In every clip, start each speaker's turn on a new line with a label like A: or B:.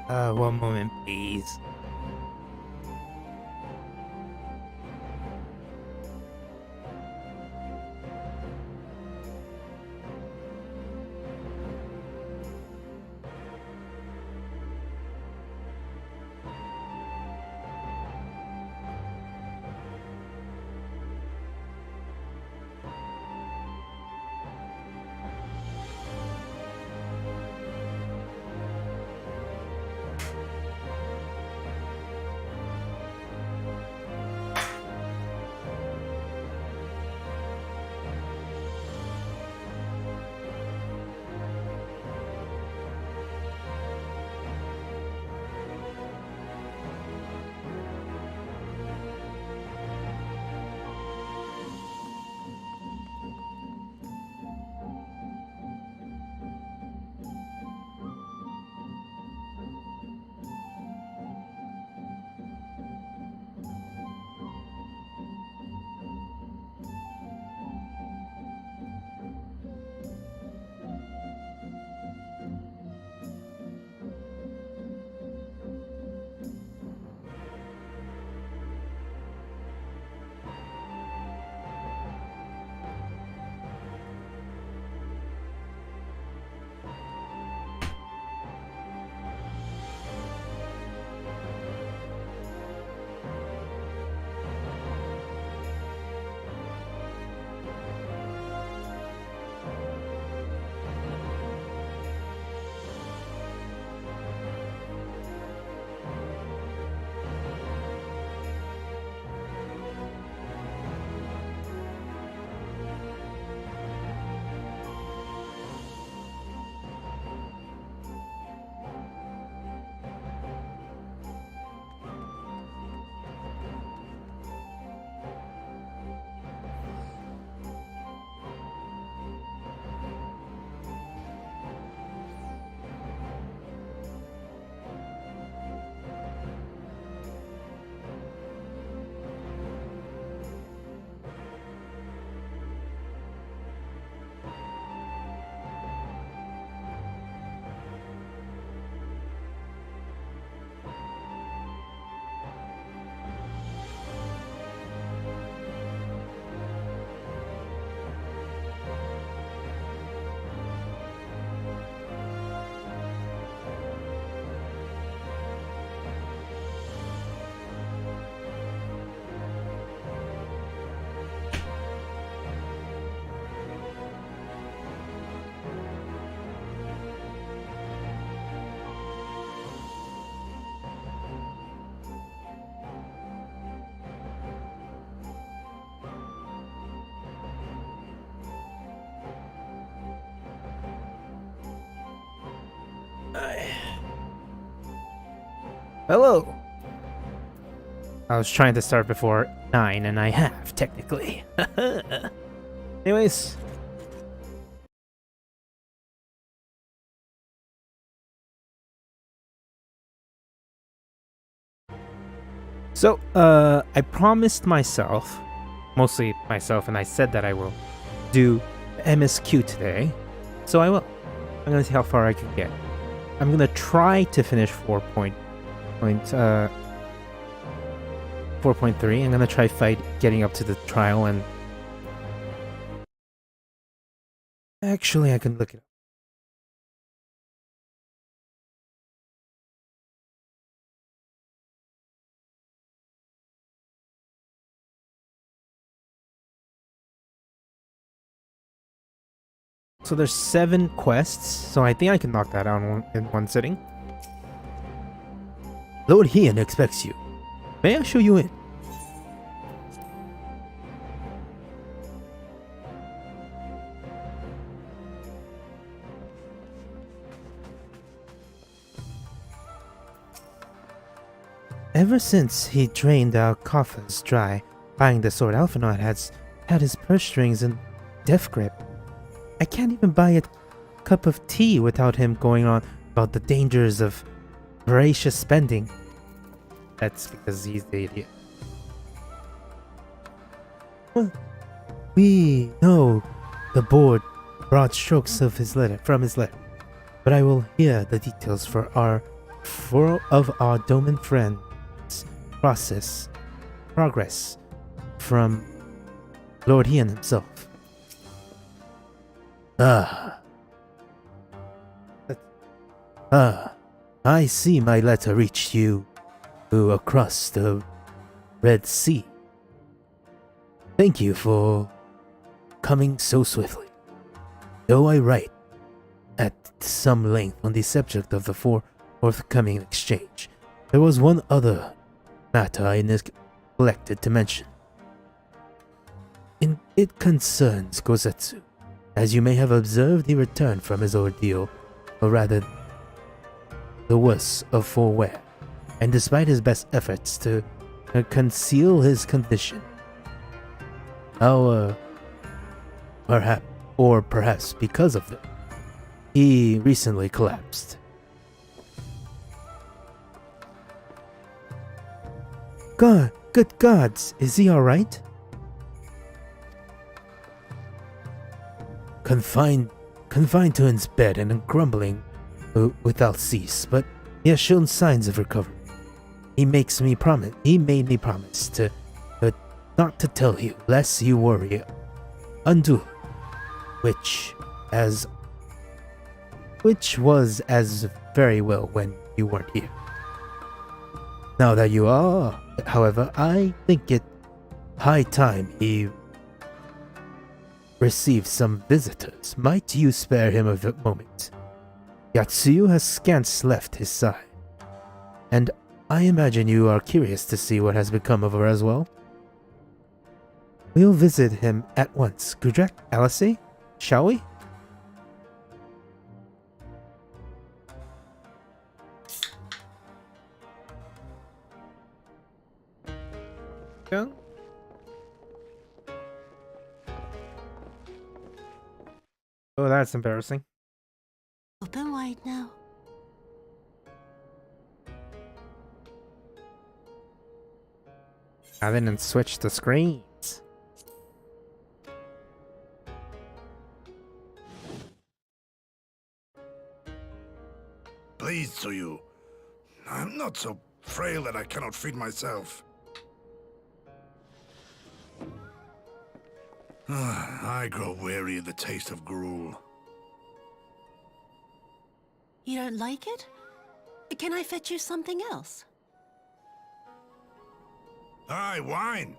A: One moment, please. Hello! I was trying to start before 9, and I have, technically. Anyways. So, I promised myself, mostly myself, and I said that I will do MSQ today. So I will. I'm gonna see how far I can get. I'm gonna try to finish 4.3. I'm gonna try getting up to the trial, and actually I can look it up. So there's 7 quests, so I think I can knock that out in one sitting. Lord Heian expects you. May I show you in? Ever since he drained our coffers dry, buying the sword Alphinaud has had his purse strings in death grip. I can't even buy a cup of tea without him going on about the dangers of voracious spending. That's because he's the idiot. Well, we know the broad strokes of his letter, but I will hear the details for of our Doman friends progress from Lord Ian himself. Ah. I see my letter reached you across the Red Sea. Thank you for coming so swiftly. Though I write at some length on the subject of the forthcoming exchange, there was one other matter I neglected to mention. It concerns Gosetsu. As you may have observed, he returned from his ordeal, or rather, the worst of forewear, and despite his best efforts to conceal his condition, perhaps because of them, he recently collapsed. Good gods, is he alright? Confined to his bed and grumbling without cease, but he has shown signs of recovery. He made me promise to not to tell you, lest you worry unduly, which was as very well when you weren't here. Now that you are, however, I think it high time he received some visitors. Might you spare him a moment? Yatsuyu has scant left his side, and I imagine you are curious to see what has become of her as well. We'll visit him at once. Gudrak, Alice, shall we? Yeah. Oh, that's embarrassing.
B: Open wide now.
A: I didn't switch the screens.
C: Pleased to you. I'm not so frail that I cannot feed myself. I grow weary of the taste of gruel.
B: You don't like it? Can I fetch you something else?
C: Aye, wine.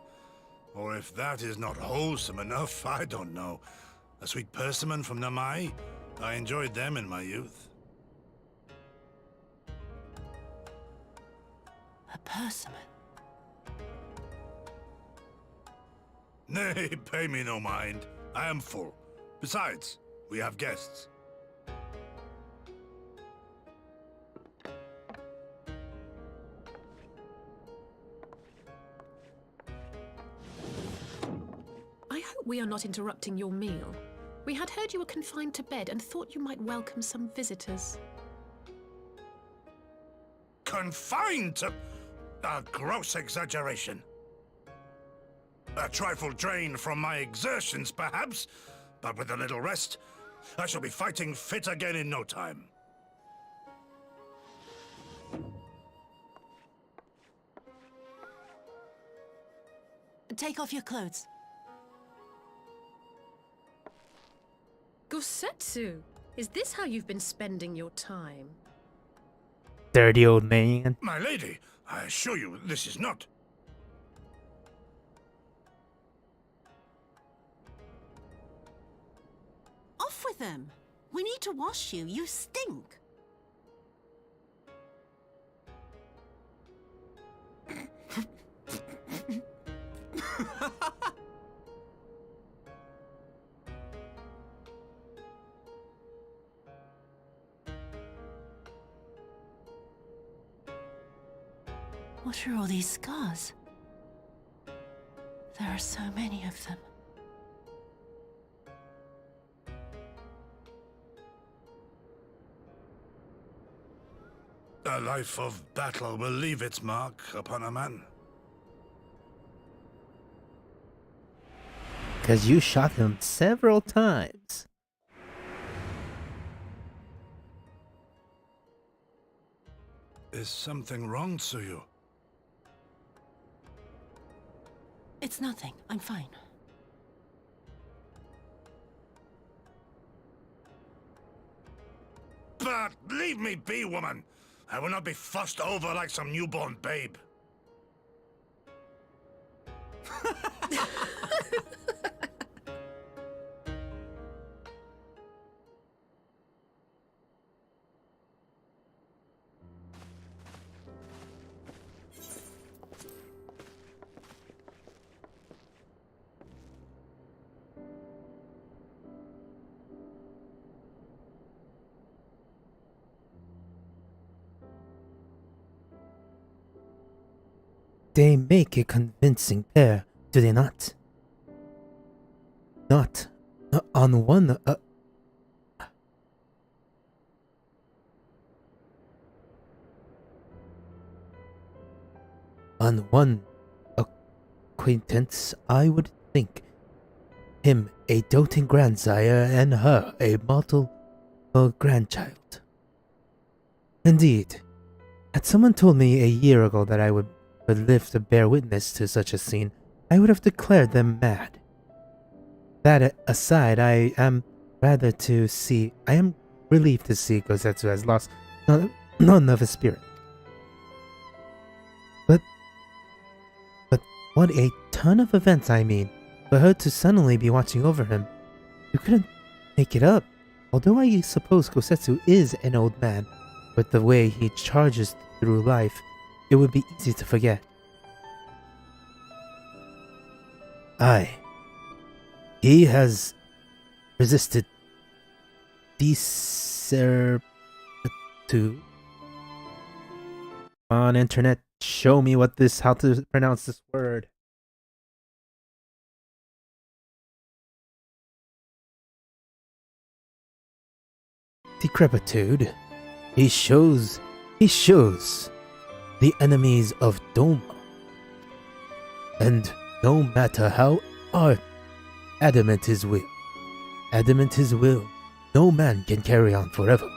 C: Or if that is not wholesome enough, I don't know. A sweet persimmon from Namai? I enjoyed them in my youth.
B: A persimmon?
C: Nay, pay me no mind. I am full. Besides, we have guests.
D: I hope we are not interrupting your meal. We had heard you were confined to bed and thought you might welcome some visitors.
C: Confined to... a gross exaggeration. A trifle drained from my exertions, perhaps, but with a little rest, I shall be fighting fit again in no time.
B: Take off your clothes.
D: Gosetsu, is this how you've been spending your time?
A: Dirty old man.
C: My lady, I assure you this is not.
B: Off with them. We need to wash you. You stink. What are all these scars? There are so many of them.
C: A life of battle will leave its mark upon a man.
A: Because you shot him several times.
C: Is something wrong, Tsuyu?
B: It's nothing. I'm fine.
C: But leave me be, woman. I will not be fussed over like some newborn babe.
A: They make a convincing pair, do they not? Not on one. On one acquaintance, I would think him a doting grandsire and her a mortal grandchild. Indeed, had someone told me a year ago that I would live to bear witness to such a scene, I would have declared them mad. That aside, I am relieved to see Gosetsu has lost none of his spirit. But what a ton of events, I mean, for her to suddenly be watching over him. You couldn't make it up. Although I suppose Gosetsu is an old man, with the way he charges through life, it would be easy to forget. Aye. He has resisted desertude. Come on, internet, show me how to pronounce this word. Decrepitude. He shows the enemies of Doma. And no matter how adamant his will, no man can carry on forever.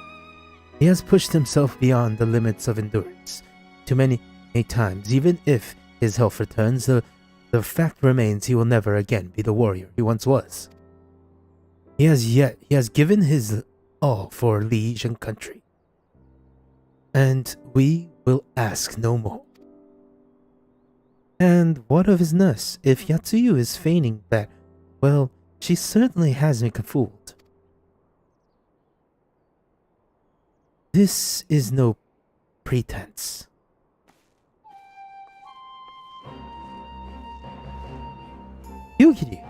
A: He has pushed himself beyond the limits of endurance too many times. Even if his health returns, the fact remains he will never again be the warrior he once was. He has given his all for liege and country. And we will ask no more. And what of his nurse? If Yatsuyu is feigning that, well, she certainly has me fooled. This is no pretense. Yugiri!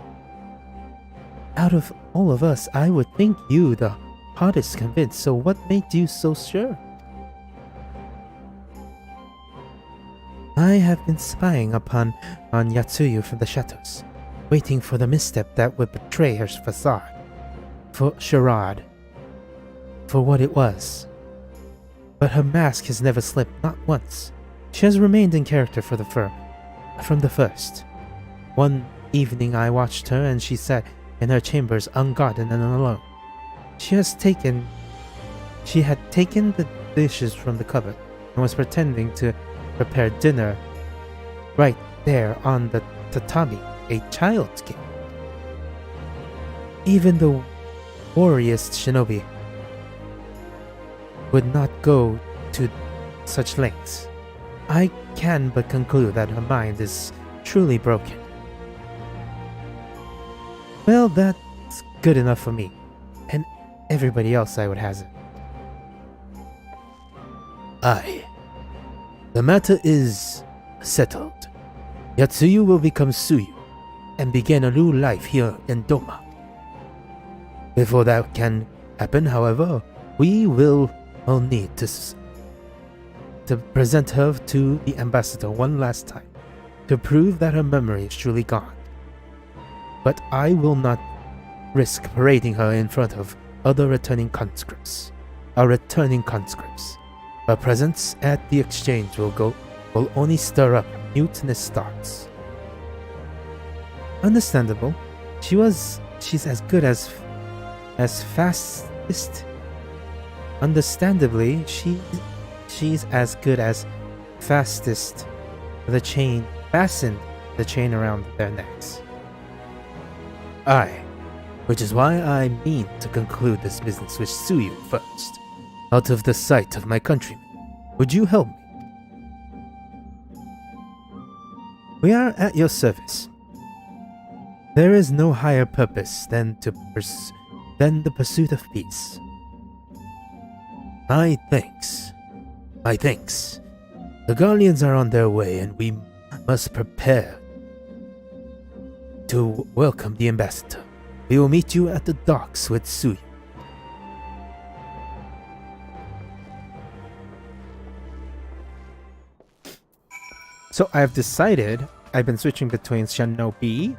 A: Out of all of us, I would think you the hardest convinced, so what made you so sure? I have been spying on Yatsuyu from the shadows, waiting for the misstep that would betray her facade, for charade, for what it was. But her mask has never slipped, not once. She has remained in character from the first. One evening I watched her and she sat in her chambers unguarded and alone. She had taken the dishes from the cupboard and was pretending to prepare dinner right there on the tatami, a child's game. Even the warriorest shinobi would not go to such lengths. I can but conclude that her mind is truly broken. Well, that's good enough for me, and everybody else, I would hazard. Aye. The matter is settled. Yatsuyu will become Tsuyu and begin a new life here in Doma. Before that can happen, however, we will need to present her to the ambassador one last time to prove that her memory is truly gone. But I will not risk parading her in front of other returning conscripts. Her presence at the exchange will only stir up mutinous thoughts. Understandable. She's as good as fastest. Understandably, she's as good as fastened the chain around their necks. Aye, which is why I mean to conclude this business with Suyu first, out of the sight of my countrymen. Would you help me? We are at your service. There is no higher purpose than the pursuit of peace. My thanks. My thanks. The Guardians are on their way, and we must prepare to welcome the ambassador. We will meet you at the docks with Suyu. So I've decided I've been switching between Shinobi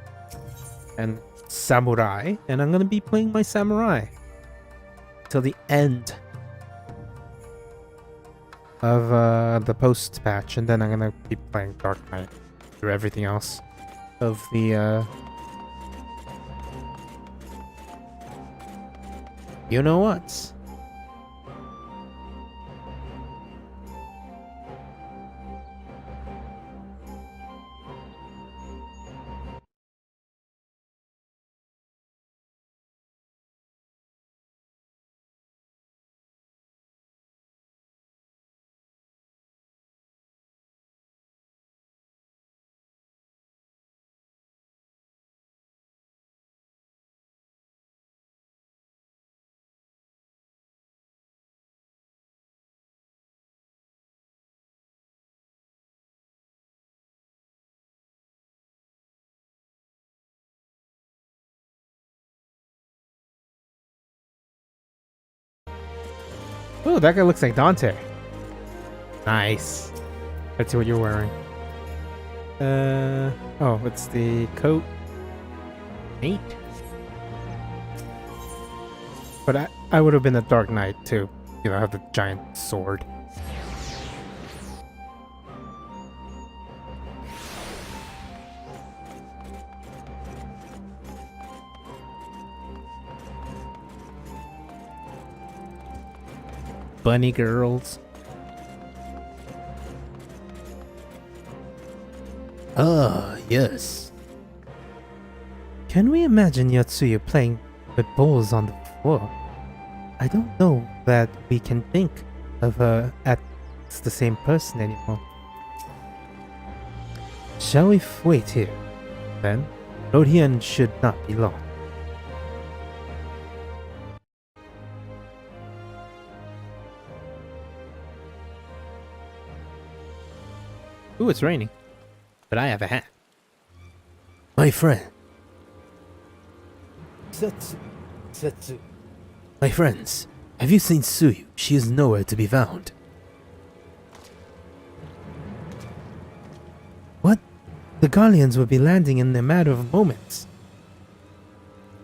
A: and Samurai, and I'm gonna be playing my Samurai till the end of the post patch, and then I'm gonna be playing Dark Knight through everything else of the you know what? Oh, that guy looks like Dante. Nice. Let's see what you're wearing. Oh, it's the coat. Neat. But I would have been a Dark Knight too. You know, I have the giant sword. Bunny girls. Ah, yes. Can we imagine Yatsuya playing with balls on the floor? I don't know that we can think of her as the same person anymore. Shall we wait here, then? Road here should not be long. Ooh, it's raining. But I have a hat. My friend. Setsu. My friends, have you seen Suyu? She is nowhere to be found. What? The Guardians will be landing in a matter of moments.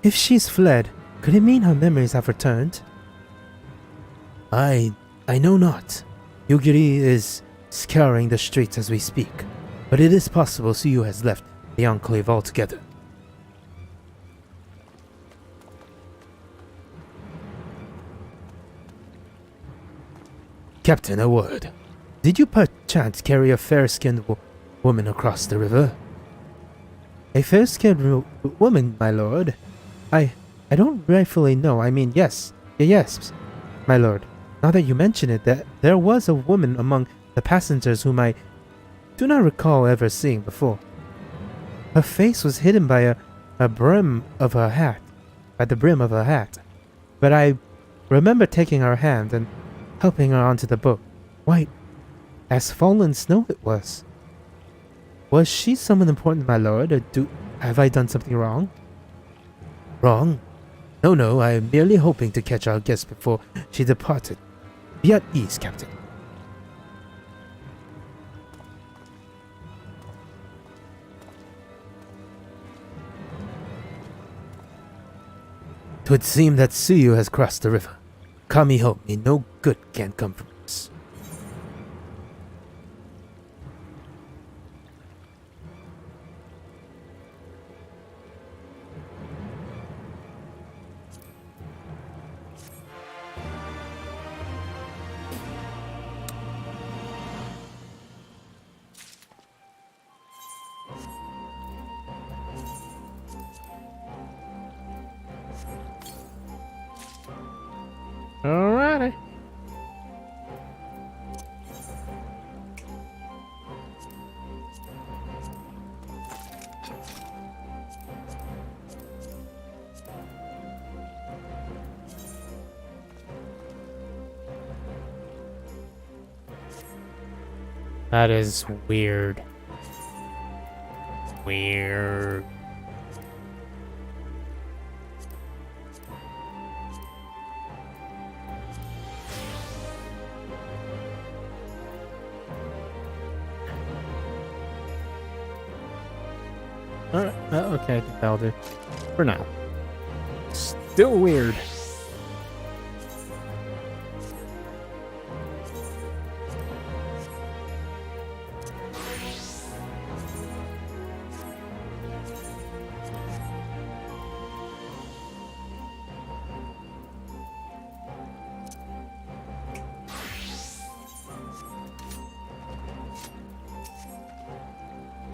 A: If she's fled, could it mean her memories have returned? I know not. Yugiri is scouring the streets as we speak, but it is possible Suyu has left the Enclave altogether. Captain, a word. Did you perchance carry a fair-skinned woman across the river? A fair-skinned woman, my lord? I don't rightfully know. I mean, yes, my lord. Now that you mention it, that there was a woman among the passengers whom I do not recall ever seeing before. Her face was hidden by the brim of her hat, but I remember taking her hand and helping her onto the boat. White as fallen snow it was. Was she someone important, my lord, or have I done something wrong? Wrong? No, I am merely hoping to catch our guest before she departed. Be at ease, Captain. 'Twould seem that Suyu has crossed the river. Kami help me, no good can come from this. Alrighty. That is weird. Weird. Alright, okay, I think that'll do. For now. Still weird.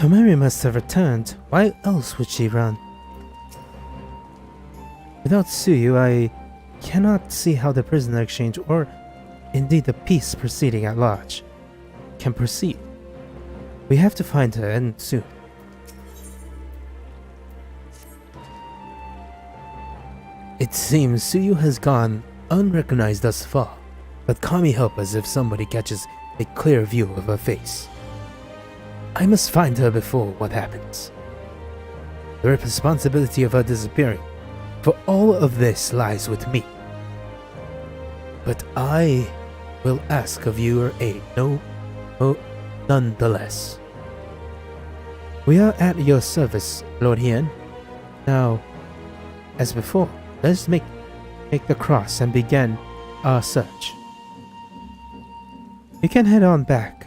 A: Mary must have returned. Why else would she run? Without Suyu, I cannot see how the prisoner exchange, or indeed the peace proceeding at large, can proceed. We have to find her, and soon. It seems Suyu has gone unrecognized thus far, but Kami help us if somebody catches a clear view of her face. I must find her before what happens. The responsibility of her disappearing for all of this lies with me. But I will ask of your aid, nonetheless. We are at your service, Lord Hien. Now, as before, let's make the cross and begin our search. You can head on back.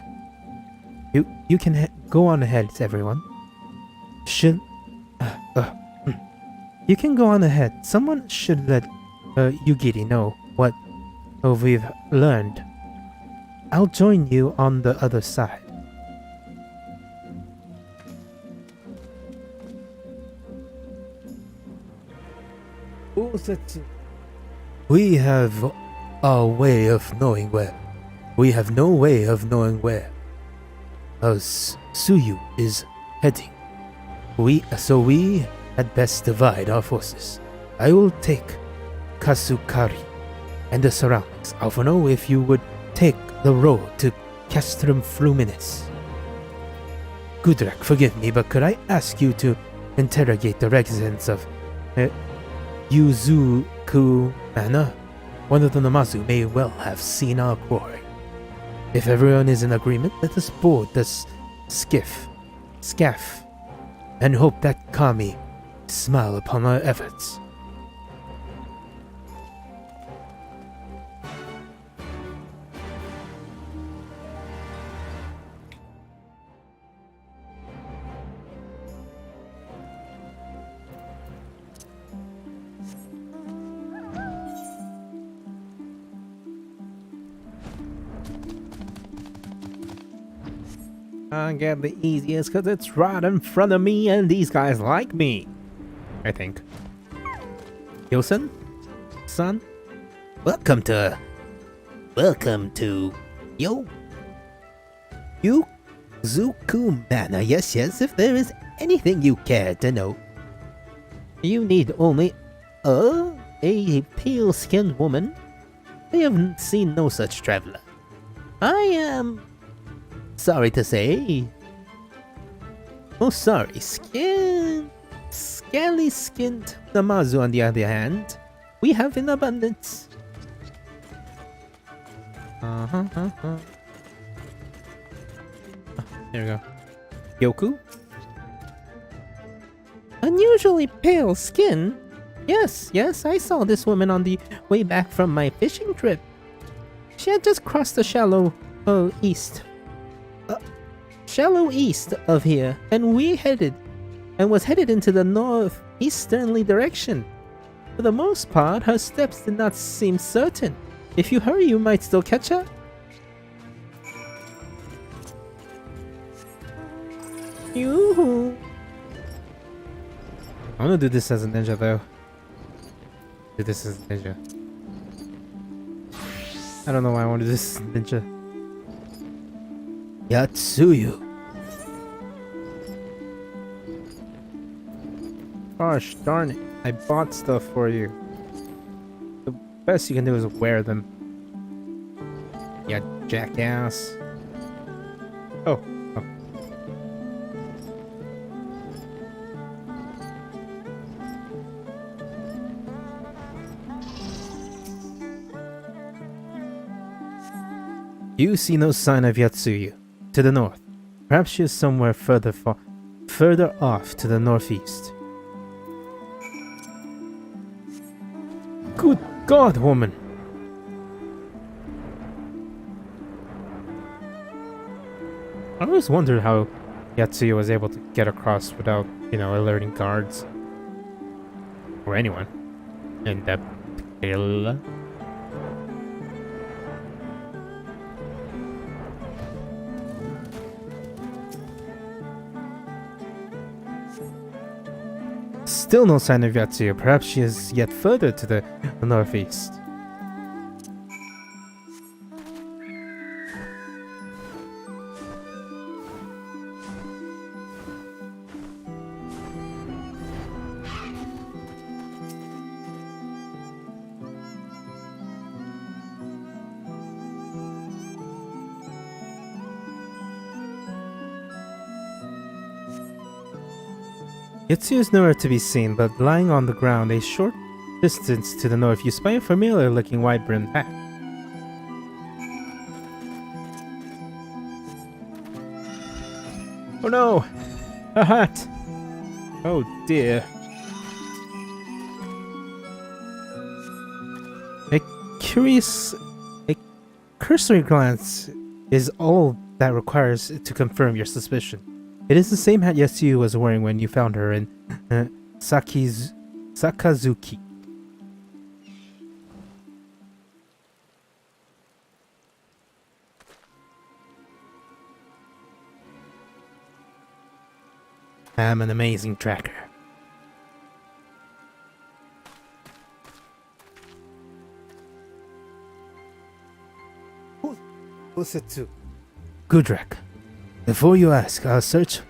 A: You can go on ahead, everyone. You can go on ahead. Someone should let Yugiri know what we've learned. I'll join you on the other side. We have our way of knowing where. We have no way of knowing where. As Suyu is heading. So we had best divide our forces. I will take Kasukari and the surroundings. I will know if you would take the road to Castrum Fluminis. Gudrak, forgive me, but could I ask you to interrogate the residents of Yuzuku Manor? One of the Namazu may well have seen our quarry. If everyone is in agreement, let us board this scaff, and hope that Kami smile upon our efforts. I get the easiest because it's right in front of me and these guys like me. I think. Yosen? Son? Welcome to Yuzuku Manor. Yes, if there is anything you care to know. You need only a pale-skinned woman. I have seen no such traveler. I am sorry to say. Oh, sorry. Scaly-skinned Namazu, on the other hand, we have in abundance. There we go. Yoku? Unusually pale skin? Yes, I saw this woman on the way back from my fishing trip. She had just crossed the shallow east of here, and was headed into the northeasterly direction. For the most part, her steps did not seem certain. If you hurry, you might still catch her. Yoo-hoo. I'm gonna do this as a ninja, though. Do this as a ninja. I don't know why I wanted this ninja. Yatsuyu. Gosh darn it. I bought stuff for you. The best you can do is wear them. Yeah, jackass. Oh. Oh. You see no sign of Yatsuyu. To the north. Perhaps she is somewhere further off to the northeast. Good God, woman! I always wondered how Yatsuyu was able to get across without, alerting guards. Or anyone. In that particular. Still no sign of Yatsuyu. Perhaps she is yet further to the northeast. Yatsuyu is nowhere to be seen, but lying on the ground a short distance to the north, you spy a familiar-looking wide-brimmed hat. Oh no! A hat! Oh dear. A cursory glance is all that requires to confirm your suspicion. It is the same hat Yatsuyu was wearing when you found her in Sakazuki. I'm an amazing tracker. Who's it to? Gudrak. Before you ask, our search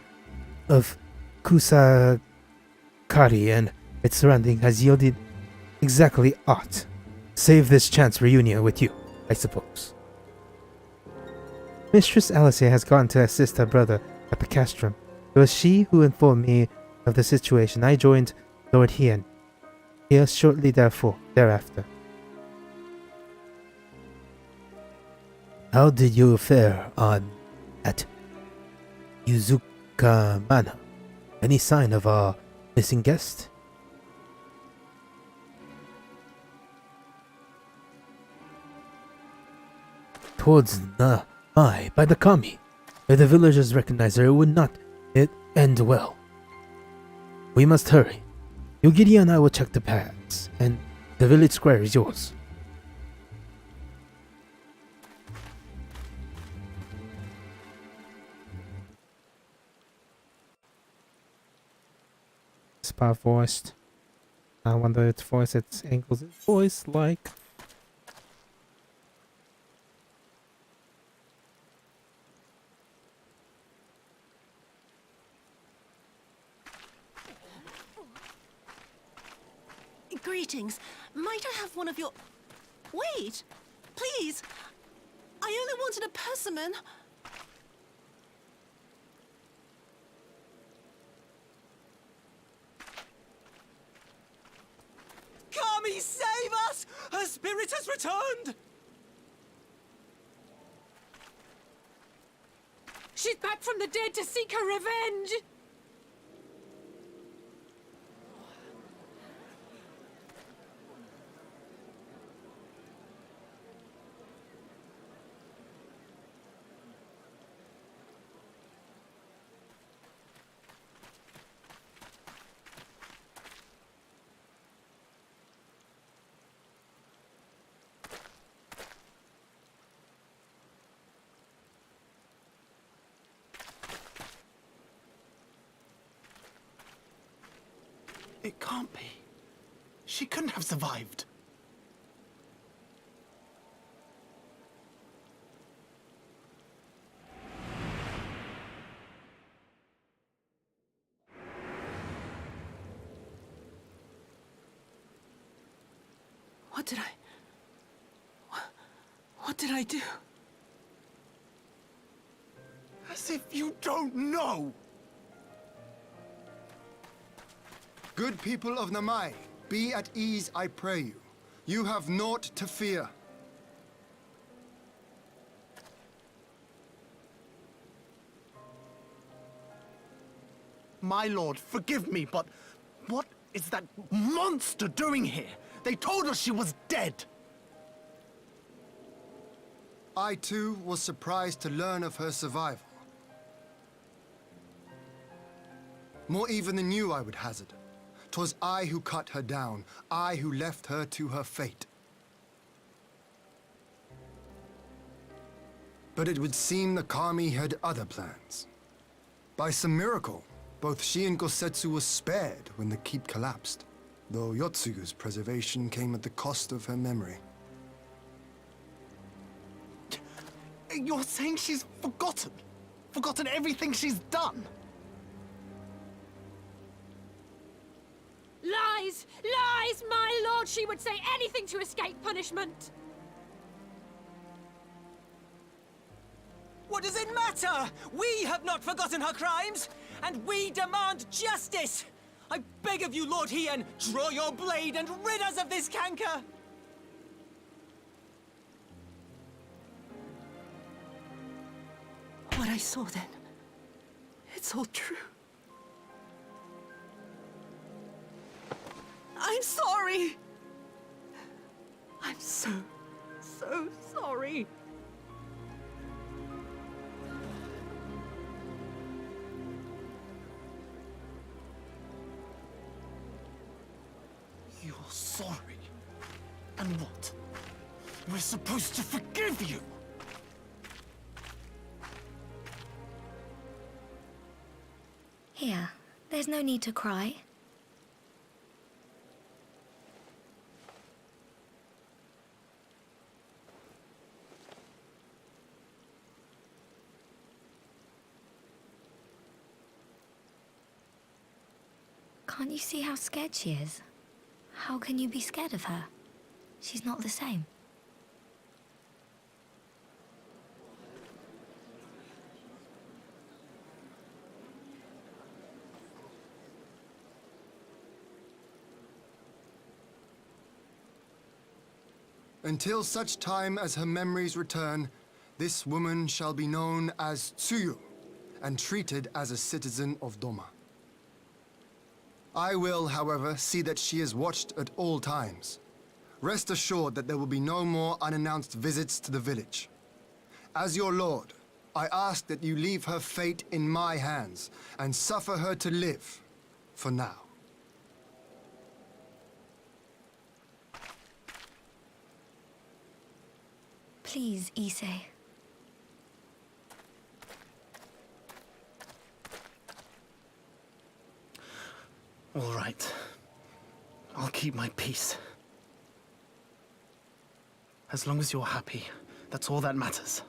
A: of Kusakari and its surrounding has yielded exactly aught. Save this chance reunion with you, I suppose. Mistress Alicia has gone to assist her brother at the castrum. It was she who informed me of the situation. I joined Lord Hien here shortly thereafter. How did you fare at Yuzuka Manor? Any sign of our missing guest? Towards by the Kami. If the villagers recognize her, it would not end well. We must hurry. Yugiri and I will check the paths, and the village square is yours. Spa voiced. I wonder its voice, its angles, its voice like.
B: Greetings. Might I have one of your... Wait! Please! I only wanted a persimmon.
E: Kami, save us! Her spirit has returned!
D: She's back from the dead to seek her revenge!
E: It can't be. She couldn't have survived. What did I... What did I do?
C: As if you don't know!
F: Good people of Namai, be at ease, I pray you. You have naught to fear.
G: My lord, forgive me, but what is that monster doing here? They told us she was dead.
F: I too was surprised to learn of her survival. More even than you, I would hazard. 'Twas I who cut her down, I who left her to her fate. But it would seem the Kami had other plans. By some miracle, both she and Gosetsu were spared when the keep collapsed, though Yotsugu's preservation came at the cost of her memory.
G: You're saying she's forgotten? Forgotten everything she's done?
H: Lies! Lies! My lord, she would say anything to escape punishment!
E: What does it matter? We have not forgotten her crimes, and we demand justice! I beg of you, Lord Hien, draw your blade and rid us of this canker! What I saw then, it's all true. I'm sorry! I'm so sorry.
G: You're sorry? And what? We're supposed to forgive you?
I: Here, there's no need to cry. Can't you see how scared she is? How can you be scared of her? She's not the same.
F: Until such time as her memories return, this woman shall be known as Tsuyu, and treated as a citizen of Doma. I will, however, see that she is watched at all times. Rest assured that there will be no more unannounced visits to the village. As your lord, I ask that you leave her fate in my hands, and suffer her to live, for now.
I: Please, Issei.
G: All right. I'll keep my peace. As long as you're happy, that's all that matters.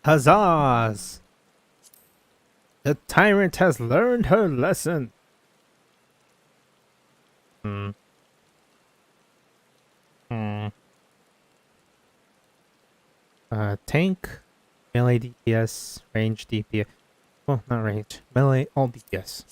A: Huzzahs! The tyrant has learned her lesson. Tank, melee DPS, range DPS. Well, not range. Melee, all DPS.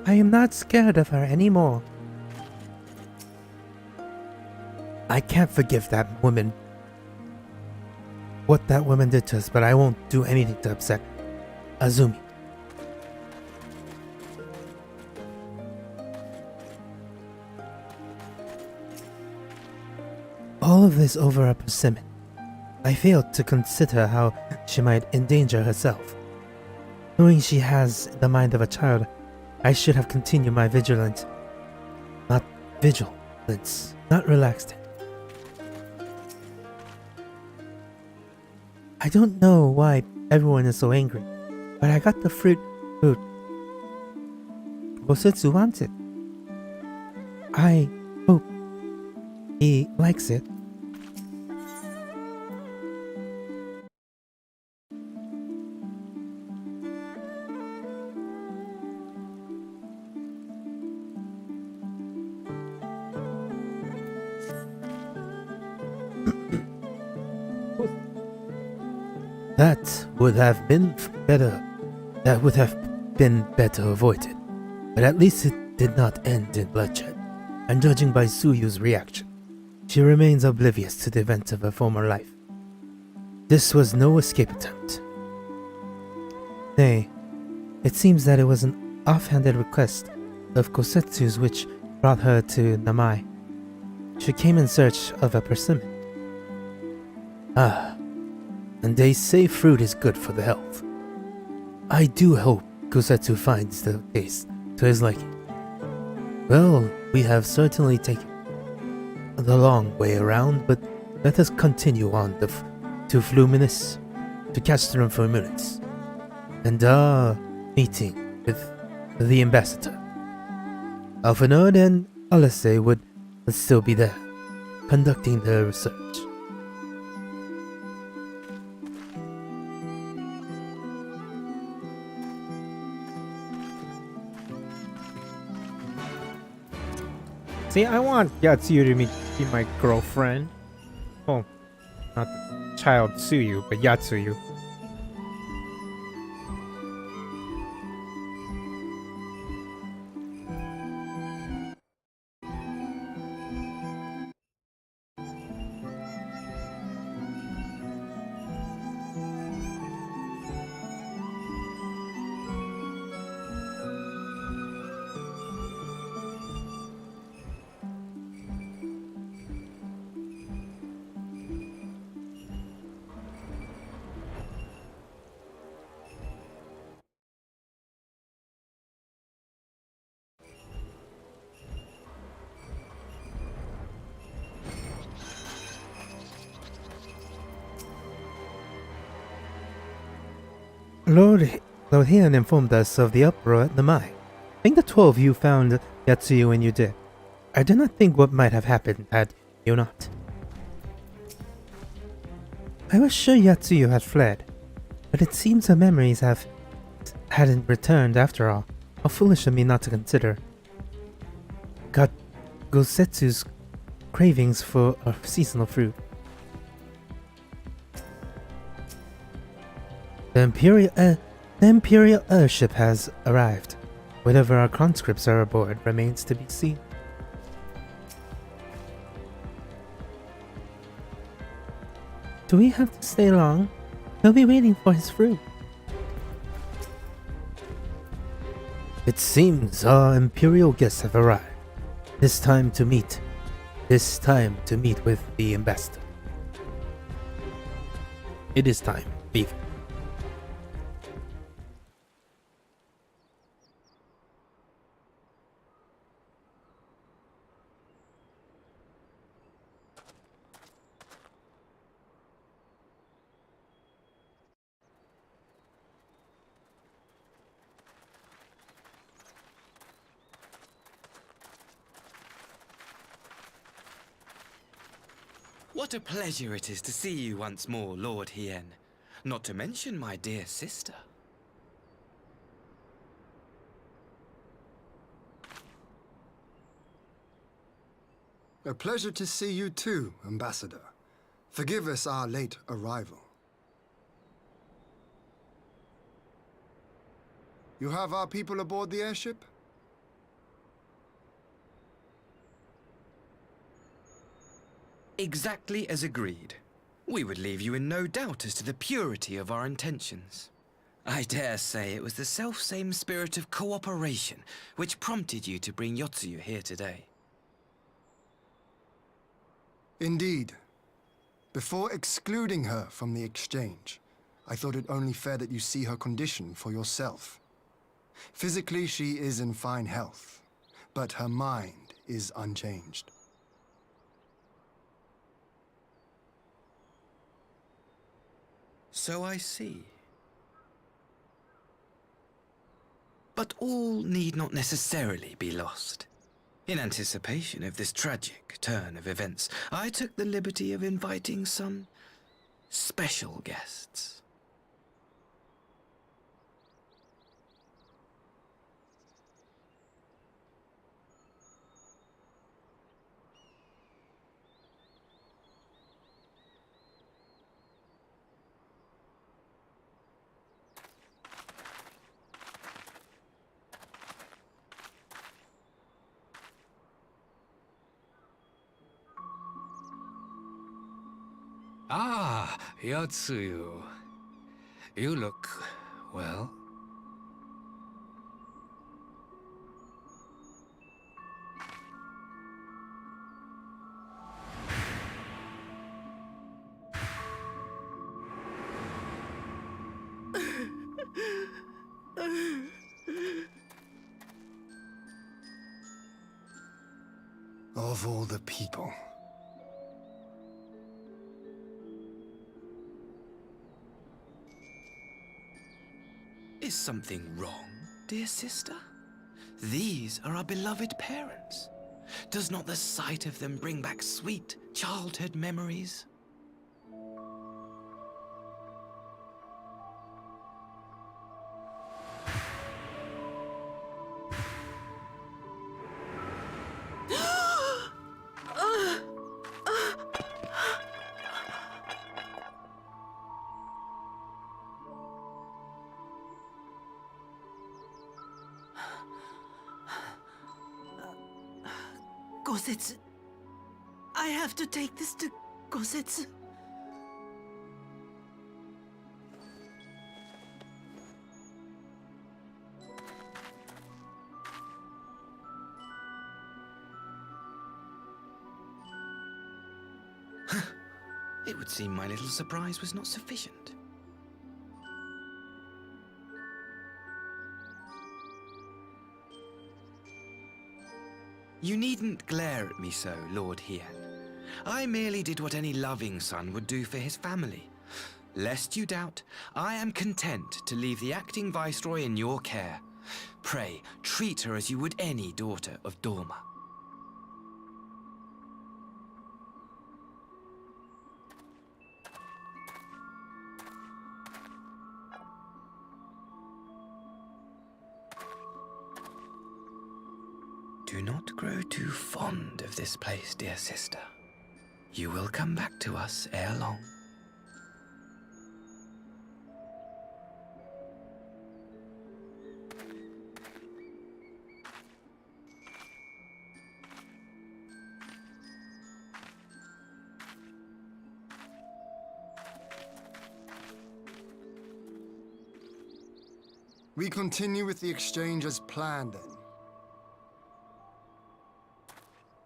A: I am not scared of her anymore. I can't forgive that woman. What that woman did to us, but I won't do anything to upset Azumi. All of this over a persimmon. I failed to consider how she might endanger herself. Knowing she has the mind of a child, I should have continued my vigilance. Not vigilance, not relaxed. I don't know why everyone is so angry, but I got the fruit. Bosetsu wants it. I hope he likes it. That would have been better. That would have been better avoided. But at least it did not end in bloodshed. And judging by Suyu's reaction, she remains oblivious to the events of her former life. This was no escape attempt. Nay, it seems that it was an offhanded request of Kosetsu's which brought her to Namai. She came in search of a persimmon. Ah, and they say fruit is good for the health. I do hope Kosetsu finds the taste to his liking. Well, we have certainly taken the long way around, but let us continue on to Fluminous, to Castrum for minutes, and our meeting with the ambassador. Alphanode and Alice would still be there, conducting their research.
J: See, I want Yatsuyu to be my girlfriend. Well, not the child Tsuyu, but Yatsuyu.
A: Lord Heian informed us of the uproar at Namai. I think the 12 of you found Yatsuyu when you did. I do not think what might have happened had you not. I was sure Yatsuyu had fled, but it seems her memories hadn't returned after all. How foolish of me not to consider. Got Gosetsu's cravings for a seasonal fruit. The Imperial airship has arrived. Whether our conscripts are aboard remains to be seen. Do we have to stay long? He'll be waiting for his fruit. It seems our Imperial guests have arrived. This time to meet with the ambassador. It is time, leave.
K: What a pleasure it is to see you once more, Lord Hien. Not to mention my dear sister.
F: A pleasure to see you too, Ambassador. Forgive us our late arrival. You have our people aboard the airship?
K: Exactly as agreed. We would leave you in no doubt as to the purity of our intentions. I dare say it was the self-same spirit of cooperation which prompted you to bring Yotsuyu here today.
F: Indeed. Before excluding her from the exchange, I thought it only fair that you see her condition for yourself. Physically, she is in fine health, but her mind is unchanged.
K: So I see. But all need not necessarily be lost. In anticipation of this tragic turn of events, I took the liberty of inviting some special guests.
L: Ah, Yotsuyu. You look, well.
F: Of all the people.
K: Is something wrong, dear sister? These are our beloved parents. Does not the sight of them bring back sweet childhood memories?
B: Gosetsu. I have to take this to Gosetsu.
K: It would seem my little surprise was not sufficient. You needn't glare at me so, Lord Hien. I merely did what any loving son would do for his family. Lest you doubt, I am content to leave the acting viceroy in your care. Pray, treat her as you would any daughter of Dorma. Do not grow too fond of this place, dear sister. You will come back to us ere long.
F: We continue with the exchange as planned, then.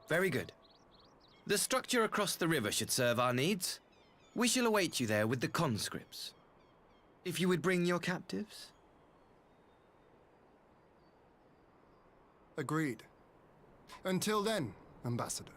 K: Very good. The structure across the river should serve our needs. We shall await you there with the conscripts. If you would bring your captives.
F: Agreed. Until then, Ambassador.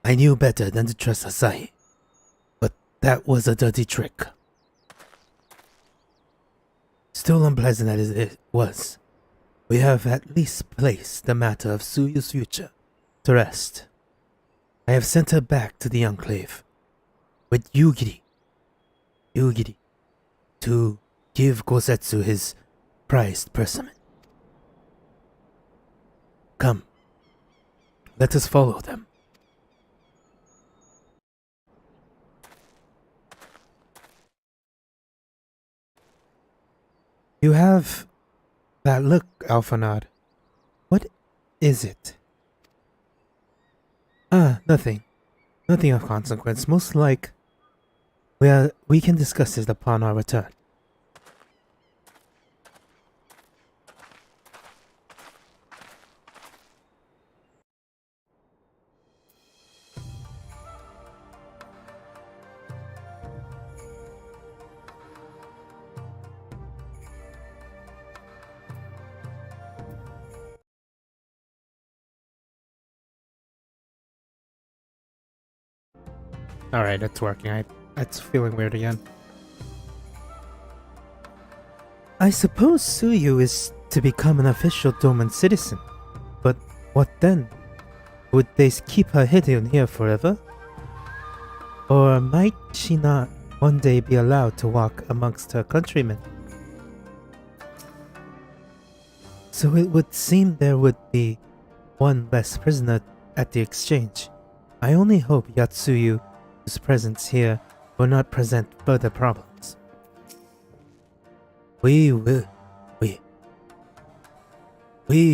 A: I knew better than to trust Asahi, but that was a dirty trick. Still unpleasant as it was, we have at least placed the matter of Suyu's future to rest. I have sent her back to the Enclave with Yugiri, to give Gosetsu his prized persimmon. Come, let us follow them. You have that look, Alphanod. What is it? Nothing. Nothing of consequence. Most like we can discuss it upon our return. Alright, it's working. It's feeling weird again. I suppose Suyu is to become an official Doman citizen. But what then? Would they keep her hidden here forever? Or might she not one day be allowed to walk amongst her countrymen? So it would seem there would be one less prisoner at the exchange. I only hope Yatsuyu's presence here will not present further problems. We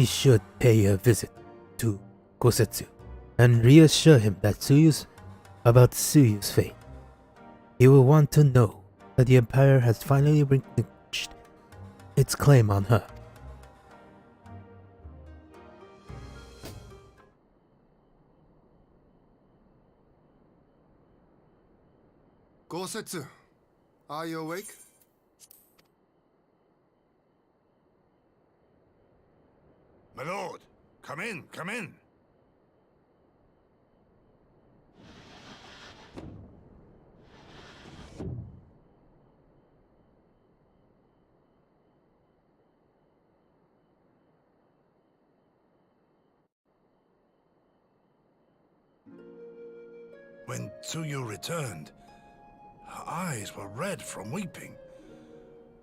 A: should pay a visit to Gosetsu and reassure him that about Suyu's fate. He will want to know that the Empire has finally relinquished its claim on her.
F: Gosetsu, are you awake?
C: My lord, come in, come in. When Tsuyu returned, her eyes were red from weeping.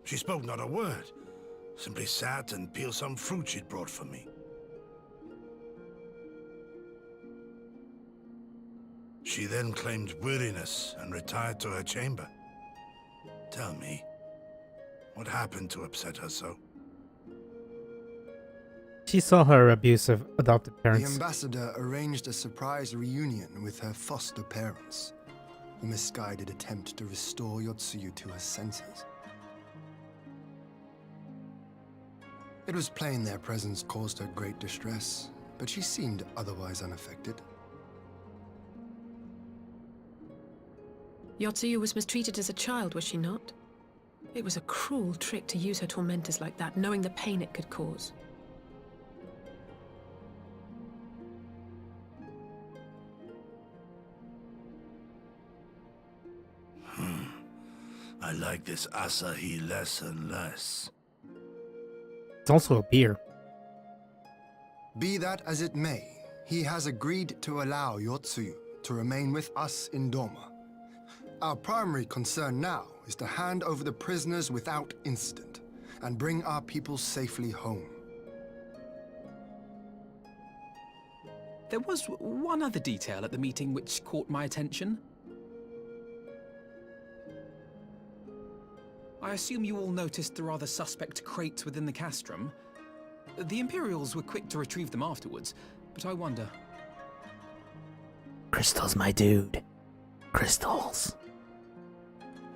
C: She spoke not a word, simply sat and peeled some fruit she'd brought for me. She then claimed weariness and retired to her chamber. Tell me, what happened to upset her so?
J: She saw her abusive adopted
F: The
J: parents.
F: ambassador arranged a surprise reunion with her foster parents. A misguided attempt to restore Yotsuyu to her senses. It was plain their presence caused her great distress, but she seemed otherwise unaffected.
D: Yotsuyu was mistreated as a child, was she not? It was a cruel trick to use her tormentors like that, knowing the pain it could cause.
C: I like this Asahi less and less.
J: It's also a beer.
F: Be that as it may, he has agreed to allow Yotsuyu to remain with us in Doma. Our primary concern now is to hand over the prisoners without incident and bring our people safely home.
M: There was one other detail at the meeting which caught my attention. I assume you all noticed the rather suspect crates within the castrum. The Imperials were quick to retrieve them afterwards, but I wonder...
A: Crystals, my dude. Crystals.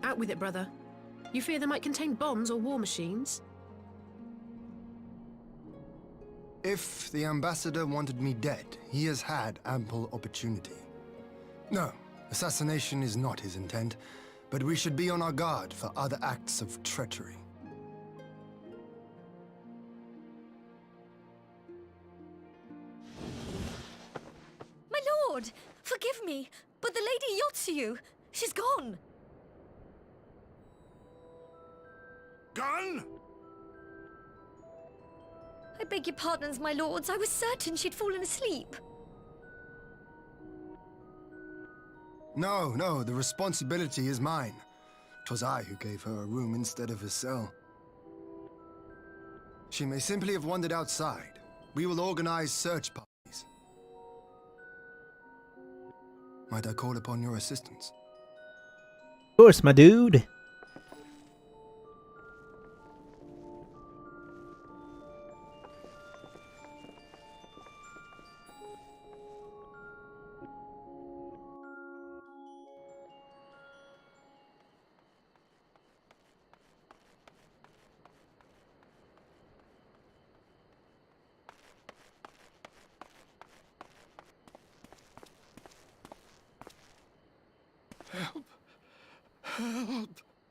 D: Out with it, brother. You fear they might contain bombs or war machines?
F: If the ambassador wanted me dead, he has had ample opportunity. No, assassination is not his intent, but we should be on our guard for other acts of treachery.
I: My lord! Forgive me, but the Lady Yotsuyu, she's gone!
C: Gone?
I: beg your pardons, my lords. I was certain she'd fallen asleep.
F: No, no, the responsibility is mine. 'Twas I who gave her a room instead of a cell. She may simply have wandered outside. We will organize search parties. Might I call upon your assistance?
J: Of course, my dude.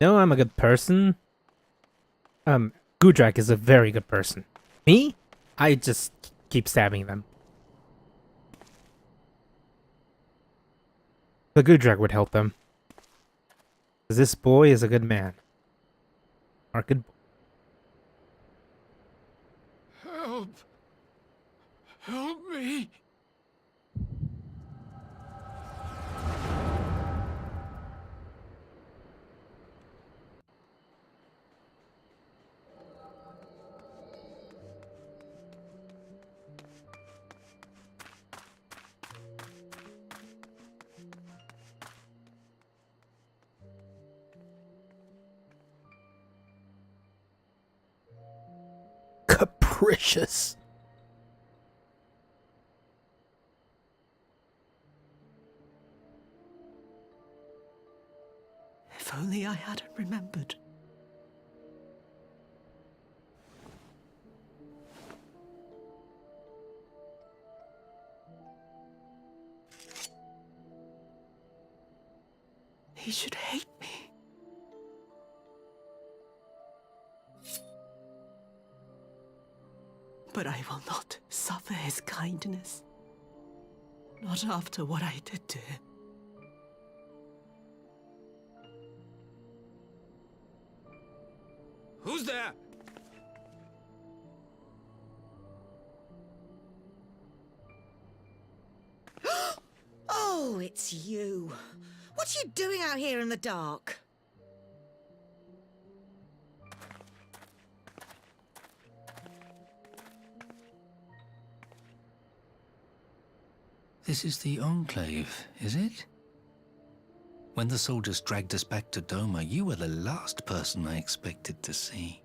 J: No, I'm a good person. Gudrak is a very good person. Me? I just keep stabbing them. But Gudrak would help them. Because this boy is a good man. Or a good boy.
L: Help! Help me!
J: Capricious.
B: If only I hadn't remembered. He should hate me. But I will not suffer his kindness. Not after what I did to him.
L: Who's there?
N: Oh, it's you. What are you doing out here in the dark?
L: This is the Enclave, is it? When the soldiers dragged us back to Doma, you were the last person I expected to see.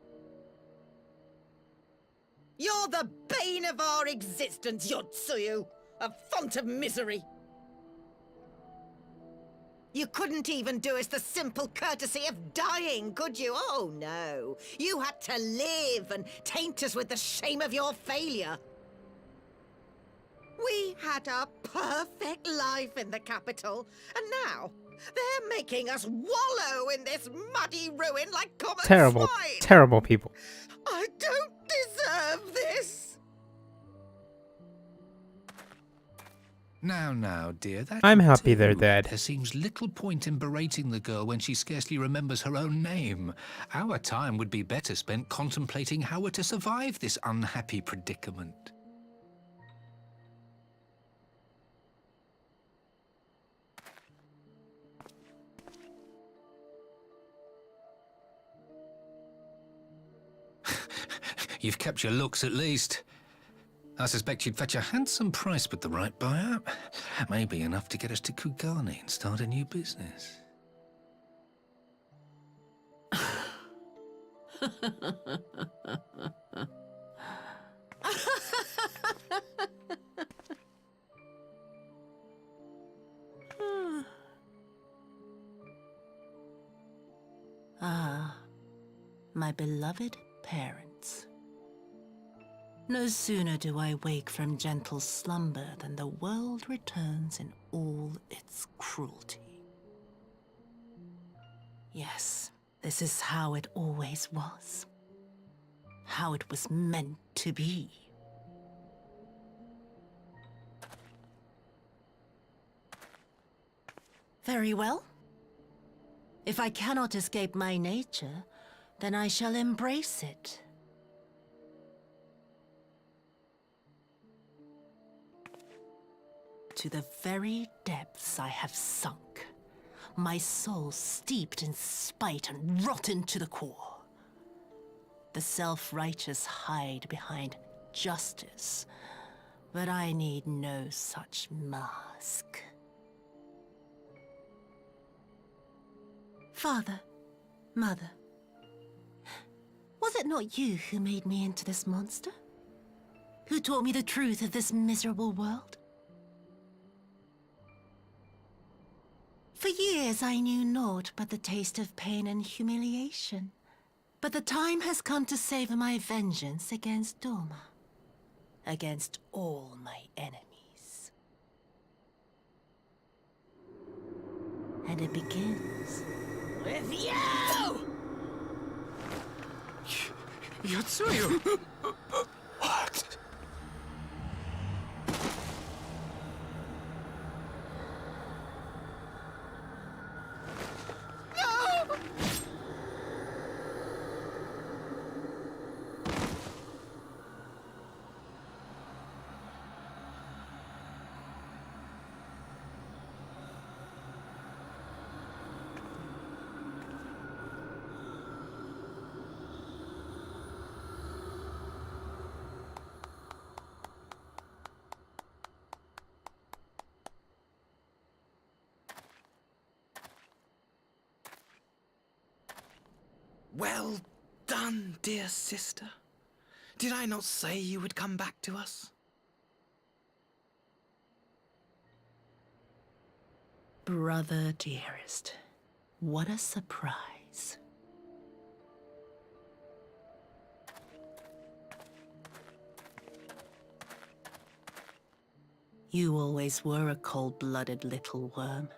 N: You're the bane of our existence, Yotsuyu! A font of misery! You couldn't even do us the simple courtesy of dying, could you? Oh, no. You had to live and taint us with the shame of your failure. We had a perfect life in the capital, and now they're making us wallow in this muddy ruin like common
J: Terrible,
N: swine.
J: terrible people.
N: I don't deserve this.
L: Now, dear, that's
J: I'm happy
L: too.
J: they're dead.
L: There seems little point in berating the girl when she scarcely remembers her own name. Our time would be better spent contemplating how we're to survive this unhappy predicament. You've kept your looks at least. I suspect you'd fetch a handsome price with the right buyer. Maybe enough to get us to Kugane and start a new business.
B: Ah, my beloved parents. No sooner do I wake from gentle slumber than the world returns in all its cruelty. Yes, this is how it always was. How it was meant to be. Very well. If I cannot escape my nature, then I shall embrace it. To the very depths I have sunk, my soul steeped in spite and rotten to the core. The self-righteous hide behind justice, but I need no such mask. Father, Mother, was it not you who made me into this monster? Who taught me the truth of this miserable world? For years I knew naught but the taste of pain and humiliation. But the time has come to savor my vengeance against Doma. Against all my enemies. And it begins with you!
K: Yotsuyu! What? Well done, dear sister. Did I not say you would come back to us?
B: Brother dearest, what a surprise. You always were a cold-blooded little worm.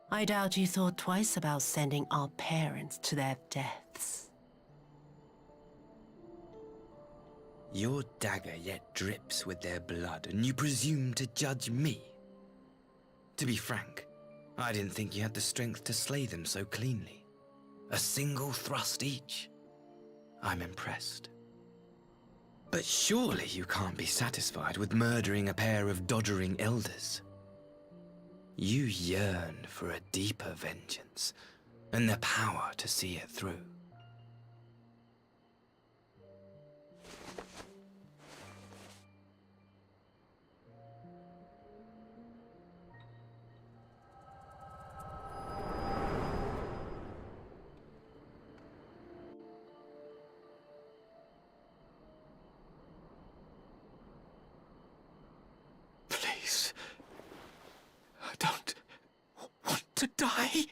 B: I doubt you thought twice about sending our parents to their deaths.
K: Your dagger yet drips with their blood, and you presume to judge me? To be frank, I didn't think you had the strength to slay them so cleanly. A single thrust each. I'm impressed. But surely you can't be satisfied with murdering a pair of doddering elders. You yearn for a deeper vengeance, and the power to see it through.
L: Please. I don't want to die.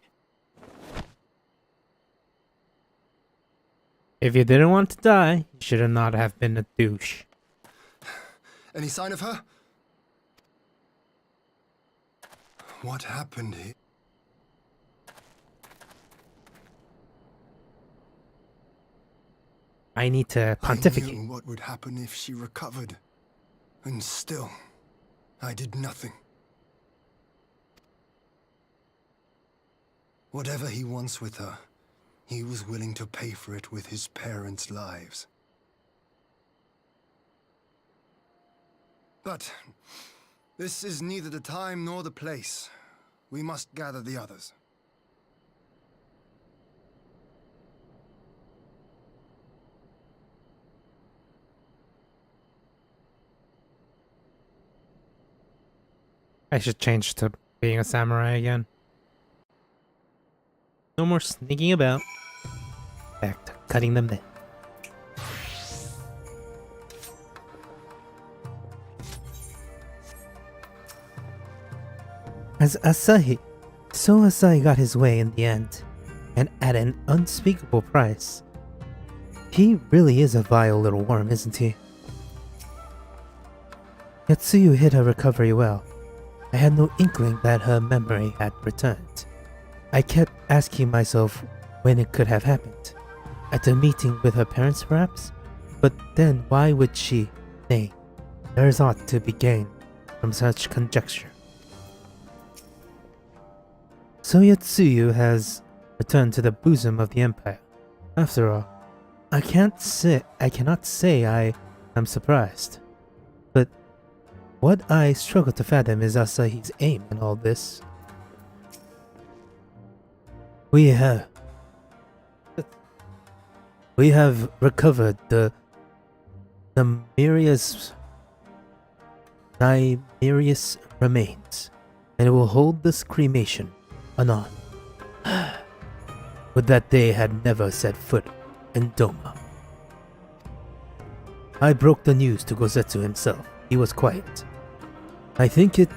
J: If you didn't want to die, you should not have been a douche.
F: Any sign of her? What happened here?
J: I need to pontificate.
F: I knew what would happen if she recovered. And still, I did nothing. Whatever he wants with her, he was willing to pay for it with his parents' lives. But this is neither the time nor the place. We must gather the others.
J: I should change to being a samurai again. No more sneaking about. Back to cutting them down. So Asahi got his way in the end, and at an unspeakable price. He really is a vile little worm, isn't he? Yotsuyu hid her recovery well. I had no inkling that her memory had returned. I kept asking myself when it could have happened. At a meeting with her parents, perhaps? But then why would she? Nay, there is aught to be gained from such conjecture. So Yotsuyu has returned to the bosom of the Empire. After all, I cannot say I am surprised. But What I struggle to fathom is Asahi's aim in all this. We have recovered the Nymeria remains, and it will hold this cremation anon. Would that they had never set foot in Doma. I broke the news to Gosetsu himself. He was quiet. I think it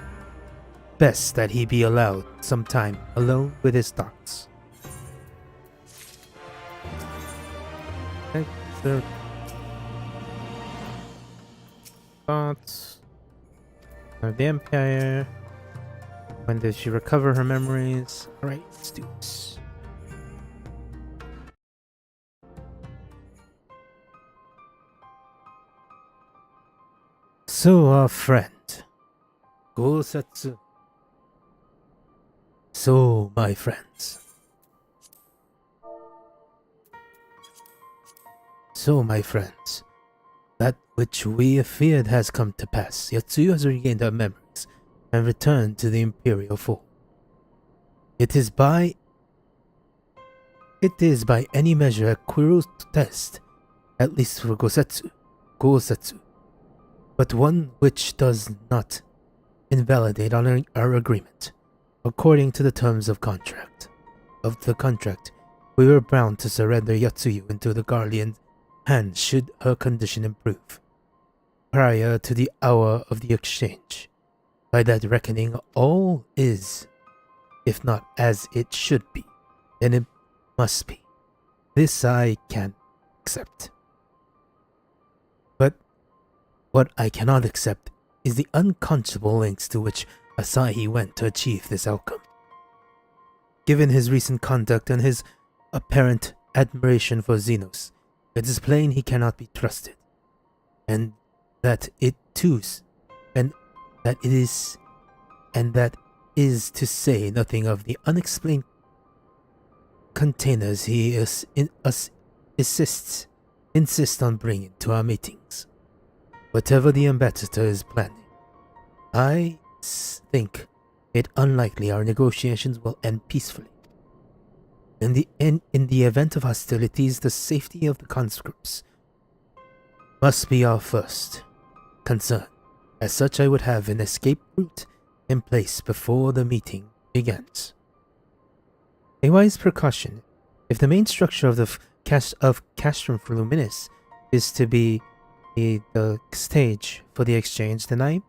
J: best that he be allowed some time alone with his thoughts. Okay, so thoughts of the Empire. When did she recover her memories? Alright, let's do this. So, our friend, Gosetsu. So, my friends. So, my friends, that which we feared has come to pass. Yatsuyu has regained her memories and returned to the Imperial Fold. It is by any measure a cruel test, at least for Gosetsu, but one which does not invalidate our agreement. According to the terms of the contract, we were bound to surrender Yatsuyu into the guardian's hands should her condition improve, prior to the hour of the exchange. By that reckoning, all is, if not as it should be, then it must be. This I can accept. But what I cannot accept is the unconscionable lengths to which Asahi went to achieve this outcome. Given his recent conduct and his apparent admiration for Xenos, it is plain he cannot be trusted, and that it is to say nothing of the unexplained containers he insists on bringing to our meetings. Whatever the ambassador is planning, I think it unlikely our negotiations will end peacefully. In the event of hostilities, the safety of the conscripts must be our first concern. As such, I would have an escape route in place before the meeting begins. A wise precaution. If the main structure of the Castrum for Luminis is to be the stage for the exchange, then I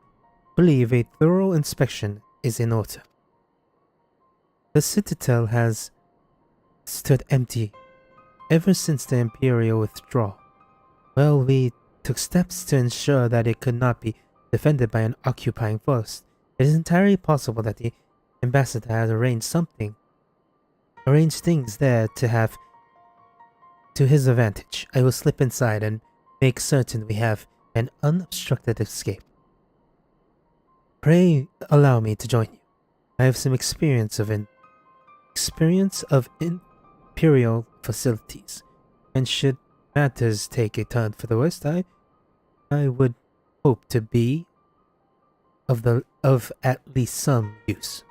J: believe a thorough inspection is in order. The citadel has stood empty ever since the Imperial withdrawal. Well, we took steps to ensure that it could not be defended by an occupying force. It is entirely possible that the ambassador has arranged things there to have to his advantage. I will slip inside and make certain we have an unobstructed escape. Pray allow me to join you. I have some experience of Imperial facilities, and should matters take a turn for the worst, I would hope to be of at least some use.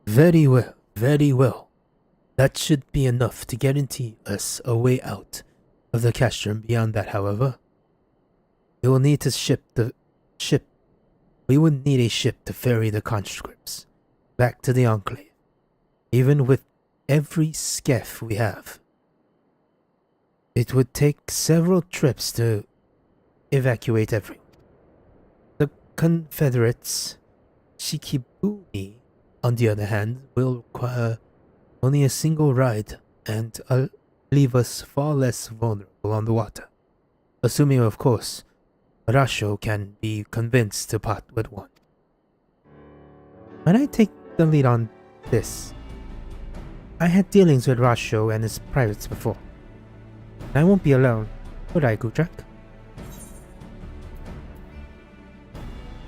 J: Very well, very well. That should be enough to guarantee us a way out of the castrum. Beyond that, however, we will need a ship to ferry the conscripts back to the Enclave. Even with every skiff we have, it would take several trips to evacuate everyone. The Confederates, Shikibuni, on the other hand, will require only a single ride and leave us far less vulnerable on the water. Assuming, of course, Rasho can be convinced to part with one. When I take the lead on this, I had dealings with Rasho and his pirates before. I won't be alone, would I, Gudrak?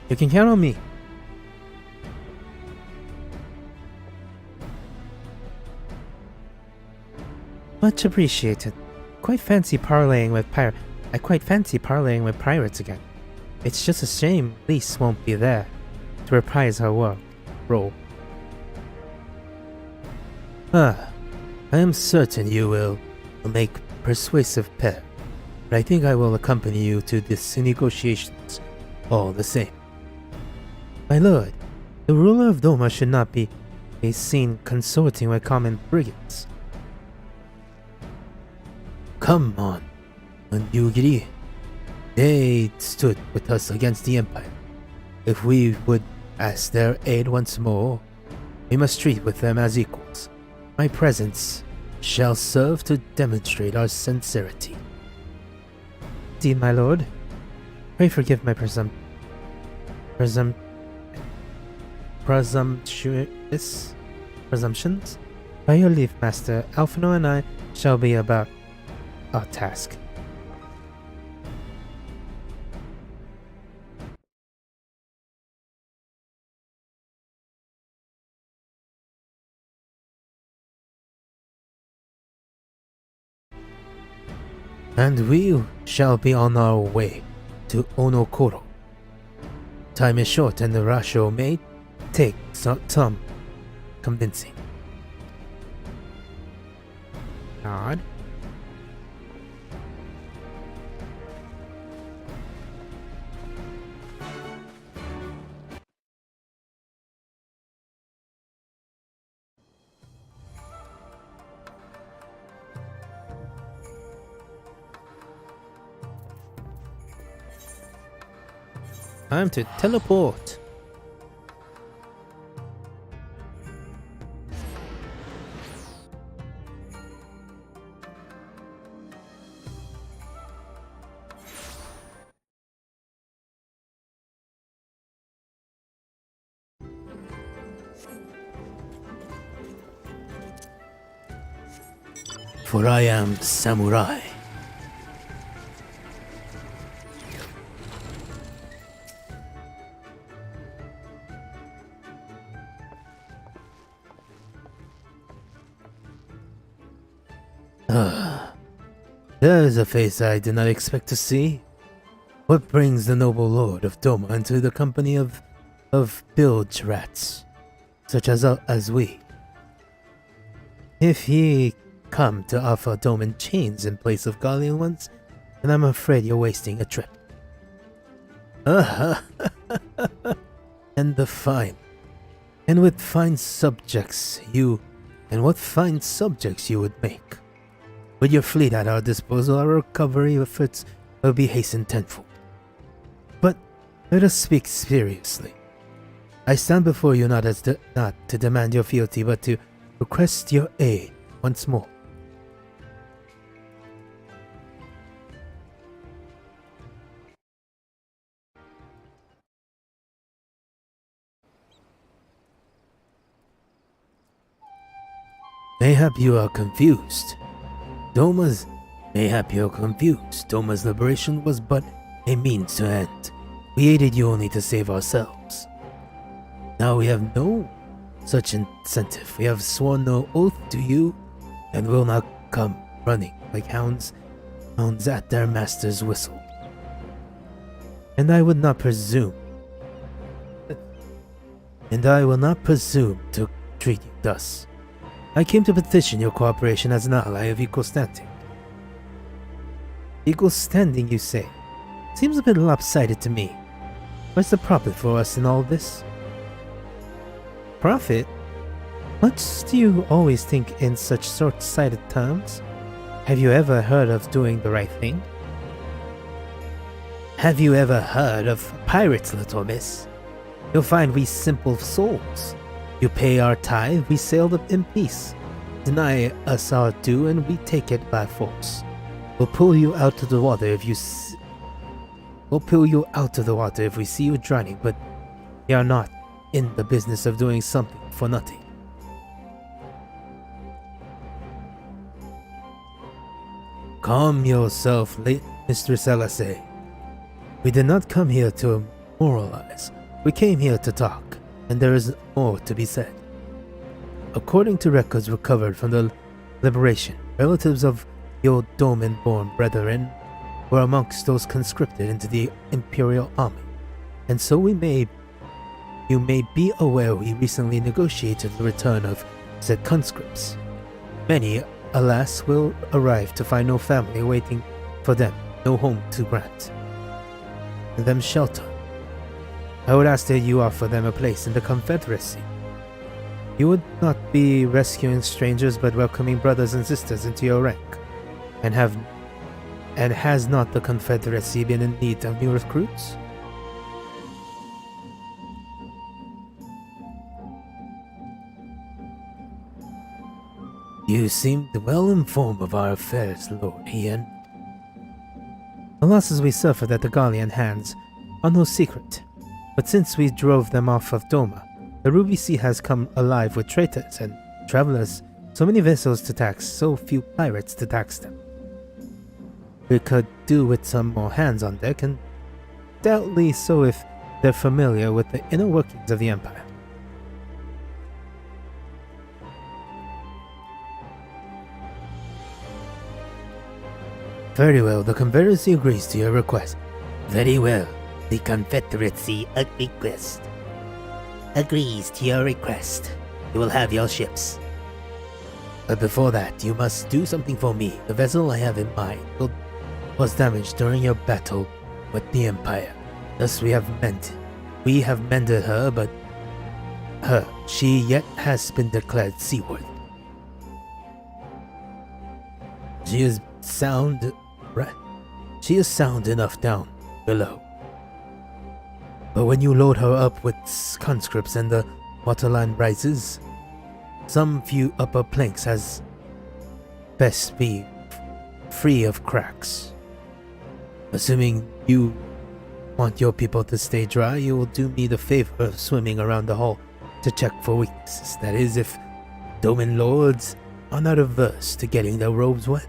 J: You can count on me. Much appreciated. I quite fancy parlaying with pirates again.
A: It's just a shame Lise won't be there to reprise her role. I am certain you will make persuasive pair, but I think I will accompany you to these negotiations all the same. My lord, the ruler of Doma should not be seen consorting with common brigands. Come on, Yugiri. They stood with us against the Empire. If we would ask their aid once more, we must treat with them as equals. My presence shall serve to demonstrate our sincerity. Indeed, my lord. Pray forgive my presumptions. By your leave, Master, Alphino and I shall be about our task. And we shall be on our way to Onokoro. Time is short and the Rasho may take some convincing. Nod. Time to teleport. For I am samurai. There is a face I did not expect to see. What brings the noble lord of Doma into the company of bilge rats, such as we? If he come to offer Doman chains in place of Gallian ones, then I'm afraid you're wasting a trip. And the fine. And with fine subjects you would make. With your fleet at our disposal, our recovery efforts will be hastened tenfold. But let us speak seriously. I stand before you not to demand your fealty, but to request your aid once more. Mayhap you are confused. Doma's liberation was but a means to end. We aided you only to save ourselves. Now we have no such incentive. We have sworn no oath to you, and will not come running like hounds at their master's whistle. And I will not presume to treat you thus. I came to petition your cooperation as an ally of equal standing. Equal standing, you say? Seems a bit lopsided to me. What's the profit for us in all this? Profit? Much do you always think in such short-sighted terms? Have you ever heard of doing the right thing? Have you ever heard of pirates, little miss? You'll find we simple souls. You pay our tithe, we sail in peace. Deny us our due, and we take it by force. We'll pull you out of the water if we see you drowning, but we are not in the business of doing something for nothing. Calm yourself, Mistress Elasay. We did not come here to moralize. We came here to talk. And there is more to be said. According to records recovered from the liberation, relatives of your Doman-born brethren
J: were amongst those conscripted into the Imperial Army, and so you may be aware we recently negotiated the return of said conscripts. Many, alas, will arrive to find no family waiting for them, no home to grant them shelter. I would ask that you offer them a place in the Confederacy. You would not be rescuing strangers but welcoming brothers and sisters into your rank, and has not the Confederacy been in need of new recruits? You seem well informed of our affairs, Lord Ian. The losses we suffered at the Gallian hands are no secret, but since we drove them off of Doma, the Ruby Sea has come alive with traitors and travelers, so many vessels to tax, so few pirates to tax them. We could do with some more hands on deck, and doubtly so if they're familiar with the inner workings of the Empire. Very well, the Confederacy agrees to your request.
A: Very well, the Confederacy agrees to your request. You will have your ships. But before that, you must do something for me. The vessel I have in mind was damaged during your battle with the Empire. Thus we have mended her, but she yet has been declared seaworthy. She is sound enough down below. But when you load her up with conscripts and the waterline rises, some few upper planks has best be free of cracks. Assuming you want your people to stay dry, you will do me the favor of swimming around the hull to check for weaknesses. That is, if Doman lords are not averse to getting their robes wet.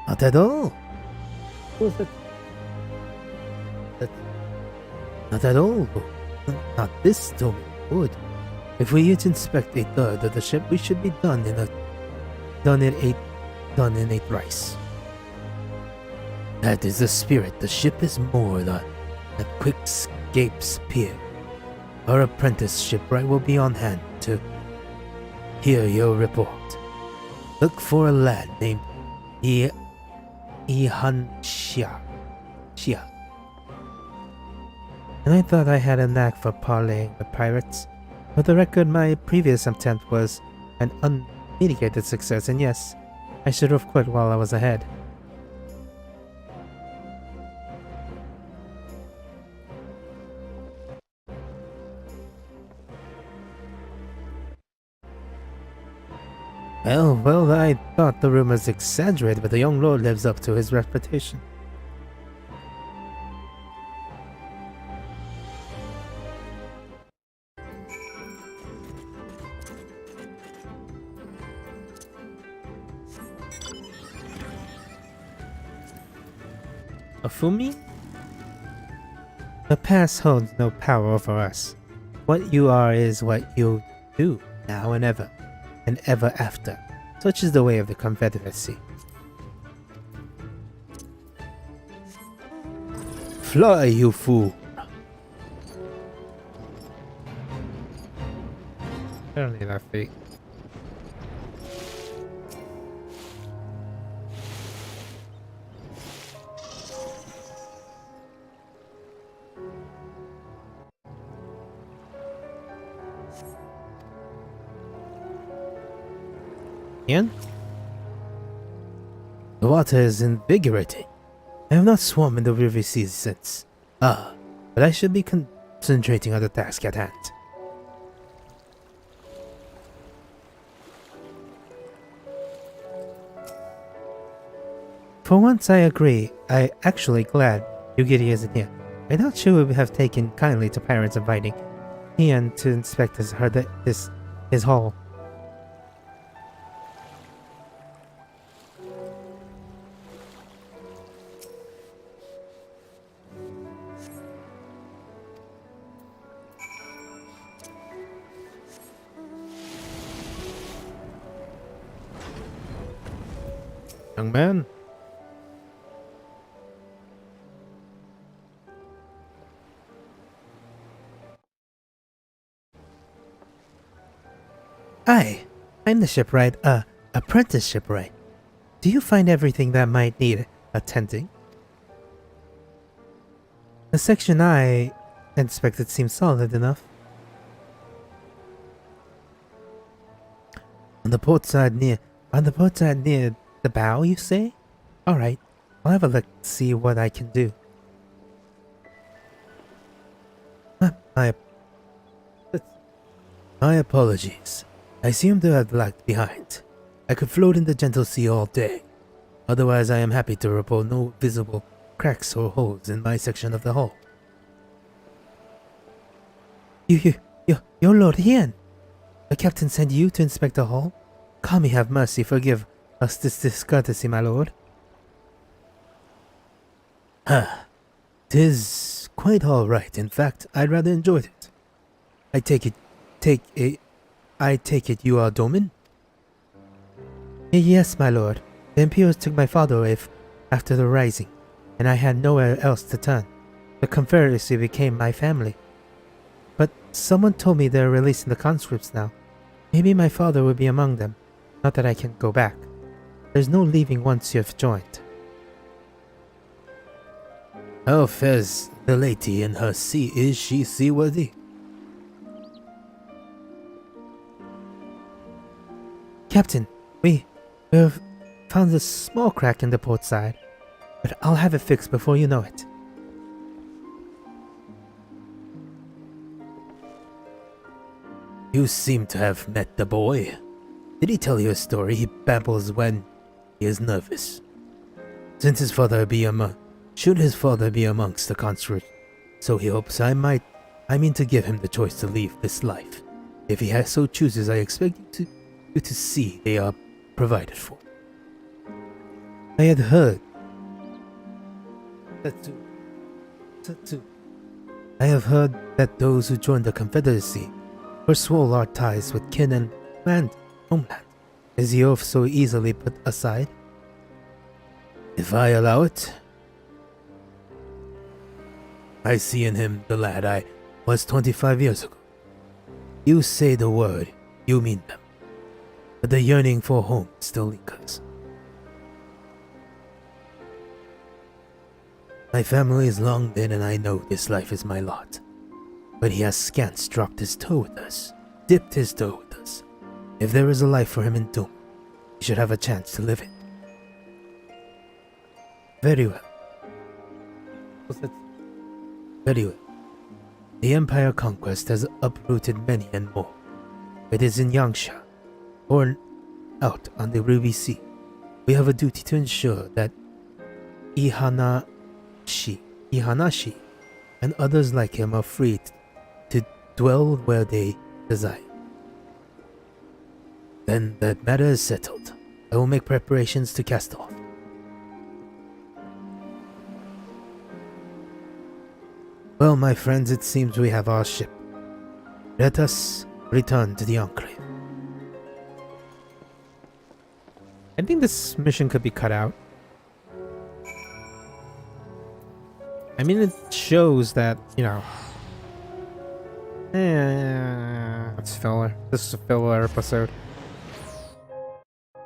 A: Not at all. Not at all. Not this Doman lord. If we each inspect a third of the ship, we should be done in 8 rice. That is the spirit. The ship is more that quick escapes pier. Our apprentice shipwright will be on hand to hear your report. Look for a lad named Ihan Shia. And I thought I had a knack for parleying with pirates. For the record, my previous attempt was an unmitigated success, and yes, I should have quit while I was ahead. Well, I thought the rumors exaggerated, but the young lord lives up to his reputation. Afumi? The past holds no power over us. What you are is what you do, now and ever after. Such is the way of the Confederacy. Fly, you fool! Apparently that fake. Ian? The water is invigorating. I have not swum in the river seas since. But I should be concentrating on the task at hand. For once I agree. I actually glad Yugiri isn't here. I doubt she would have taken kindly to parents inviting Ian to inspect his hall. Young man, I'm the shipwright, apprentice shipwright. Do you find everything that might need attending? The section I inspected seems solid enough. On the port side near the bow, you say? Alright, I'll have a look to see what I can do. My apologies. I seem to have lagged behind. I could float in the gentle sea all day. Otherwise, I am happy to report no visible cracks or holes in my section of the hull. You're Lord Hien. The captain sent you to inspect the hull? Kami have mercy, forgive us this discourtesy, my lord. Tis quite all right. In fact, I rather enjoyed it. I take it you are Domin? Yes, my lord. The Imperials took my father away after the Rising, and I had nowhere else to turn. The Confederacy became my family. But someone told me they're releasing the conscripts now. Maybe my father will be among them. Not that I can go back. There's no leaving once you have joined. How fares the lady in her sea? Is she seaworthy? Captain, we've found a small crack in the port side, but I'll have it fixed before you know it. You seem to have met the boy. Did he tell you a story? He babbles when he is nervous. Should his father be amongst the conscripts, so he hopes I mean to give him the choice to leave this life. If he so chooses, I expect you to see they are provided for. I had heard I have heard that those who joined the Confederacy forswore our ties with kin and homeland. Is the oath so easily put aside? If I allow it, I see in him the lad I was 25 years ago. You say the word, you mean them. But the yearning for home still lingers. My family is long dead and I know this life is my lot. But he has scant dropped his toe with us, dipped his toe with us. If there is a life for him in Doom, he should have a chance to live it. Very well. Very well. The Empire conquest has uprooted many and more. It is in Yangsha, born out on the Ruby Sea. We have a duty to ensure that Ihanashi, and others like him are free to dwell where they desire. Then that matter is settled. I will make preparations to cast off. Well, my friends, it seems we have our ship. Let us return to the Enclave. I think this mission could be cut out. I mean, it shows that, you know... it's filler. This is a filler episode.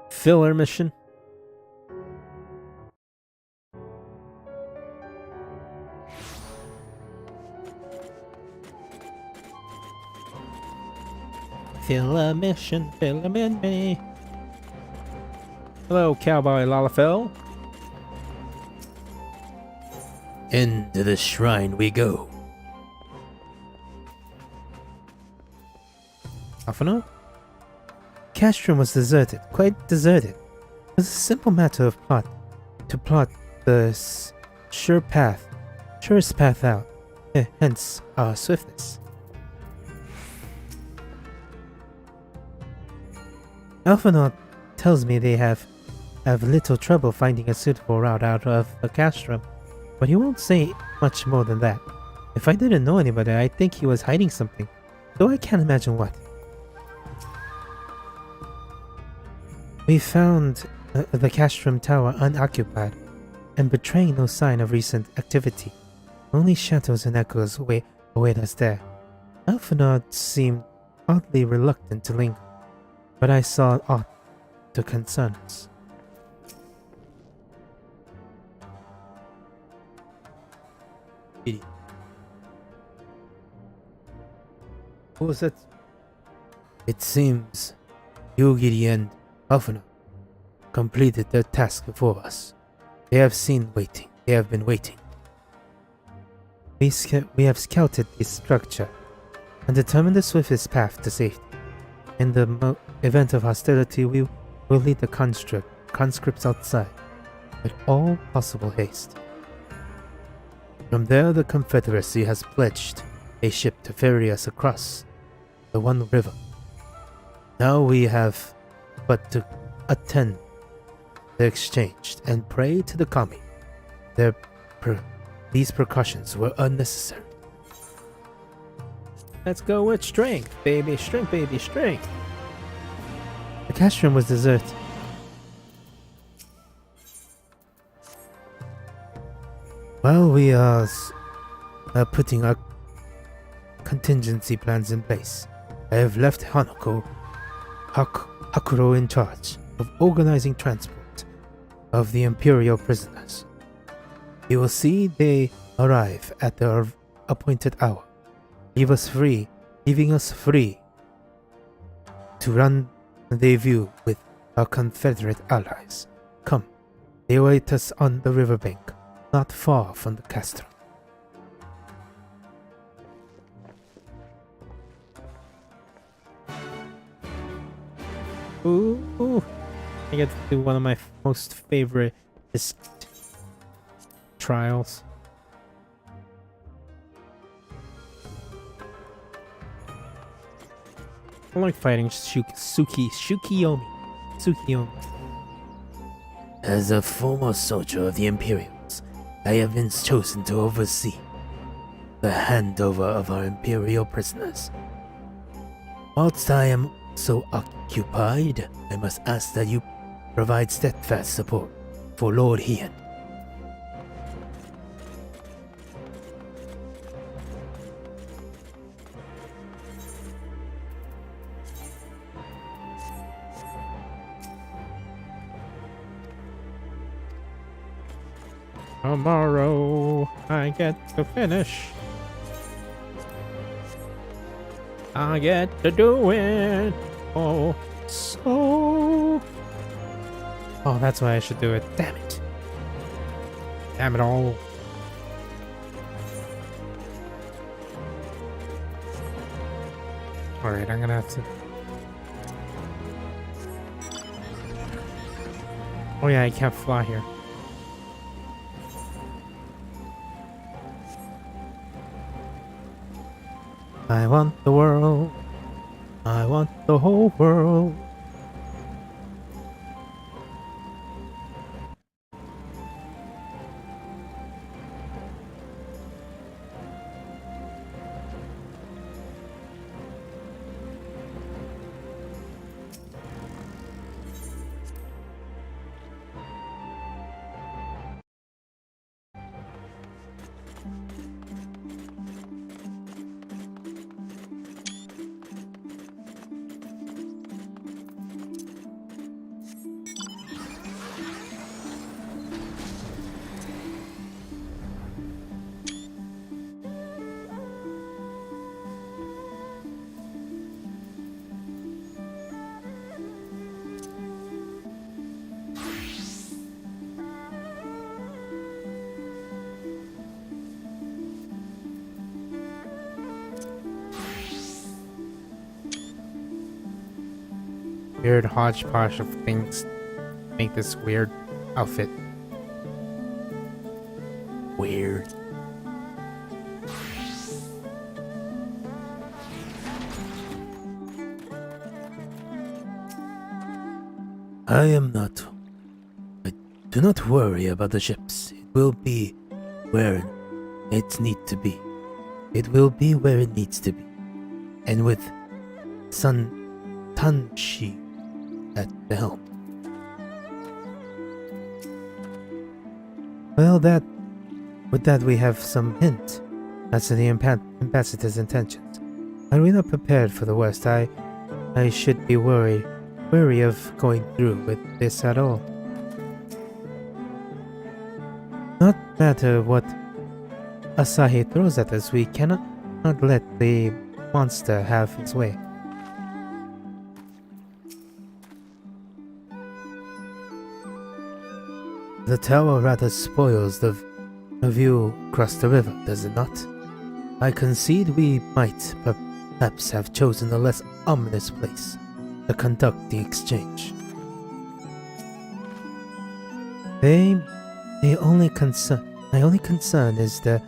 A: Filler mission. Filler mission, filler me. Hello, Cowboy Lalafell. Into the shrine we go. Alphano? Castrum was deserted, quite deserted. It was a simple matter of plot. To plot the surest path out. Hence our swiftness. Alphanaut tells me they have little trouble finding a suitable route out of the castrum, but he won't say much more than that. If I didn't know anybody, I'd think he was hiding something, though I can't imagine what. We found the castrum tower unoccupied and betraying no sign of recent activity. Only shadows and echoes await us there. Alphanaut seemed oddly reluctant to linger.
J: but I saw aught to concern us. Who was it? It seems Yugiri and Alphana completed their task before us. They have been waiting. We have scouted this structure and determined the swiftest path to safety. In the event of hostility, we will lead the conscripts outside with all possible haste. From there, the Confederacy has pledged a ship to ferry us across the One River. Now we have but to attend the exchange and pray to the kami. These precautions were unnecessary. Let's go with strength, baby. Strength, baby, strength. The castrum was deserted. While we are putting our contingency plans in place, I have left Hakuro in charge of organizing transport of the Imperial prisoners. You will see they arrive at their appointed hour, leaving us free to rendezvous with our Confederate allies. Come, they await us on the riverbank, not far from the castrum. Ooh, I get to do one of my most favorite trials. I like fighting Tsukiyomi. As a former soldier of the Imperials, I have been chosen to oversee the handover of our Imperial prisoners. Whilst I am so occupied, I must ask that you provide steadfast support for Lord Hien. Tomorrow I get to finish. I get to do it. Oh, so. Oh, that's why I should do it. Damn it. Damn it all. Alright, I'm gonna have to. Oh, yeah, I can't fly here. I want the world. I want the whole world. Weird hodgepodge of things make this weird outfit. Weird. I do not worry about the ships. It will be where it needs to be. It will be where it needs to be. And with Tanshi at the helm. Well, with that we have some hint as to the ambassador's intentions. Are we not prepared for the worst? I should be worried worry of going through with this at all. Not matter what Asahi throws at us, we cannot not let the monster have its way. The tower rather spoils the view across the river, does it not? I concede we might perhaps have chosen a less ominous place to conduct the exchange. My only concern is the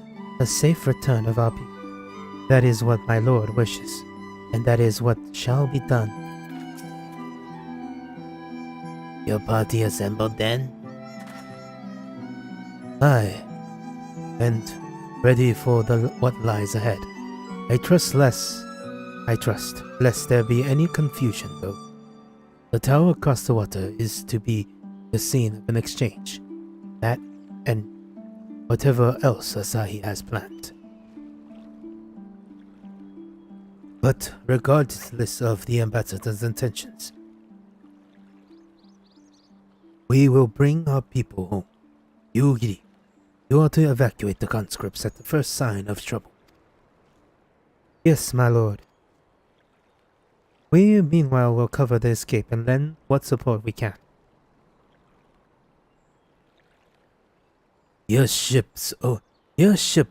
J: safe return of our people. That is what my lord wishes, and that is what shall be done.
A: Your party assembled then?
J: Aye, and ready for what lies ahead. I trust lest there be any confusion, though. The tower across the water is to be the scene of an exchange. That and whatever else Asahi has planned. But regardless of the ambassador's intentions, we will bring our people home. Yugiri, you are to evacuate the conscripts at the first sign of trouble. Yes, my lord. We meanwhile will cover the escape and lend what support we can.
A: Your ship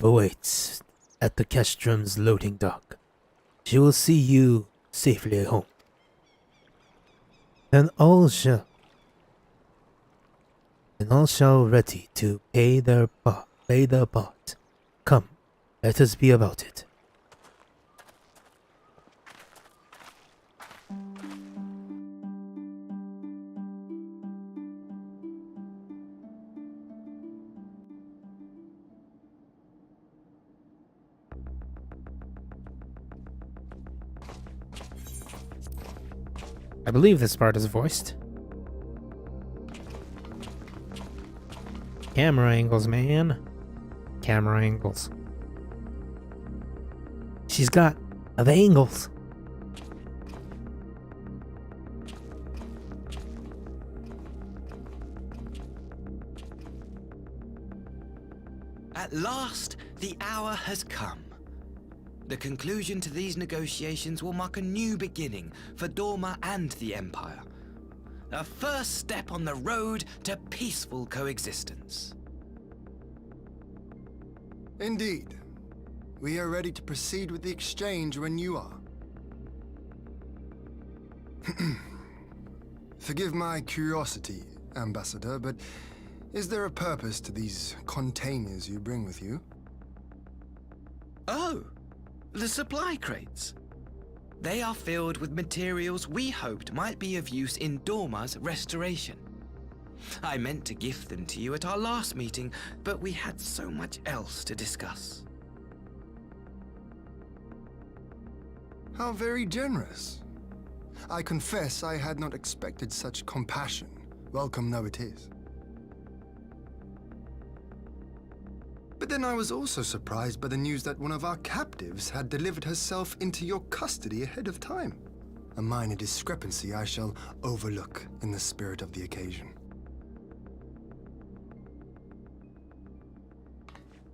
A: awaits at the Castrum's loading dock. She will see you safely home.
J: Then all shall ready to play their part. Come, let us be about it. I believe this part is voiced. Camera angles, man. Camera angles. She's got the angles.
K: At last, the hour has come. The conclusion to these negotiations will mark a new beginning for Dorma and the Empire. A first step on the road to peaceful coexistence.
F: Indeed. We are ready to proceed with the exchange when you are. Forgive my curiosity, Ambassador, but is there a purpose to these containers you bring with you?
K: Oh, the supply crates. They are filled with materials we hoped might be of use in Dorma's restoration. I meant to gift them to you at our last meeting, but we had so much else to discuss.
F: How very generous. I confess I had not expected such compassion, welcome though it is. But then I was also surprised by the news that one of our captives had delivered herself into your custody ahead of time. A minor discrepancy I shall overlook in the spirit of the occasion.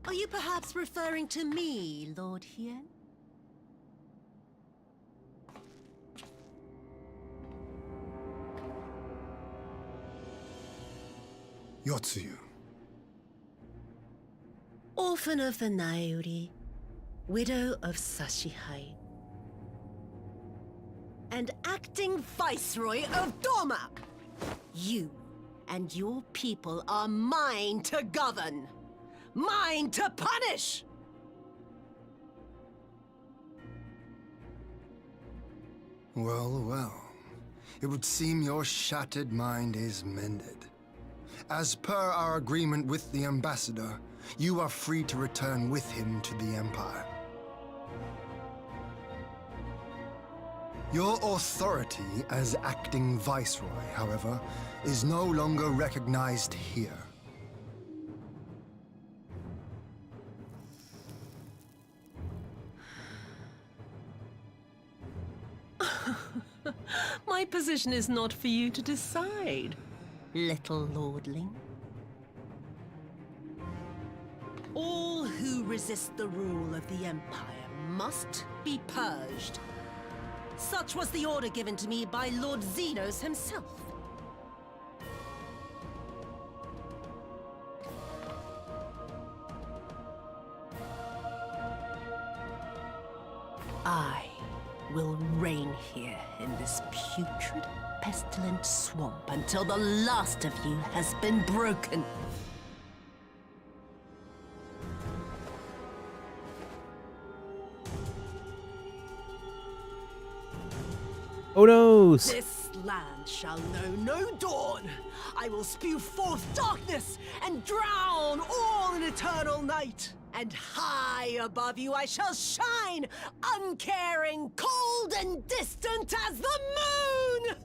N: Are you perhaps referring to me, Lord Hien?
F: Yotsuyu.
N: Orphan of the Naori, widow of Sashihai, and acting Viceroy of Dorma. You and your people are mine to govern, mine to punish!
F: Well, well. It would seem your shattered mind is mended. As per our agreement with the Ambassador, you are free to return with him to the Empire. Your authority as acting Viceroy, however, is no longer recognized here.
N: My
B: My position is not for you to decide, little lordling. All who resist the rule of the Empire must be purged. Such was the order given to me by Lord Xenos himself. I will reign here in this putrid, pestilent swamp until the last of you has been broken.
J: Oh no!
B: This land shall know no dawn. I will spew forth darkness and drown all in eternal night. And high above you I shall shine, uncaring, cold and distant as the moon!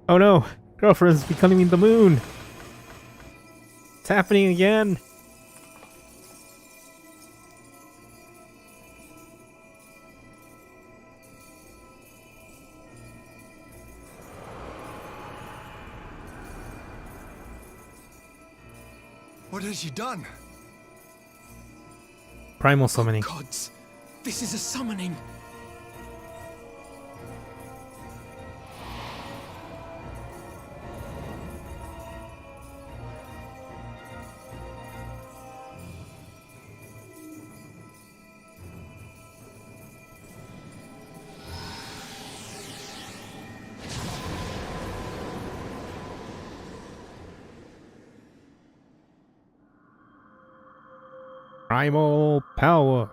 J: Oh no! Girlfriend's becoming the moon! It's happening again!
F: What has she done?
J: Primal summoning.
M: Gods, this is a summoning.
J: Primal power.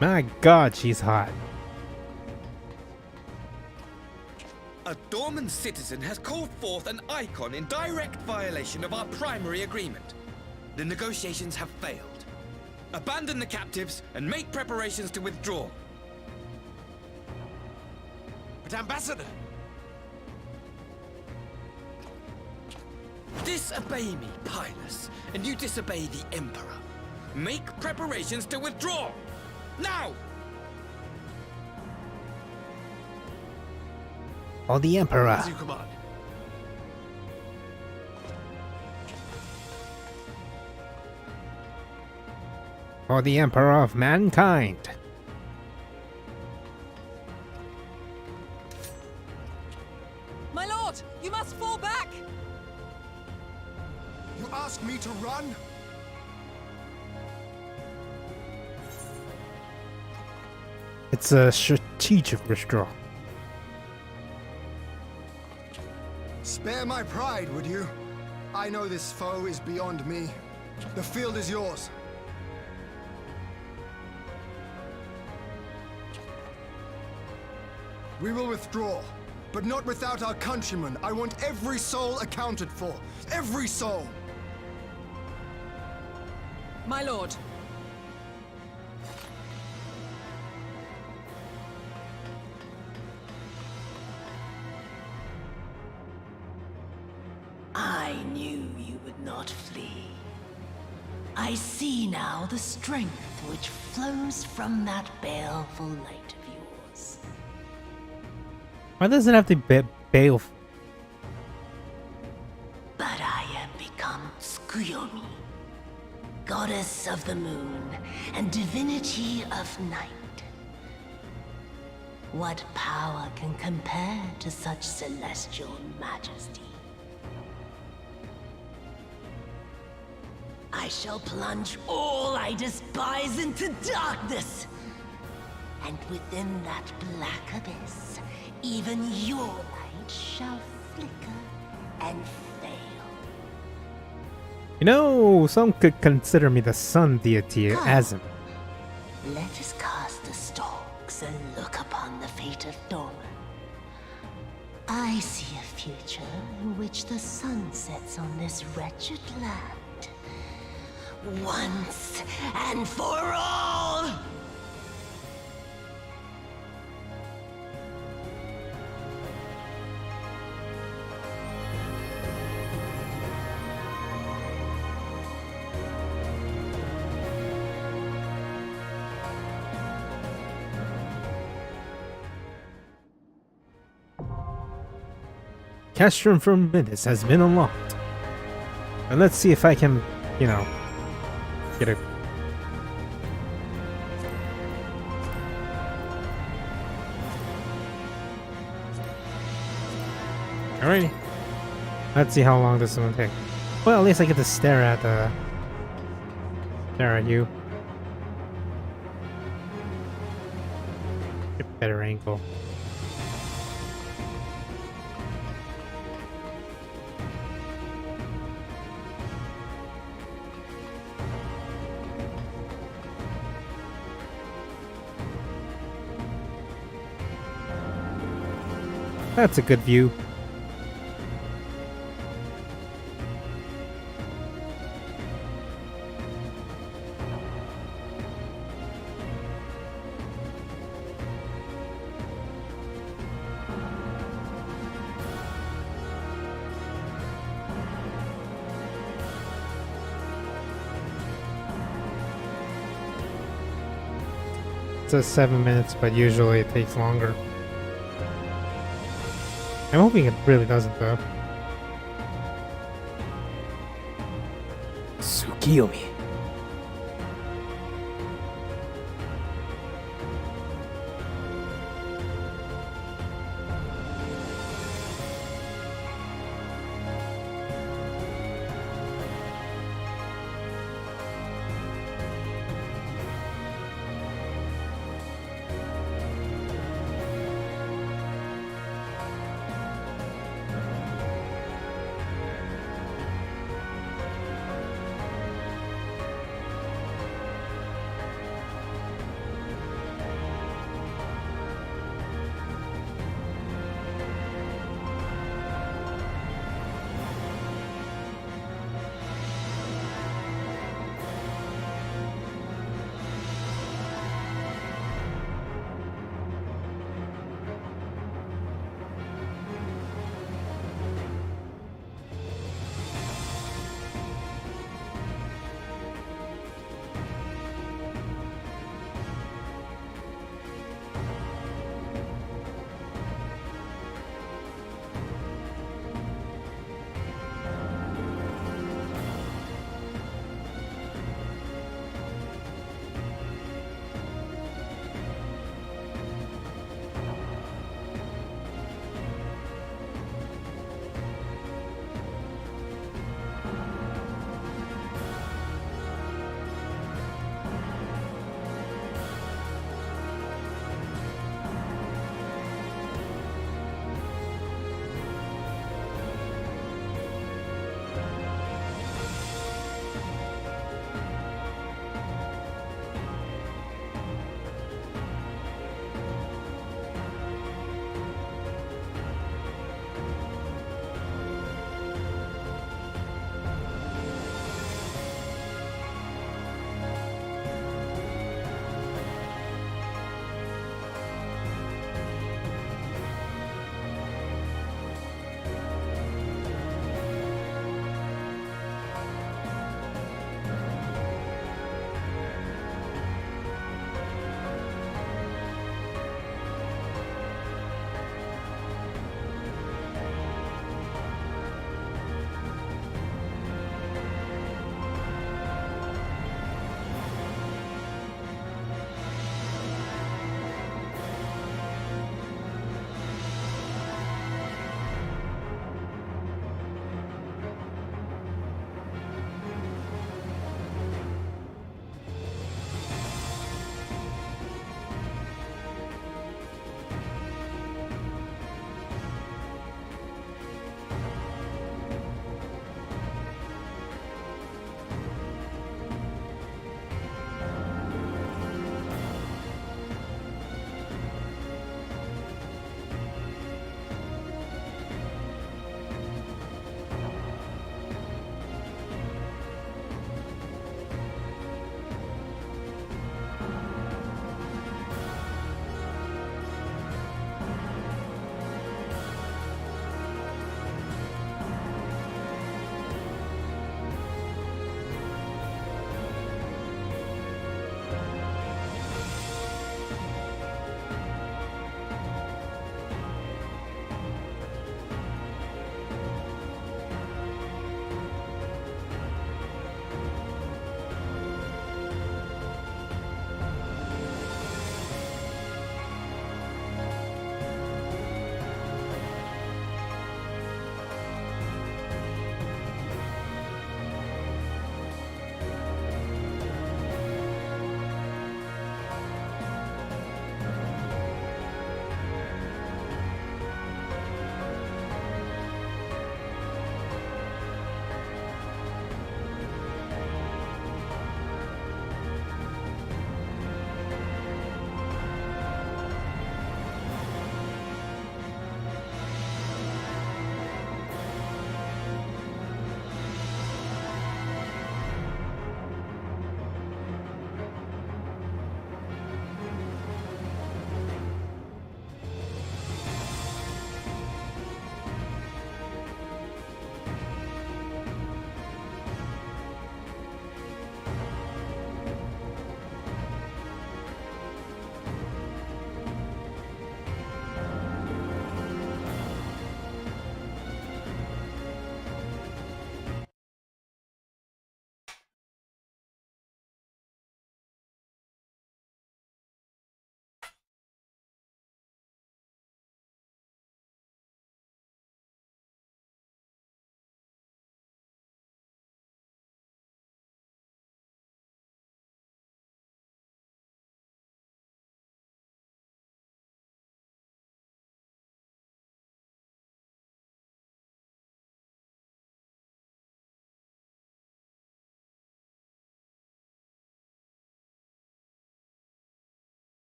J: My god, she's hot.
K: A Dorman citizen has called forth an icon in direct violation of our primary agreement. The negotiations have failed. Abandon the captives and make preparations to withdraw.
G: But Ambassador!
K: Disobey me, Pilus, and you disobey the Emperor. Make preparations to withdraw! Now!
J: Or the Emperor.
G: As you command.
J: Or the Emperor of mankind.
E: My lord, you must fall back!
F: You ask me to run?
J: It's a strategic withdrawal.
F: Spare my pride, would you? I know this foe is beyond me. The field is yours. We will withdraw, but not without our countrymen. I want every soul accounted for. Every soul!
E: My lord.
B: I knew you would not flee. I see now the strength which flows from that baleful light of yours.
J: Why does it have to be baleful?
B: But I am become Tsukuyomi, goddess of the moon and divinity of night. What power can compare to such celestial majesty? I shall plunge all I despise into darkness. And within that black abyss, even your light shall flicker and fade.
J: You know, some could consider me the sun deity as him.
B: Let us cast the stalks and look upon the fate of Dorman. I see a future in which the sun sets on this wretched land. Once and for all!
J: Castrum for Minutes has been unlocked. And let's see if I can, you know, get a... Alrighty. Let's see how long this is gonna take. Well, at least I get to stare at you. Get a better angle. That's a good view. It says 7 minutes, but usually it takes longer. I'm hoping it really doesn't, though. Tsukiyomi.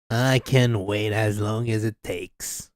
J: I can wait as long as it takes.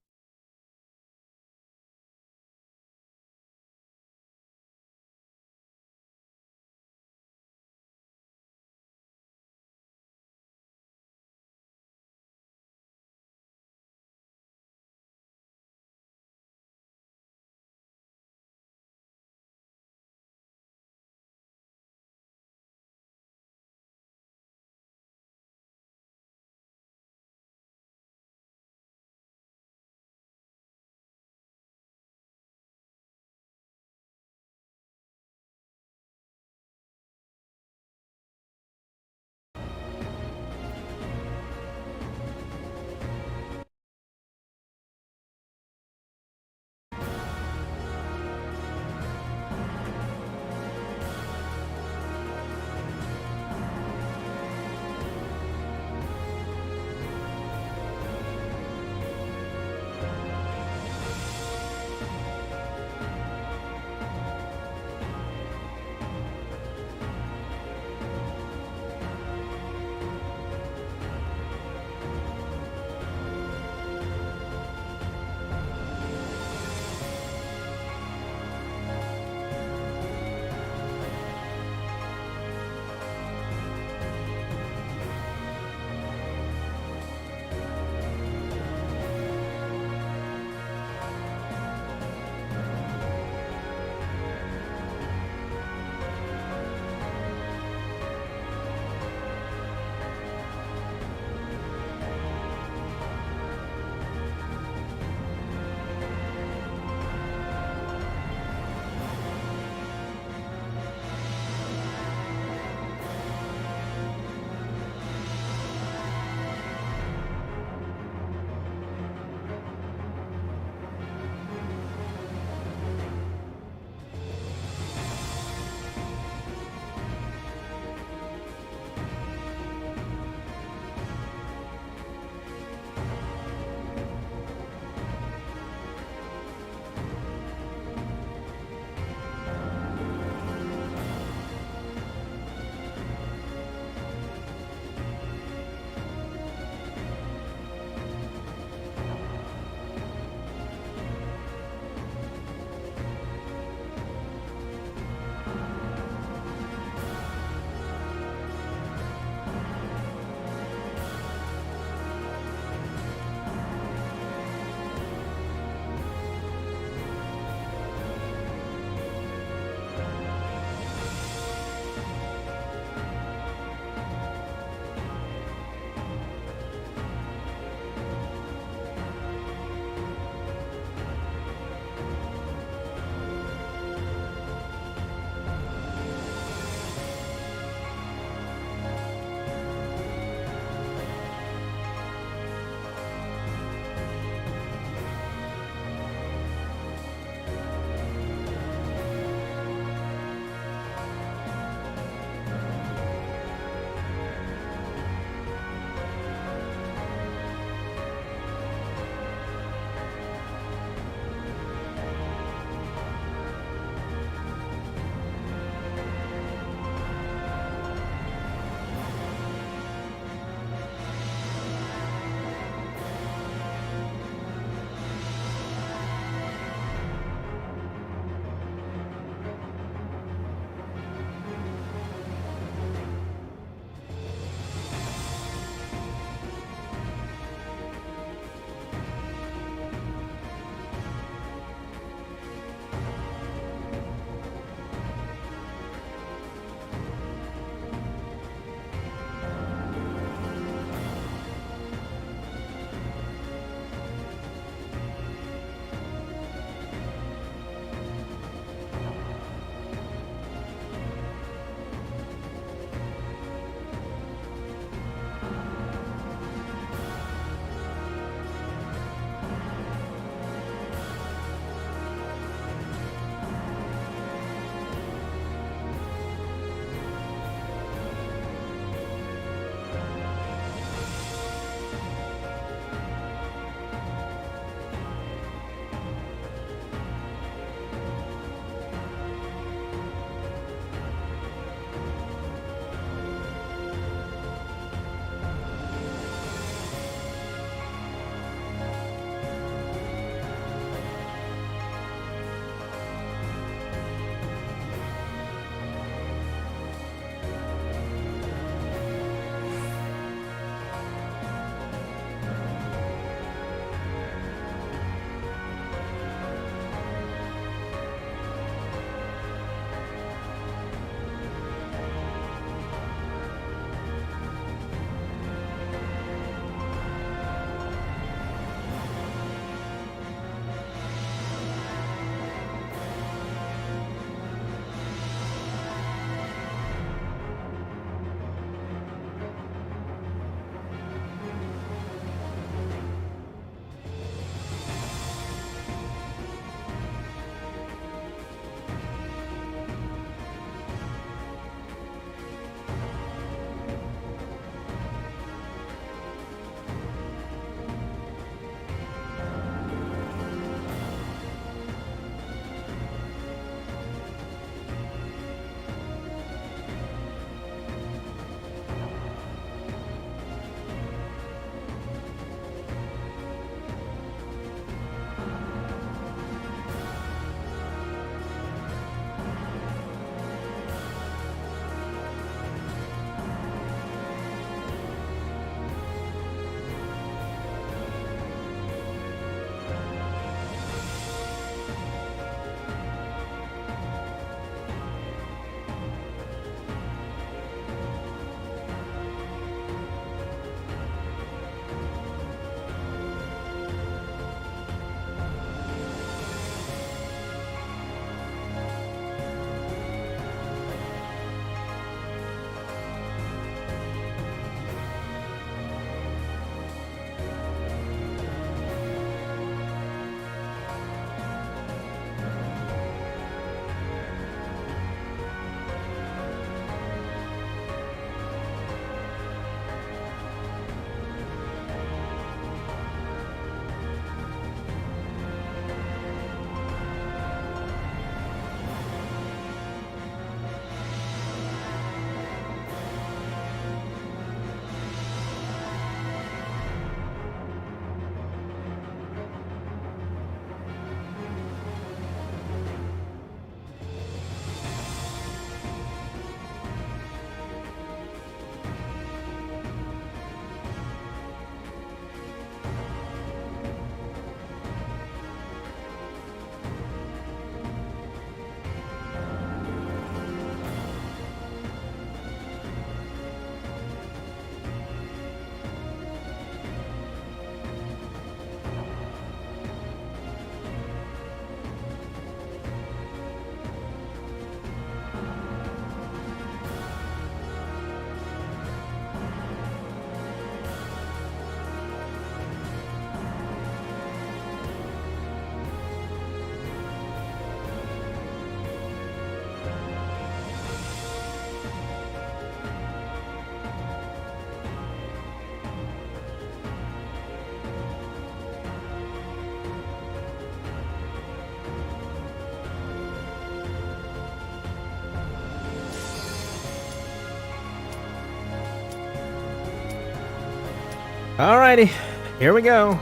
O: Alrighty, here we go.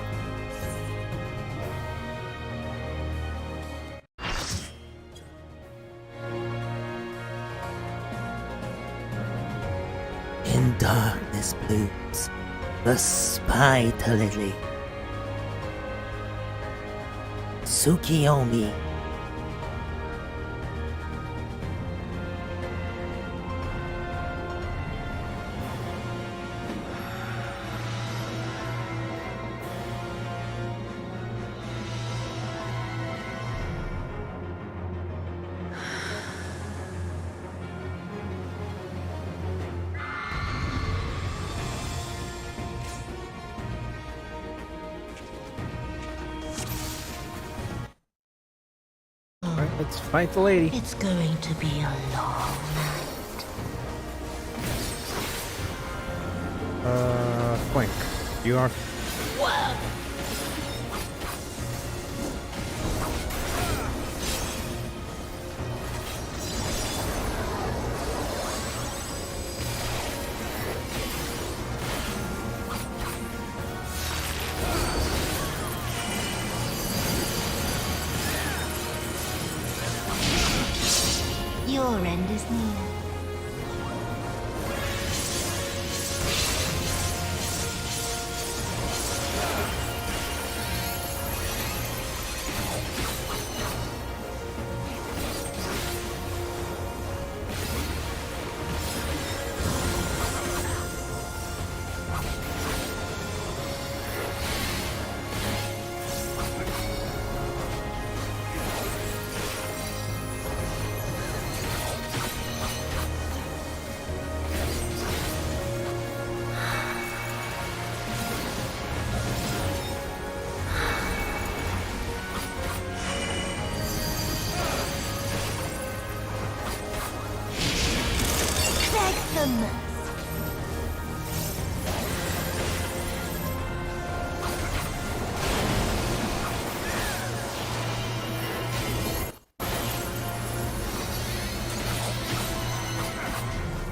J: In darkness blooms the spider lily. Tsukiyomi.
O: Alright, let's fight the lady.
B: It's going to be a long night.
O: Quink. You are.
B: Your end is near.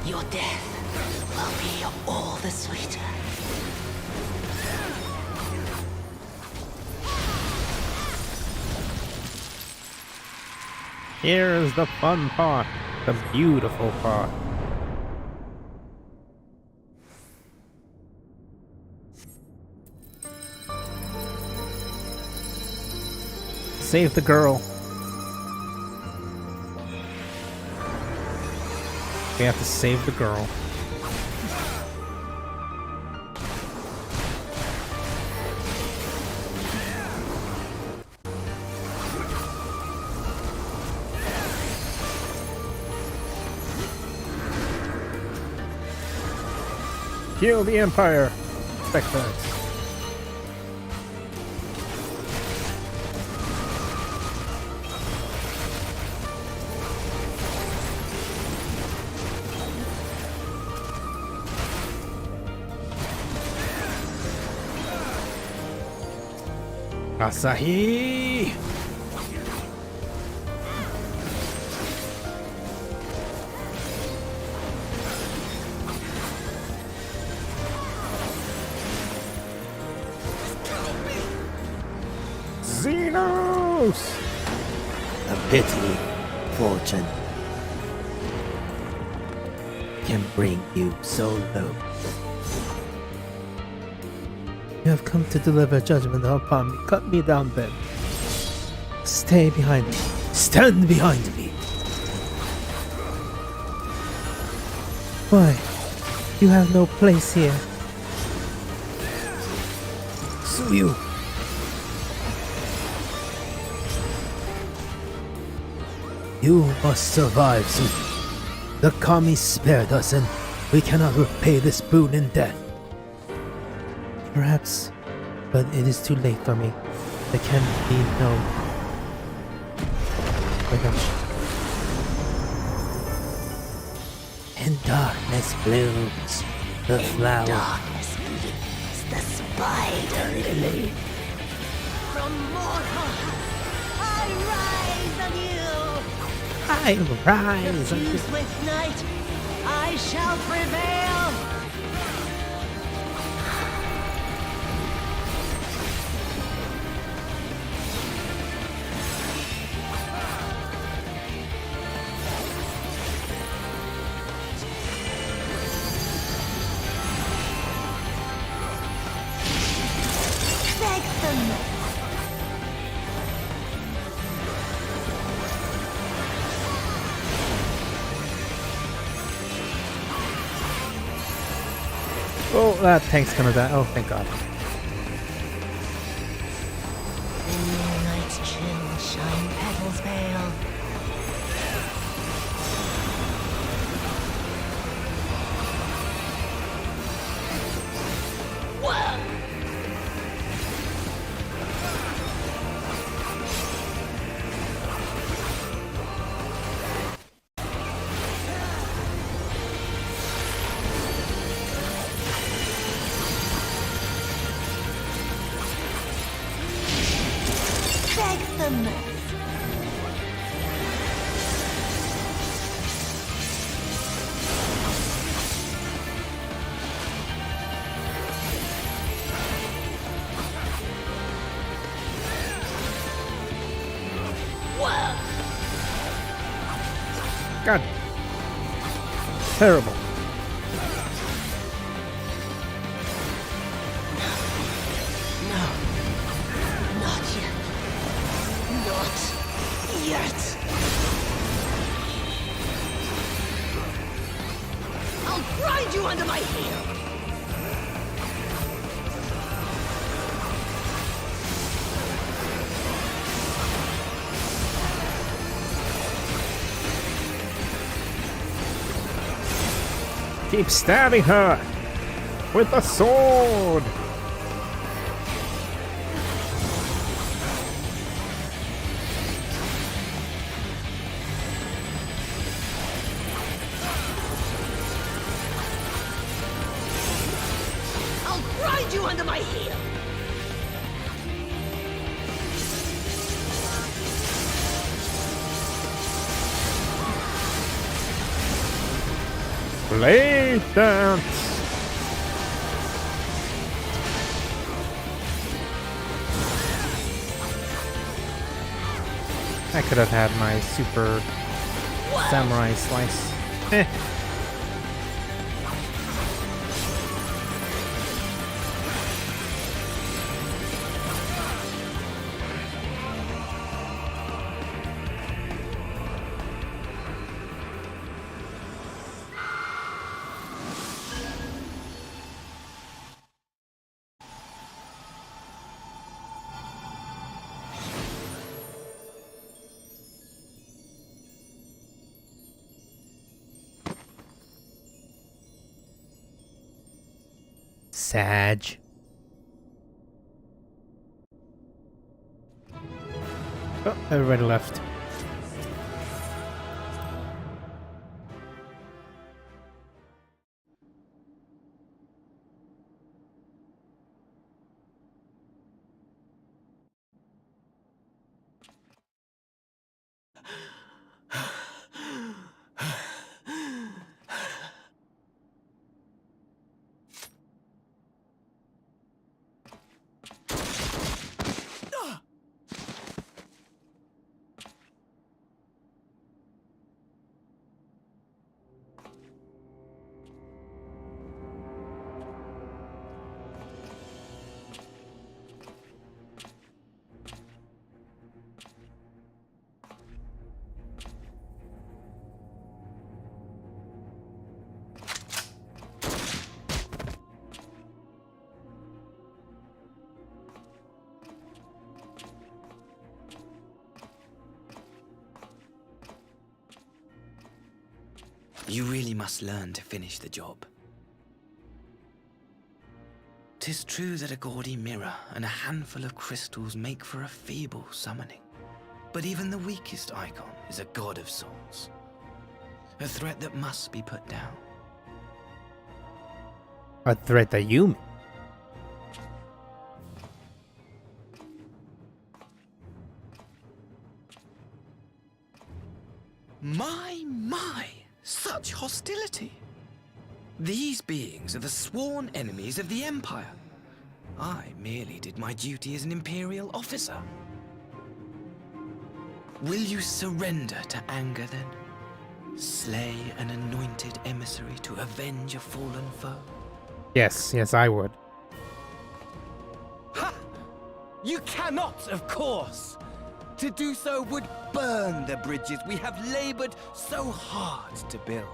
B: Your death will be all the sweeter.
O: Here is the fun part, the beautiful part. Save the girl. We have to save the girl. Kill the Empire! Respect that. Asahi! Xenos!
J: A pity, fortune, can bring you so low.
A: You have come to deliver judgment upon me. Cut me down then. Stay behind me. Stand behind me. Why? You have no place here. Suyu. You must survive, Suyu. The kami spared us and we cannot repay this boon in death. Perhaps, but it is too late for me. There can be no... Oh my gosh. In darkness blooms the flower.
B: Darkness blooms the spider lily. From mortal, I rise anew.
A: I rise anew.
B: Confused with night, I shall prevail.
O: that tank's gonna die. Oh, thank God.
B: In moonlight's chill shine petals pale. Whoa! Beg for mercy.
O: God. Terrible.
B: No. Not yet. Not yet. I'll grind you under my heel.
O: Keep stabbing her with the sword.
B: I'll grind you under my heel.
O: Blade dance. I could have had my super samurai slice.
A: Sag.
O: Oh, everybody left.
K: You really must learn to finish the job. 'Tis true that a gaudy mirror and a handful of crystals make for a feeble summoning. But even the weakest icon is a god of sorts. A threat that must be put down.
O: A threat that you made.
K: My! Such hostility! These beings are the sworn enemies of the Empire. I merely did my duty as an Imperial officer. Will you surrender to anger then? Slay an anointed emissary to avenge a fallen foe?
O: Yes, I would.
G: Ha! You cannot, of course! To do so would burn the bridges we have labored so hard to build.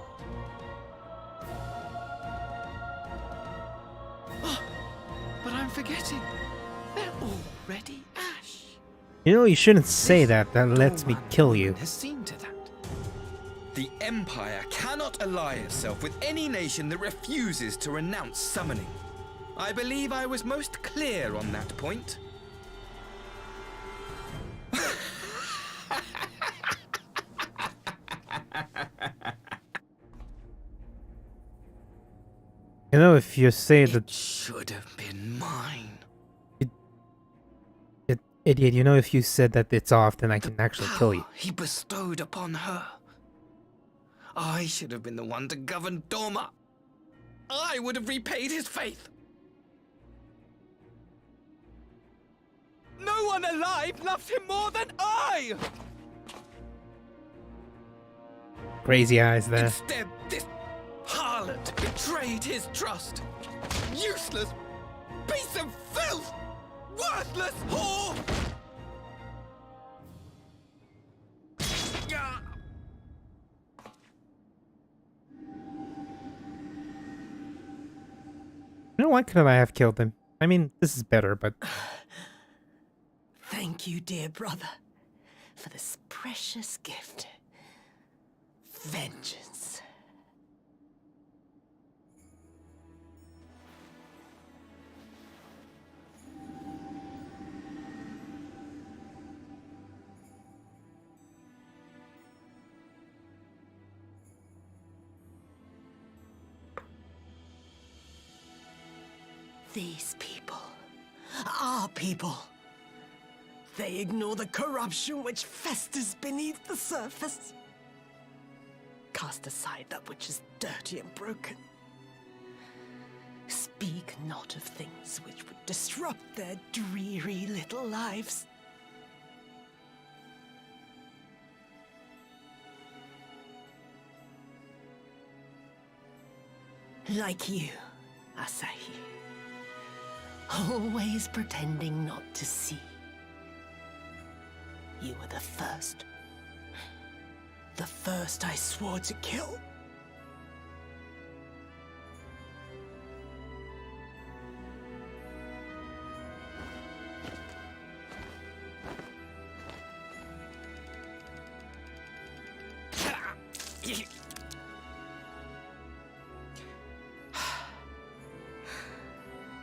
K: I'm forgetting. They're already ash.
O: You know, you shouldn't say that. That lets me kill you.
K: Has seen to that. The Empire cannot ally itself with any nation that refuses to renounce summoning. I believe I was most clear on that point.
O: You know, if you say that...
K: It should have been mine.
O: Idiot, you know, if you said that it's off, then I can actually kill you.
K: He bestowed upon her. I should have been the one to govern Doma. I would have repaid his faith.
G: No one alive loves him more than I!
O: Crazy eyes there.
K: Instead, this harlot betrayed his trust. Useless piece of filth! Worthless whore!
O: You know, why couldn't I have killed him? I mean, this is better, but...
B: Thank you, dear brother, for this precious gift. Vengeance. These people, our people, they ignore the corruption which festers beneath the surface. Cast aside that which is dirty and broken. Speak not of things which would disrupt their dreary little lives. Like you, Asahi. Always pretending not to see. You were the first. The first I swore to kill.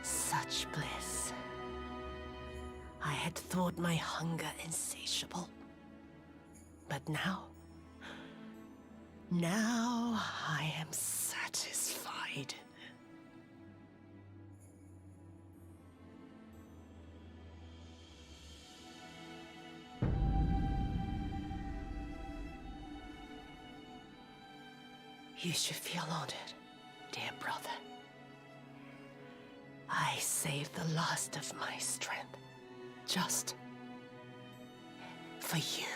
B: Such bliss. I had thought my hunger insatiable. But now I am satisfied. You should feel honored, dear brother. I saved the last of my strength, just for you.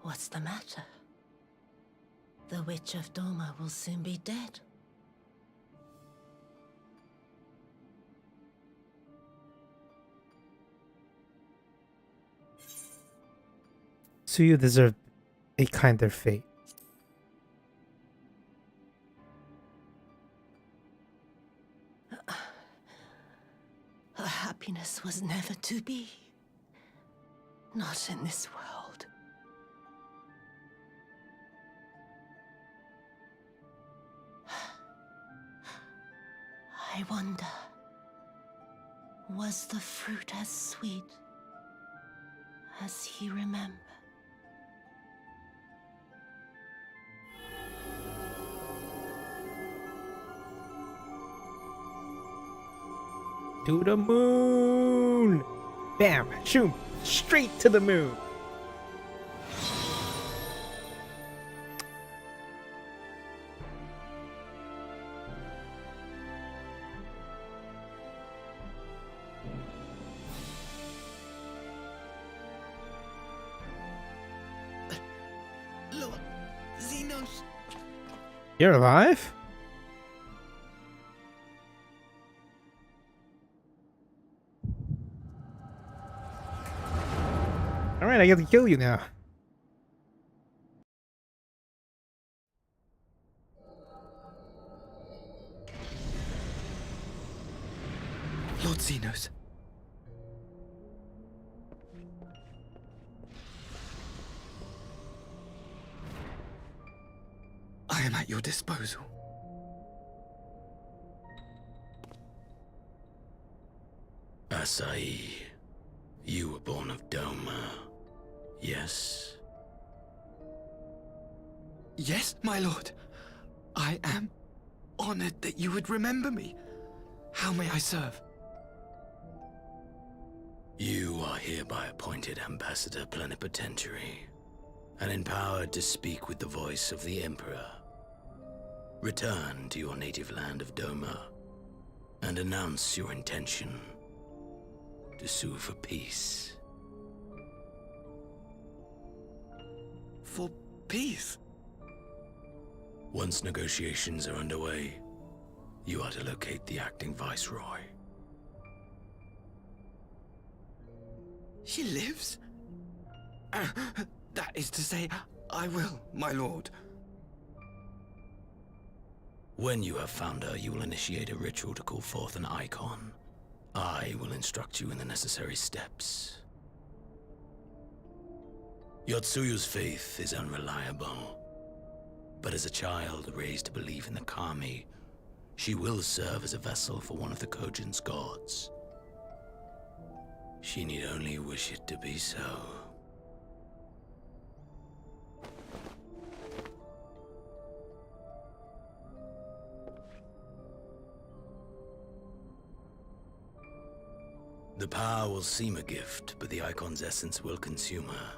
B: What's the matter? The Witch of Doma will soon be dead.
O: So you deserve a kinder fate.
B: Her happiness was never to be. Not in this world. I wonder, was the fruit as sweet as he remembered?
O: To the moon! Bam! Shoot! Straight to the moon!
N: news.
O: You're alive? Alright, I get to kill you now.
K: Lord Xenos. I am at your disposal.
P: Asai, you were born of Doma, yes?
K: Yes, my lord. I am honored that you would remember me. How may I serve?
P: You are hereby appointed Ambassador Plenipotentiary, and empowered to speak with the voice of the Emperor. Return to your native land of Doma, and announce your intention to sue for peace.
K: For peace?
P: Once negotiations are underway, you are to locate the acting Viceroy.
K: She lives? That is to say, I will, my lord.
P: When you have found her, you will initiate a ritual to call forth an icon. I will instruct you in the necessary steps. Yotsuyu's faith is unreliable, but as a child raised to believe in the Kami, she will serve as a vessel for one of the Kojin's gods. She need only wish it to be so. The power will seem a gift, but the icon's essence will consume her.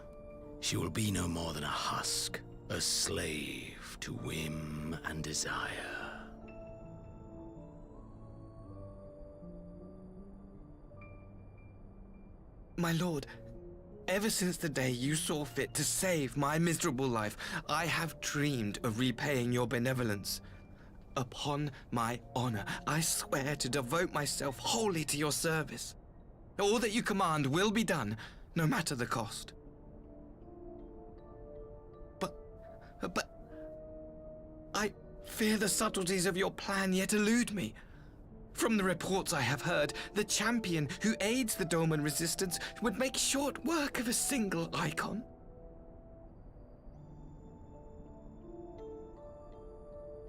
P: She will be no more than a husk, a slave to whim and desire.
K: My lord, ever since the day you saw fit to save my miserable life, I have dreamed of repaying your benevolence. Upon my honor, I swear to devote myself wholly to your service. All that you command will be done, no matter the cost. But I fear the subtleties of your plan yet elude me. From the reports I have heard, the champion who aids the Doman resistance would make short work of a single icon.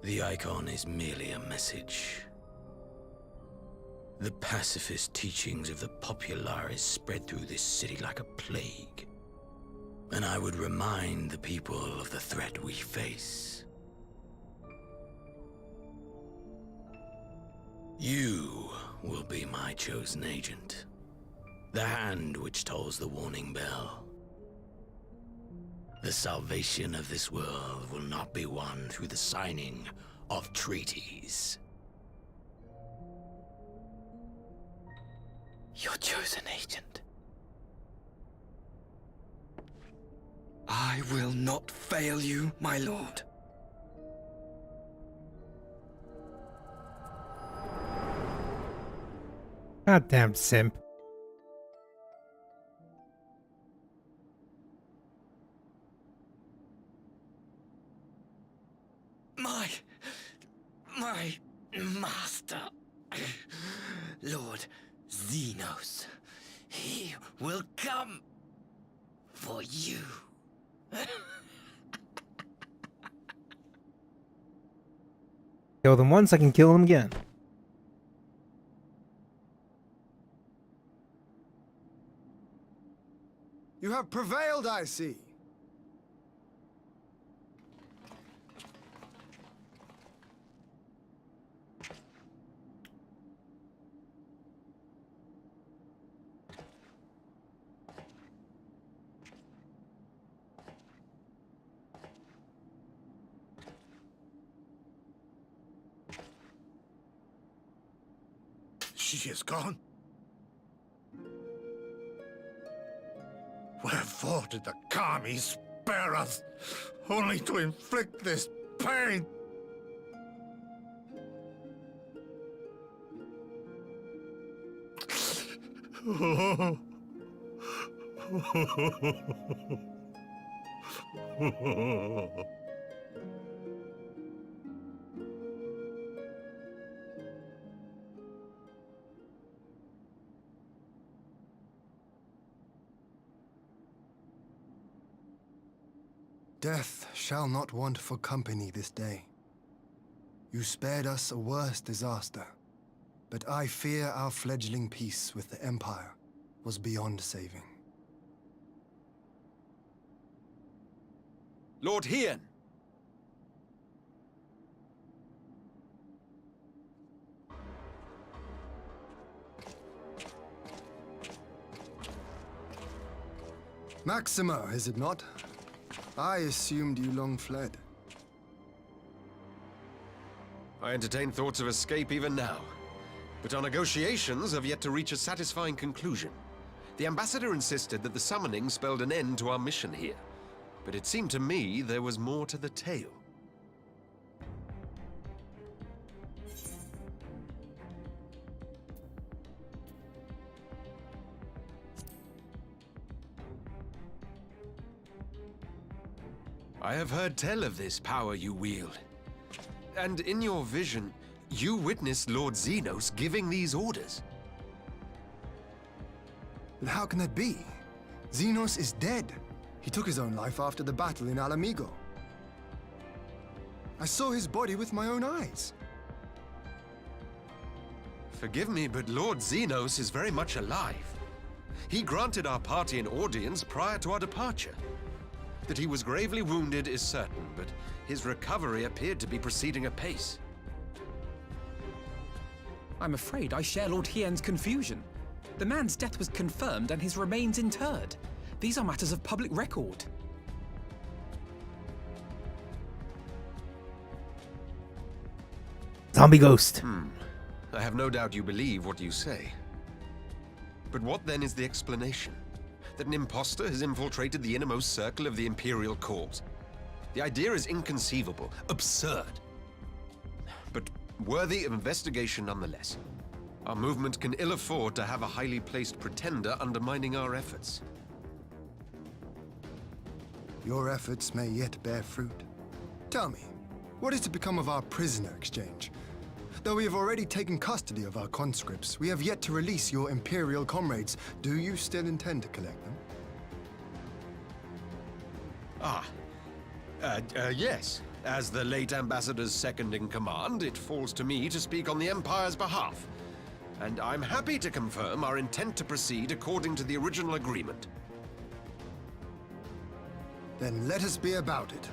P: The icon is merely a message. The pacifist teachings of the Populares spread through this city like a plague. And I would remind the people of the threat we face. You will be my chosen agent. The hand which tolls the warning bell. The salvation of this world will not be won through the signing of treaties.
K: Your chosen agent. I will not fail you, my lord.
O: Goddamn simp.
K: My master, Lord Xenos, he will come for you.
O: Kill them once, I can kill them again.
F: You have prevailed, I see.
C: She is gone. Wherefore did the Kami spare us? only to inflict this pain.
F: Death shall not want for company this day. You spared us a worse disaster, but I fear our fledgling peace with the Empire was beyond saving.
Q: Lord Hien!
F: Maxima, is it not? I assumed you long fled.
Q: I entertain thoughts of escape even now, but our negotiations have yet to reach a satisfying conclusion. The ambassador insisted that the summoning spelled an end to our mission here, but it seemed to me there was more to the tale. I have heard tell of this power you wield. And in your vision, you witnessed Lord Xenos giving these orders.
F: How can that be? Xenos is dead. He took his own life after the battle in Alamigo. I saw his body with my own eyes.
Q: Forgive me, but Lord Xenos is very much alive. He granted our party an audience prior to our departure. That he was gravely wounded is certain, but his recovery appeared to be proceeding apace.
M: I'm afraid I share Lord Hien's confusion. The man's death was confirmed and his remains interred. These are matters of public record.
J: Zombie ghost.
Q: I have no doubt you believe what you say. But what then is the explanation? That an imposter has infiltrated the innermost circle of the Imperial Court? The idea is inconceivable, absurd. But worthy of investigation nonetheless. Our movement can ill afford to have a highly placed pretender undermining our efforts.
F: Your efforts may yet bear fruit. Tell me, what is to become of our prisoner exchange? Though we have already taken custody of our conscripts, we have yet to release your Imperial comrades. Do you still intend to collect them?
Q: Yes. As the late Ambassador's second-in-command, it falls to me to speak on the Empire's behalf. And I'm happy to confirm our intent to proceed according to the original agreement.
F: Then let us be about it.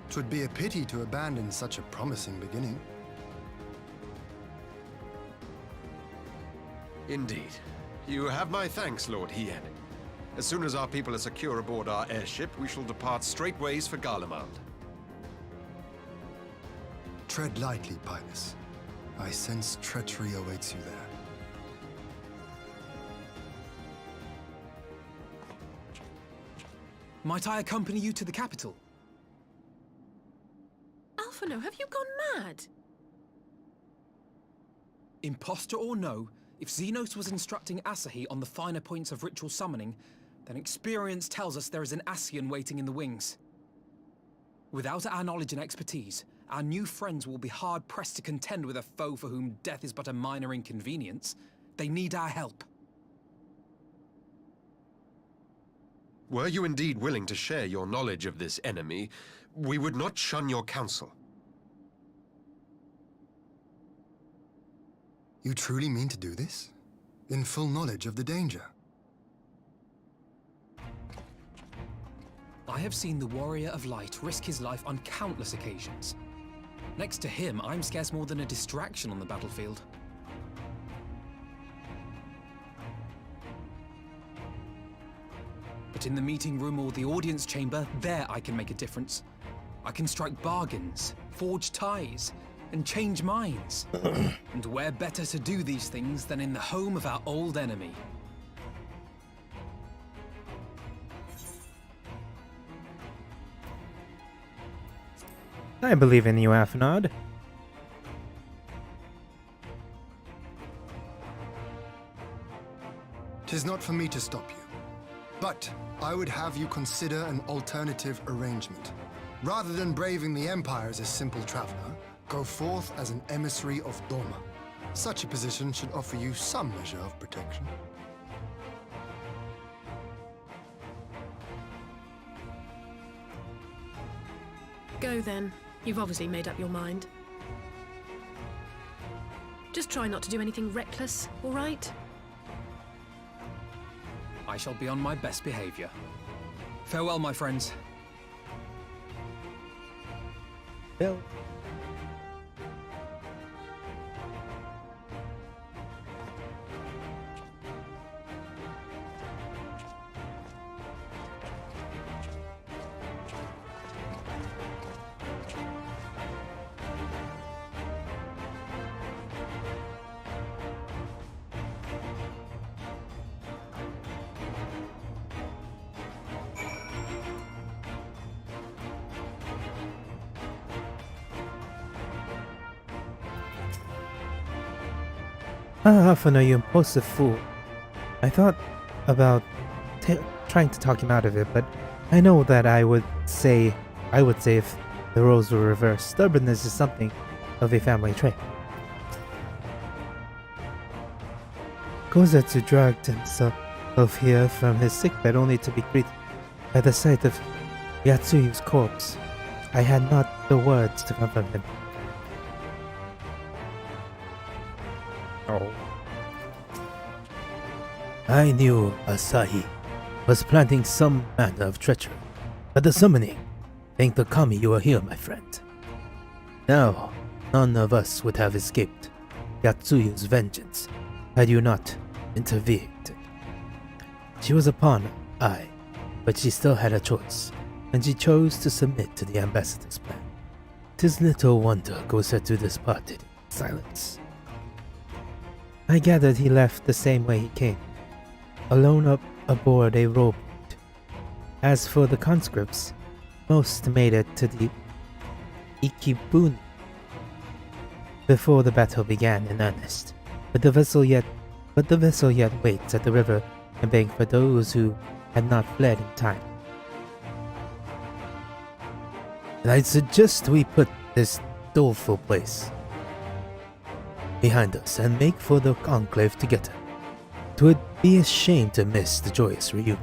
F: 'Twould be a pity to abandon such a promising beginning.
Q: Indeed. You have my thanks, Lord Hien. As soon as our people are secure aboard our airship, we shall depart straightways for Garlemald.
F: Tread lightly, Pilus. I sense treachery awaits you there.
M: Might I accompany you to the capital?
D: Alphino, have you gone mad?
M: Imposter or no, if Xenos was instructing Asahi on the finer points of ritual summoning, then experience tells us there is an Ascian waiting in the wings. Without our knowledge and expertise, our new friends will be hard-pressed to contend with a foe for whom death is but a minor inconvenience. They need our help.
Q: Were you indeed willing to share your knowledge of this enemy, we would not shun your counsel.
F: You truly mean to do this? In full knowledge of the danger?
M: I have seen the Warrior of Light risk his life on countless occasions. Next to him, I'm scarce more than a distraction on the battlefield. But in the meeting room or the audience chamber, there I can make a difference. I can strike bargains, forge ties, and change minds. And where better to do these things than in the home of our old enemy?
O: I believe in you, Afanad.
F: Tis not for me to stop you, but I would have you consider an alternative arrangement. Rather than braving the Empire as a simple traveler, go forth as an emissary of Doma. Such a position should offer you some measure of protection.
D: Go then. You've obviously made up your mind. Just try not to do anything reckless, all right?
M: I shall be on my best behavior. Farewell, my friends.
O: Bill. Hafana, you impulsive fool. I thought about trying to talk him out of it, but I know that I would say if the roles were reversed, stubbornness is something of a family trait. Kozetsu dragged himself here from his sickbed only to be greeted by the sight of Yatsuyu's corpse. I had not the words to comfort him. Oh.
J: I knew Asahi was planting some manner of treachery, but the summoning. Thank the kami you are here, my friend. Now, none of us would have escaped Yatsuyu's vengeance had you not intervened. She was a pawn, aye, but she still had a choice, and she chose to submit to the ambassador's plan. 'Tis little wonder Gosetsu departed in silence.
O: I gathered he left the same way he came, alone up aboard a rowboat. As for the conscripts, most made it to the Ikebuni before the battle began in earnest, but the vessel yet waits at the river embank for those who had not fled in time.
J: And I'd suggest we put this doleful place behind us and make for the Conclave together. 'Twould be a shame to miss the joyous reunions.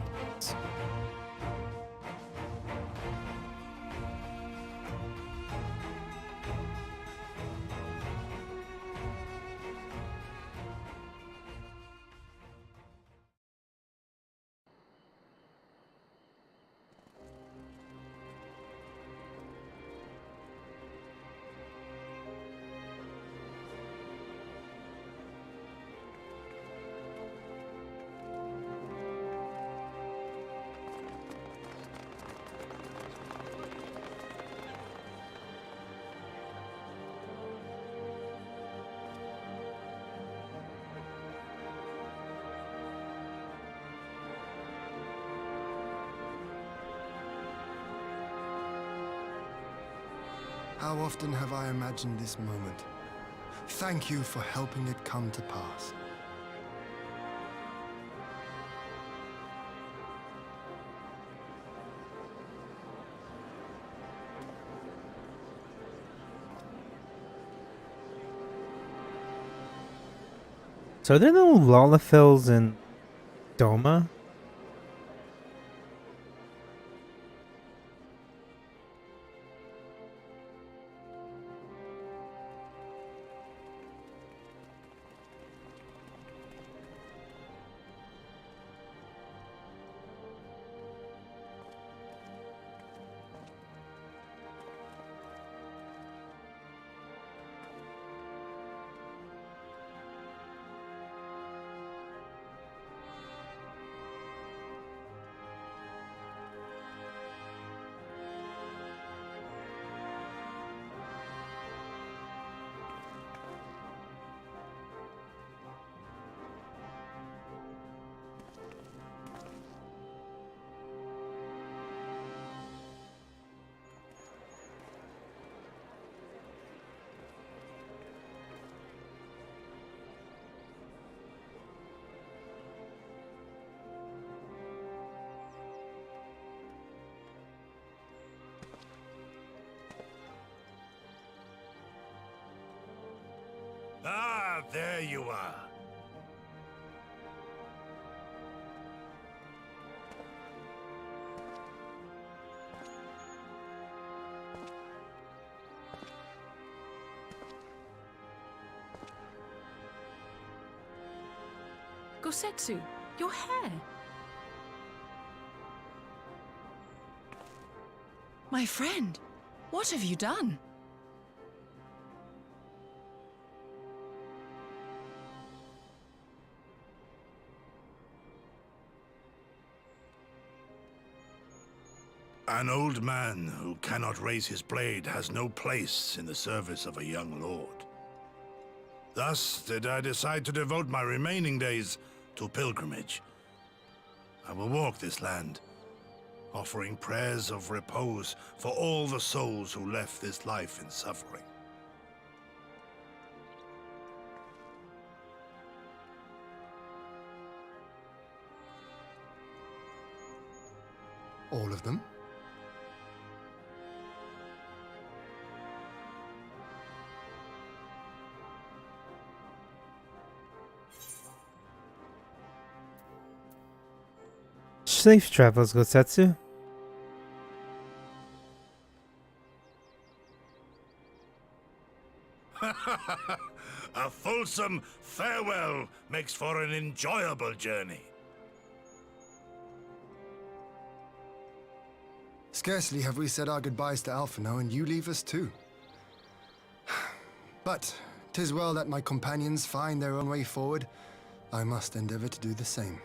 F: How often have I imagined this moment? Thank you for helping it come to pass.
O: So are there no Lolafils in Doma?
C: There you are.
D: Gosetsu, your hair.
R: My friend, what have you done?
C: An old man who cannot raise his blade has no place in the service of a young lord. Thus did I decide to devote my remaining days to pilgrimage. I will walk this land, offering prayers of repose for all the souls who left this life in suffering.
F: All of them?
O: Safe travels, Gosetsu.
C: A fulsome farewell makes for an enjoyable journey.
F: Scarcely have we said our goodbyes to Alphino, and you leave us too. But 'tis well that my companions find their own way forward. I must endeavor to do the same.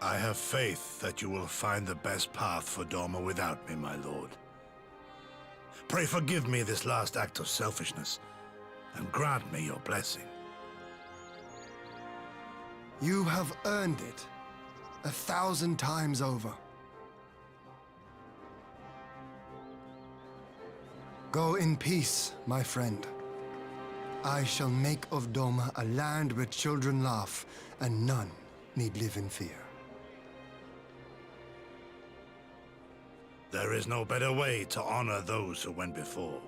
C: I have faith that you will find the best path for Doma without me, my lord. Pray forgive me this last act of selfishness, and grant me your blessing.
F: You have earned it 1,000 times over. Go in peace, my friend. I shall make of Doma a land where children laugh and none need live in fear.
C: There is no better way to honor those who went before.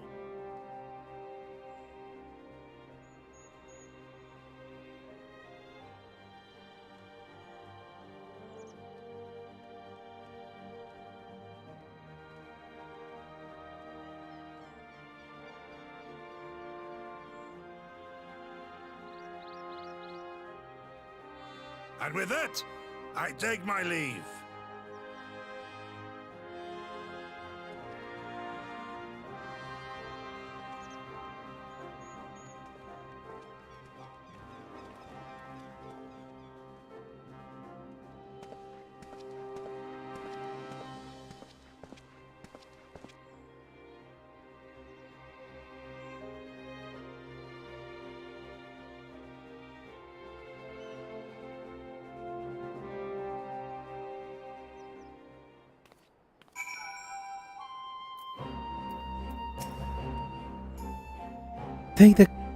C: And with that, I take my leave.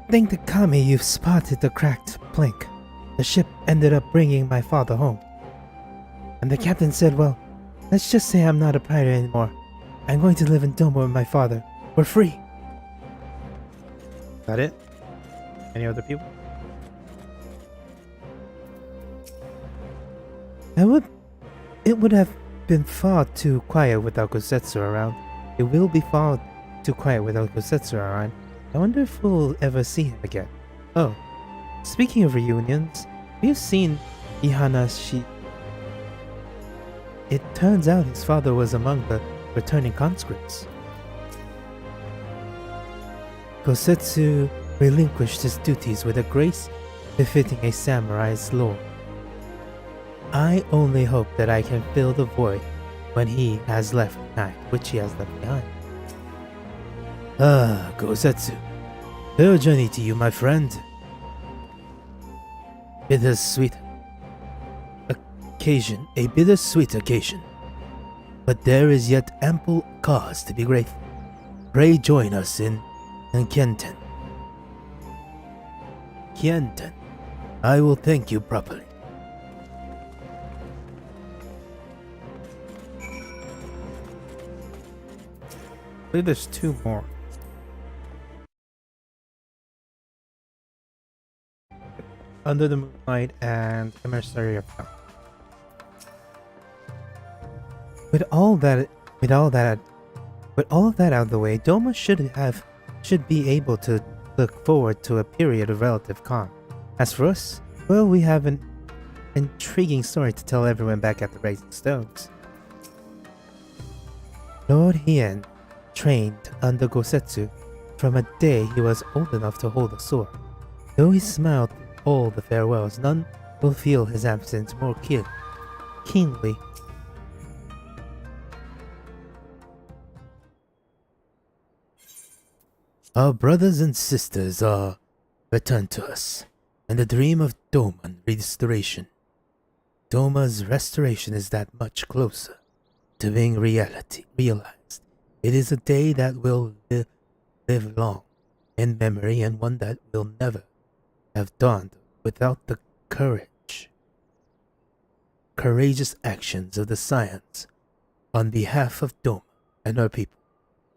O: Thank the Kami you've spotted the cracked plank. The ship ended up bringing my father home. And the captain said, well, let's just say I'm not a pirate anymore. I'm going to live in Doma with my father. We're free. That it? Any other people? It would have been far too quiet without Gosetsu around. It will be far too quiet without Gosetsu around. I wonder if we'll ever see him again. Oh, speaking of reunions, have you seen Ihanashi? It turns out his father was among the returning conscripts. Gosetsu relinquished his duties with a grace befitting a samurai's lore. I only hope that I can fill the void when he has left behind, which he has left behind. Ah, Gosetsu. Fair journey to you, my friend. Bittersweet occasion, a bittersweet occasion. But there is yet ample cause to be grateful. Pray join us in Kienten. Kienten. I will thank you properly. I believe there's two more. Under the Moonlight and Emissary of Hell. With all of that out of the way, Doma should be able to look forward to a period of relative calm. As for us, well, we have an intriguing story to tell everyone back at the Raising Stones. Lord Hien trained under Gosetsu from a day he was old enough to hold a sword. Though he smiled all the farewells, none will feel his absence more keenly. Our brothers and sisters are returned to us, and the dream of Doma's restoration. Doma's restoration is that much closer to being realized. It is a day that will live long in memory, and one that will never have dawned without the courageous actions of the Scions. On behalf of Doma and her people,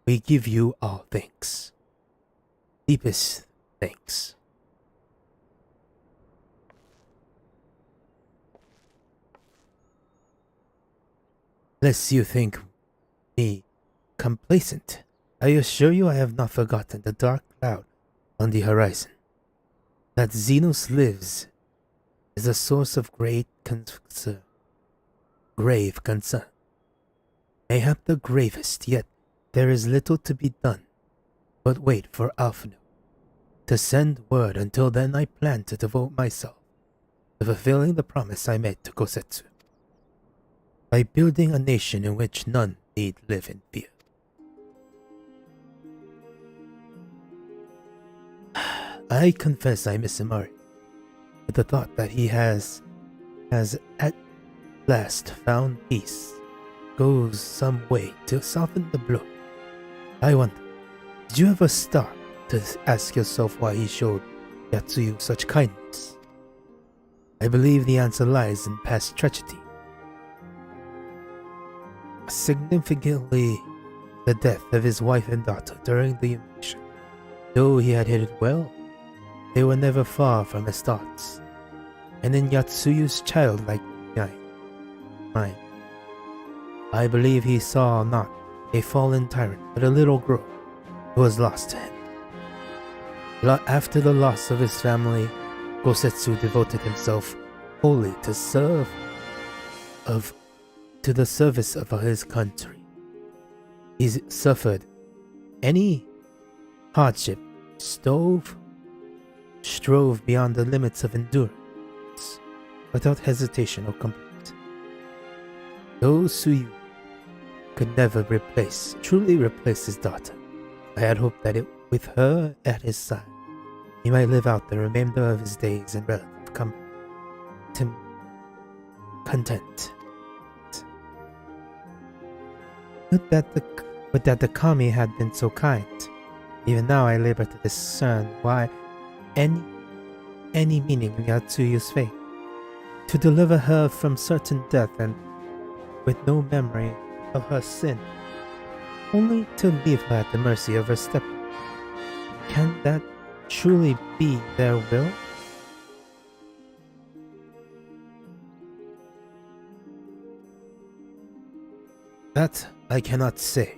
O: we give you our thanks. Deepest thanks. Lest you think me complacent, I assure you I have not forgotten the dark cloud on the horizon. That Xenos lives is a source of grave concern. Mayhap the gravest, yet there is little to be done but wait for Alphino to send word. Until then, I plan to devote myself to fulfilling the promise I made to Gosetsu by building a nation in which none need live in fear. I confess I miss Imari, but the thought that he has at last found peace goes some way to soften the blow. I wonder, did you ever stop to ask yourself why he showed Yatsuyu such kindness? I believe the answer lies in past tragedy. Significantly, the death of his wife and daughter during the invasion. Though he had hid it well, they were never far from his thoughts. And in Yatsuyu's childlike mind, I believe he saw not a fallen tyrant, but a little girl who was lost to him. After the loss of his family, Gosetsu devoted himself wholly to the service of his country. He suffered any hardship, strove beyond the limits of endurance, without hesitation or complaint. Though Suyu could never truly replace his daughter, I had hoped that with her at his side, he might live out the remainder of his days in relative content. But that the kami had been so kind. Even now I labor to discern why any meaning in Yatsuyu's fate. To deliver her from certain death and with no memory of her sin, only to leave her at the mercy of her stepmother. Can that truly be their will? That I cannot say.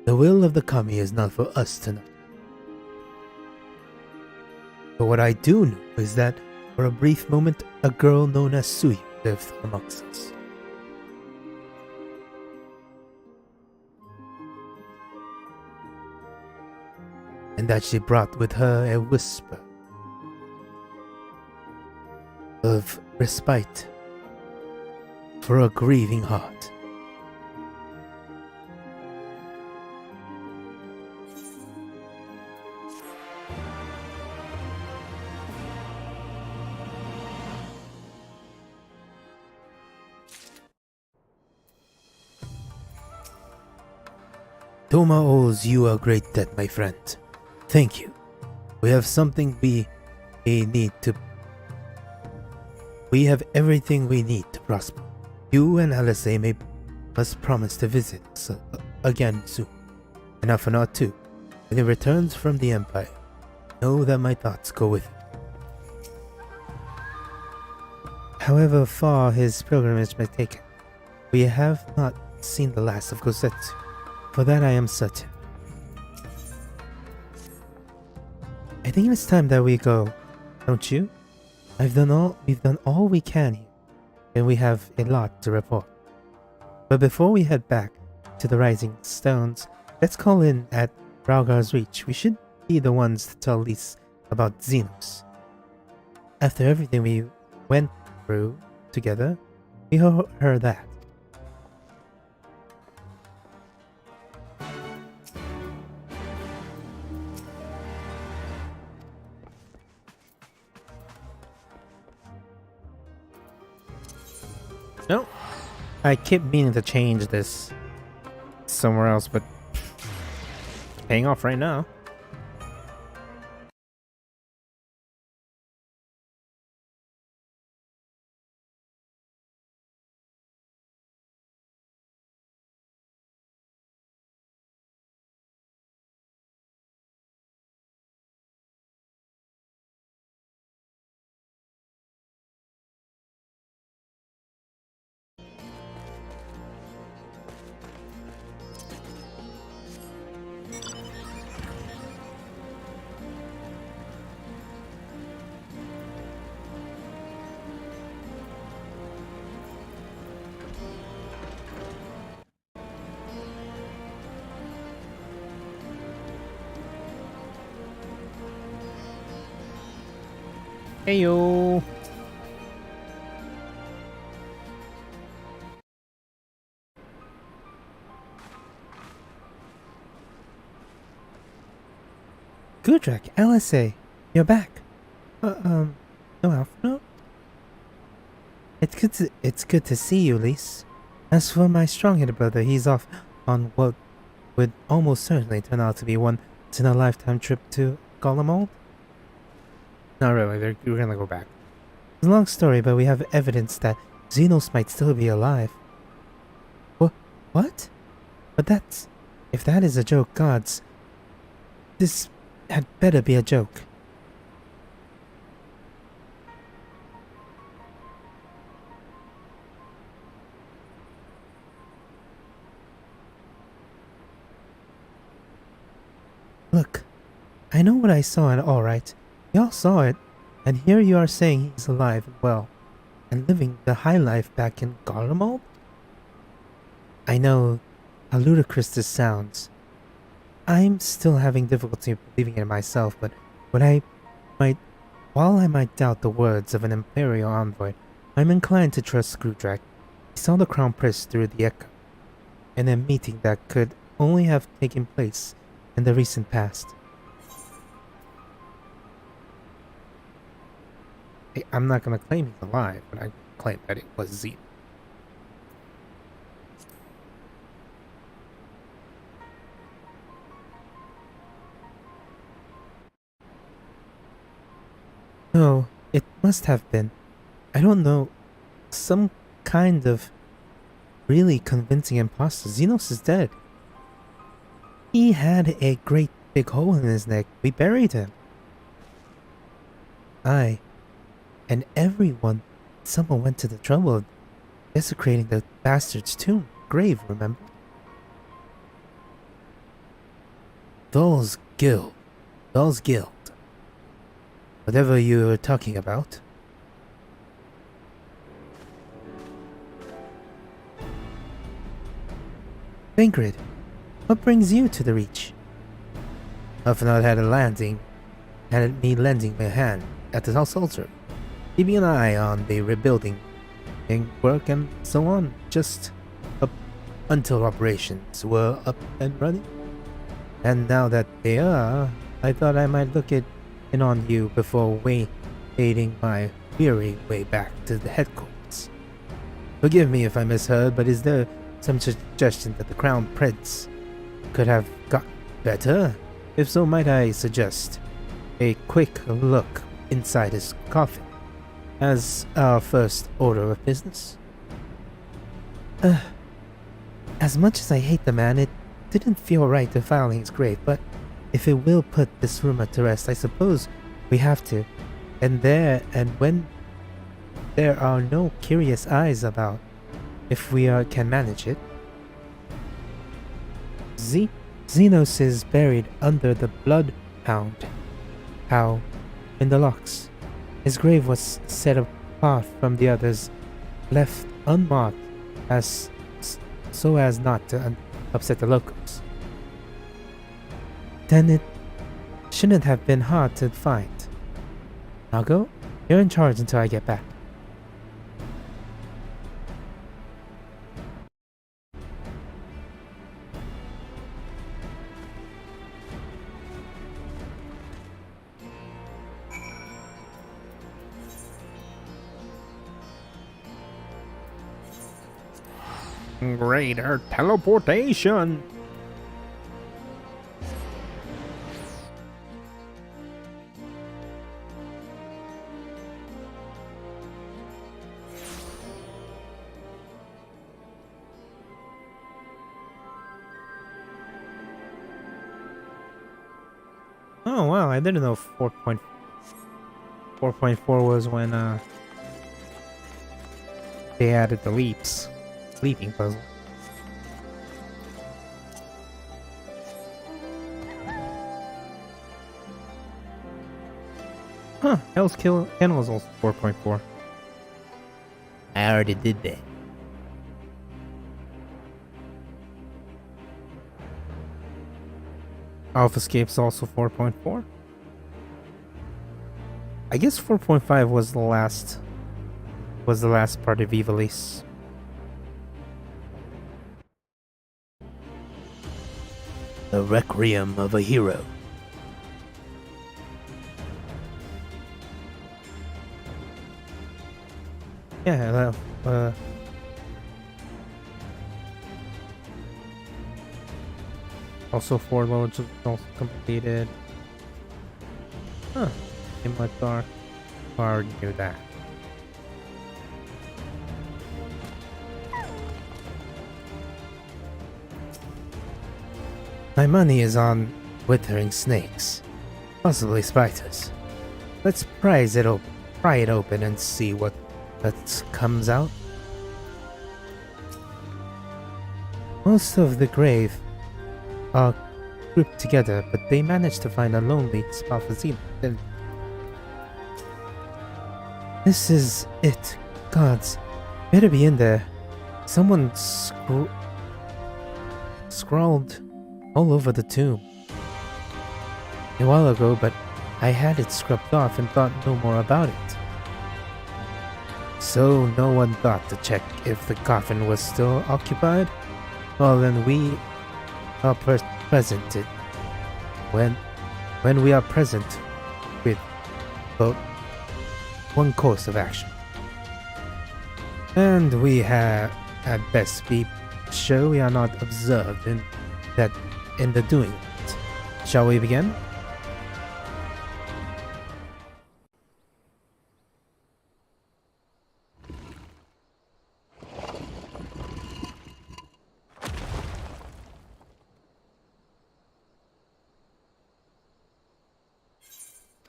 O: The will of the kami is not for us to know. But what I do know is that for a brief moment, a girl known as Suyu lived amongst us. And that she brought with her a whisper of respite for a grieving heart. Doma owes you a great debt, my friend. Thank you. We have something we have everything we need to prosper. You and Alice must promise to visit us again soon. And Afanor too. When he returns from the Empire, know that my thoughts go with him. However far his pilgrimage may take him, we have not seen the last of Gosetsu. For that I am certain. I think it's time that we go, don't you? We've done all we can here, and we have a lot to report. But before we head back to the Rising Stones, let's call in at Raugar's Reach. We should be the ones to tell Lys about Xenos. After everything we went through together, we owe her that. No, I keep meaning to change this somewhere else, but it's paying off right now. Heyo. Gudrak, LSA, you're back. No Alpha? It's good to see you, Lys. As for my strong-headed brother, he's off on what would almost certainly turn out to be once-in-a-lifetime trip to Garlemald. Not really, we're gonna go back. It's a long story, but we have evidence that Xenos might still be alive. What? But if that is a joke, gods, this had better be a joke. Look, I know what I saw and all right. Y'all saw it, and here you are saying he's alive and well, and living the high life back in Garlemald? I know how ludicrous this sounds. I'm still having difficulty believing it myself, but while I might doubt the words of an Imperial envoy, I'm inclined to trust Screwdrag. He saw the Crown Prince through the echo, in a meeting that could only have taken place in the recent past. I'm not going to claim he's alive, but I claim that it was Xenos. No, it must have been. I don't know. Some kind of really convincing imposter. Xenos is dead. He had a great big hole in his neck. We buried him. And someone went to the trouble of desecrating the bastard's grave, remember? Those guild. Whatever you're talking about. Ingrid, what brings you to the Reach? Alphanot had me lending my hand at the house altar, keeping an eye on the rebuilding work and so on, just up until operations were up and running. And now that they are, I thought I might look in on you before wading my weary way back to the headquarters. Forgive me if I misheard, but is there some suggestion that the Crown Prince could have gotten better? If so, might I suggest a quick look inside his coffin as our first order of business? As much as I hate the man, it didn't feel right defiling his grave, but if it will put this rumor to rest, I suppose we have to. And when there are no curious eyes about, if we can manage it. Xenos is buried under the Bloodhound How in the locks. His grave was set apart from the others, left unmarked so as not to upset the locals. Then it shouldn't have been hard to find. Now go. You're in charge until I get back.
J: Greater teleportation!
O: Oh wow, I didn't know 4.4 was when they added the leaps. Sleeping puzzle. Huh, Hell's Kill was also 4.4. I already did that. Alphascape's also 4.4. I guess 4.5 was the last part of Ivalice.
J: The Requiem of a Hero.
O: Yeah, also 4 loads also completed. Huh. In my dark. Already knew that. My money is on withering snakes, possibly spiders. Let's pry it open and see what comes out. Most of the grave are grouped together, but they managed to find a lonely spot for Xena. This is it. Gods, better be in there. Someone scrawled all over the tomb a while ago, but I had it scrubbed off and thought no more about it. So no one thought to check if the coffin was still occupied? Well, then we are present when we are present with but one course of action. And we have at best be sure we are not observed in the doing it. Shall we begin?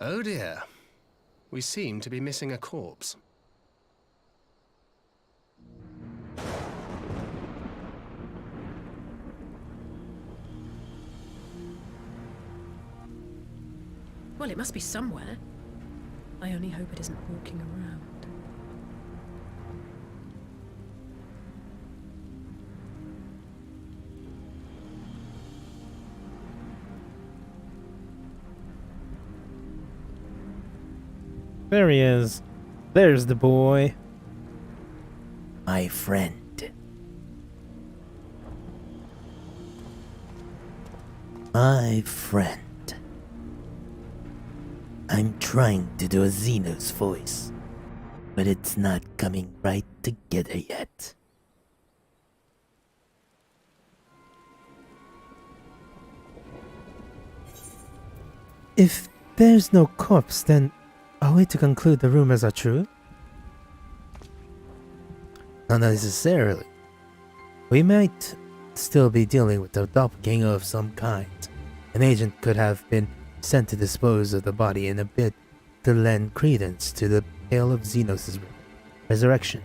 S: Oh dear. We seem to be missing a corpse.
D: Well, it must be somewhere. I only hope it isn't walking around.
O: There he is. There's the boy.
J: My friend. My friend. I'm trying to do a Xenos voice, but it's not coming right together yet.
O: If there's no corpse, then are we to conclude the rumors are true?
J: Not necessarily. We might still be dealing with a doppelganger of some kind. An agent could have been sent to dispose of the body in a bid to lend credence to the tale of Xenos' resurrection.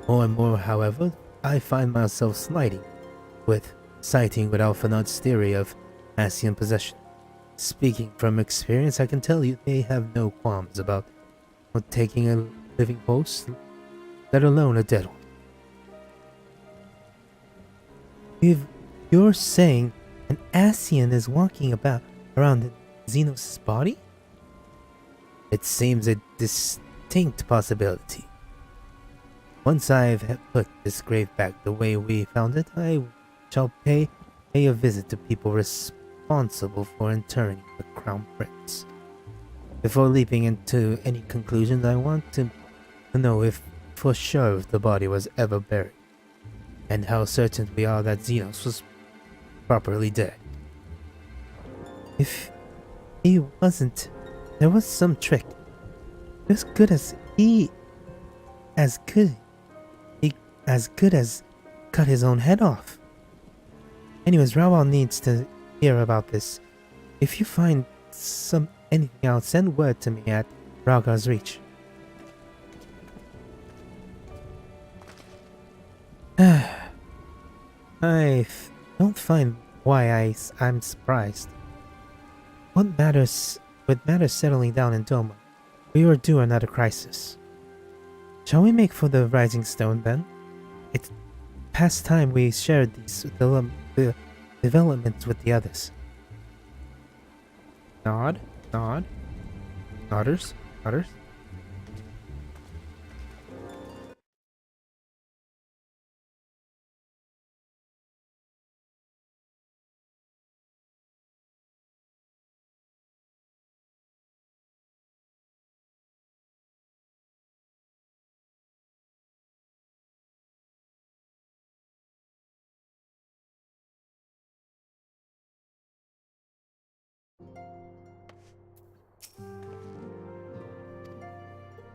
J: More and more, however, I find myself siding with Alphanod's theory of Ascian possession. Speaking from experience, I can tell you they have no qualms about taking a living host, let alone a dead one. If you're saying an Ascian is walking around Xenos' body? It seems a distinct possibility. Once I've put this grave back the way we found it, I shall pay a visit to people responsible for interring the Crown Prince. Before leaping into any conclusions, I want to know if for sure the body was ever buried, and how certain we are that Xenos was properly dead. If he wasn't, there was some trick. As good as cut his own head off. Anyways, Rawal needs to hear about this. If you find anything else, send word to me at Raga's Reach. I don't find why I'm surprised. With matters settling down in Doma, we were due another crisis. Shall we make for the Rising Stone then? It's past time we shared these developments with the others. Nodders.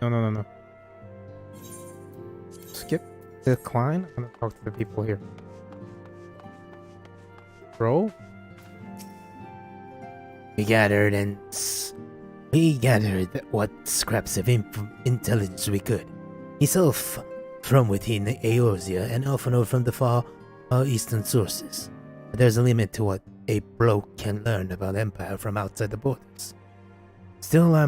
J: No. Skip. Decline. I'm gonna talk to the people here. Bro?
O: We gathered what scraps of intelligence we could. Myself from within Eorzea and Alphanode from the far eastern sources. But there's a limit to what a bloke can learn about Empire from outside the borders. Still, I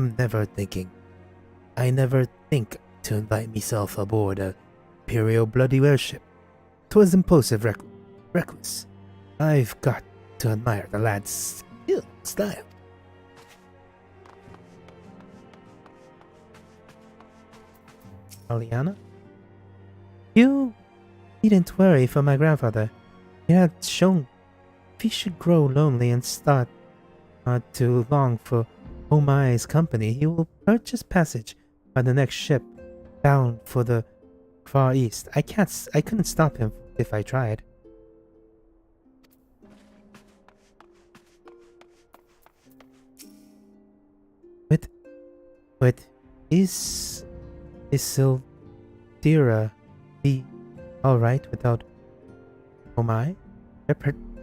O: never think to invite myself aboard a Imperial bloody warship. 'Twas impulsive, reckless. I've got to admire the lad's style.
J: Aliana? You needn't worry for my grandfather. He had shown if he should grow lonely and start to long for Omai's company, he will purchase passage by the next ship bound for the far east. I couldn't stop him if I tried. Wait, is Sildira be alright without Omai?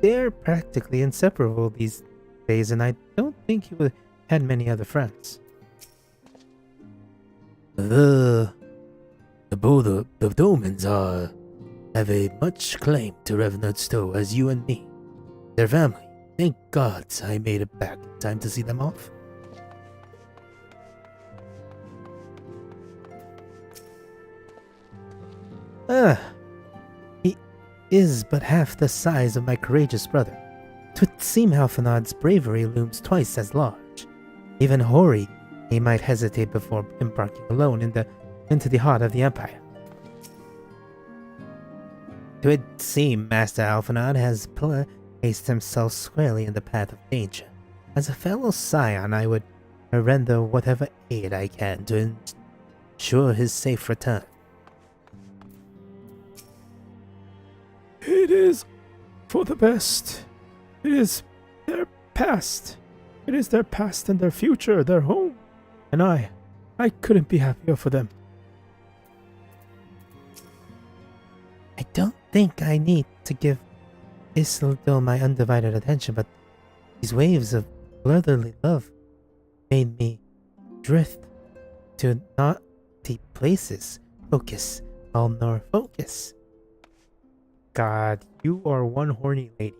J: They're practically inseparable these days, and I don't think he had many other friends.
O: The Domans have a much claim to Revenant's Stowe as you and me. Their family. Thank gods I made it back in time to see them off.
J: He is but half the size of my courageous brother. 'Twould seem Alphanod's bravery looms twice as large. Even Hori, he might hesitate before embarking alone into the heart of the Empire. 'Twould seem Master Alphanod has placed himself squarely in the path of danger. As a fellow scion, I would render whatever aid I can to ensure his safe return.
A: It is for the best. It is their past. It is their past and their future, their home. And I couldn't be happier for them.
J: I don't think I need to give Isildur my undivided attention, but these waves of brotherly love made me drift to
A: deep places. Focus, Alnor, focus. God, you are one horny lady.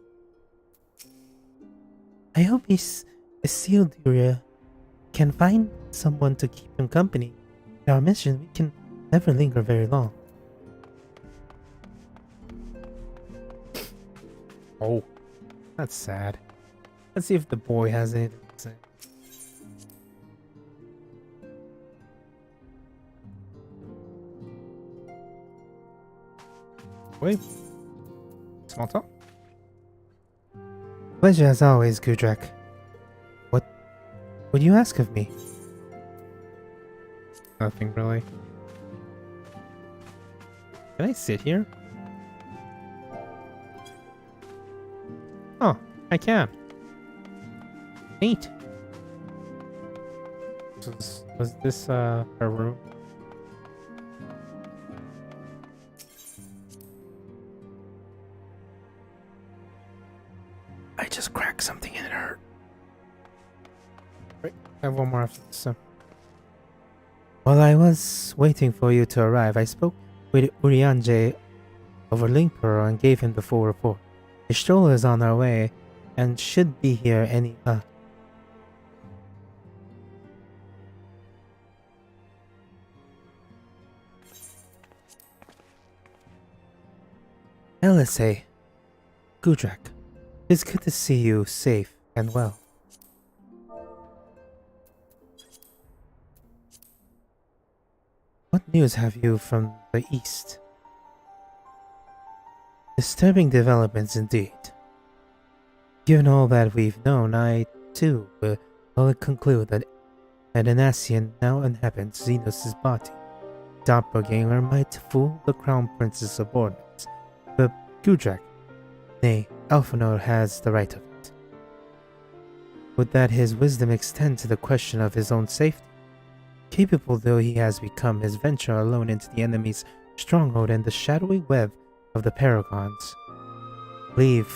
A: I hope Isildur can find someone to keep him company. In our mission, we can never linger very long. Oh, that's sad. Let's see if the boy has anything to say. Wait. Small talk? Pleasure as always, Gudrak. What would you ask of me? Nothing really. Can I sit here? Oh, I can. Neat. Was this her room? I just cracked something and it hurt. Wait, I have one more after this. While I was waiting for you to arrive, I spoke with Urianger over Linkpur and gave him the full report. The stroller is on our way and should be here any LSA, Gudrak, it's good to see you safe and well. What news have you from the east? Disturbing developments indeed. Given all that we've known, I, too, will conclude that an Ascian now inhabits Xenos' body. Doppelganger might fool the Crown Prince's subordinates, but Gudrak, nay, Alphanor has the right of it. Would that his wisdom extend to the question of his own safety? Capable though he has become, his venture alone into the enemy's stronghold and the shadowy web of the Paragons. Leave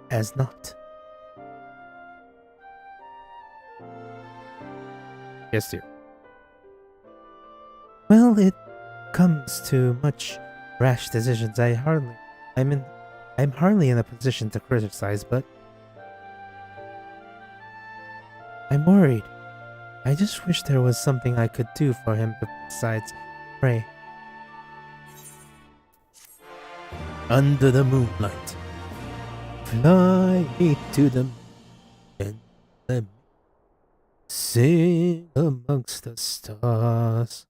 A: as not. Yes, dear. Well, it comes to much rash decisions. I'm hardly in a position to criticize, but I'm worried. I just wish there was something I could do for him besides pray. Under the moonlight, fly me to the moon and let me sing amongst the stars.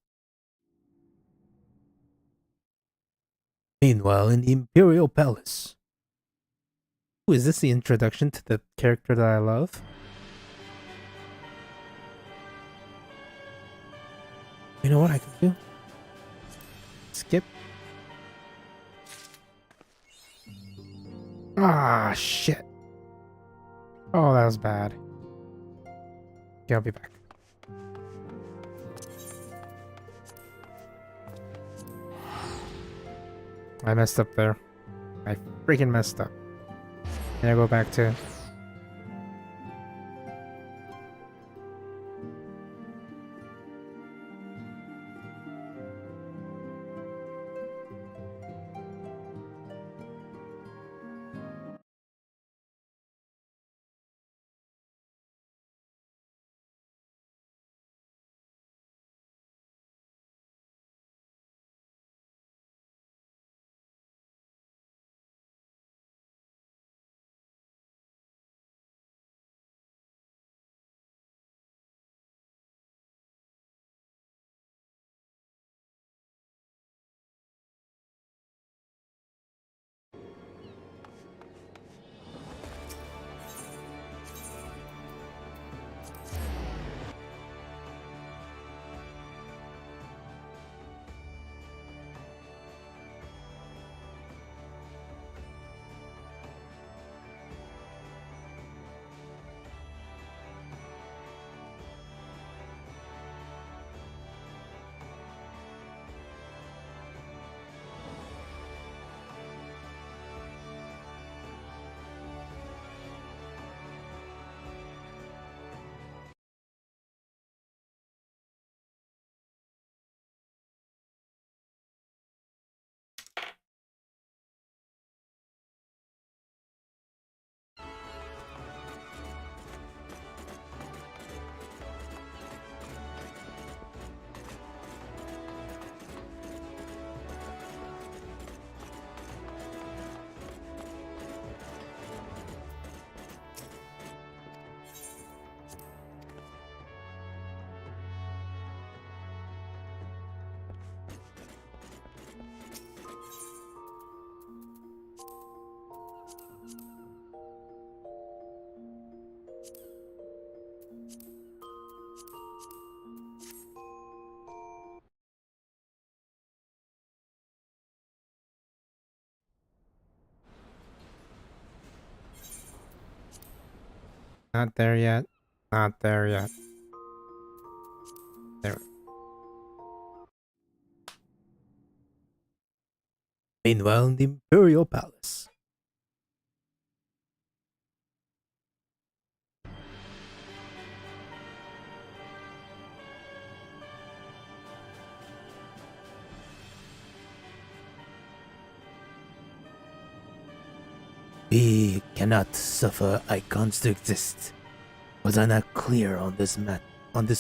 A: Meanwhile, in the Imperial Palace. Ooh, is this the introduction to the character that I love? You know what I can do? Skip. Ah, shit. Oh, that was bad. Okay, I'll be back. I messed up there. I freaking messed up. Can I go back to...
O: Not there yet. Not there yet. There.
J: Meanwhile, in the Imperial Palace. We cannot suffer icons to exist. Was I not clear on this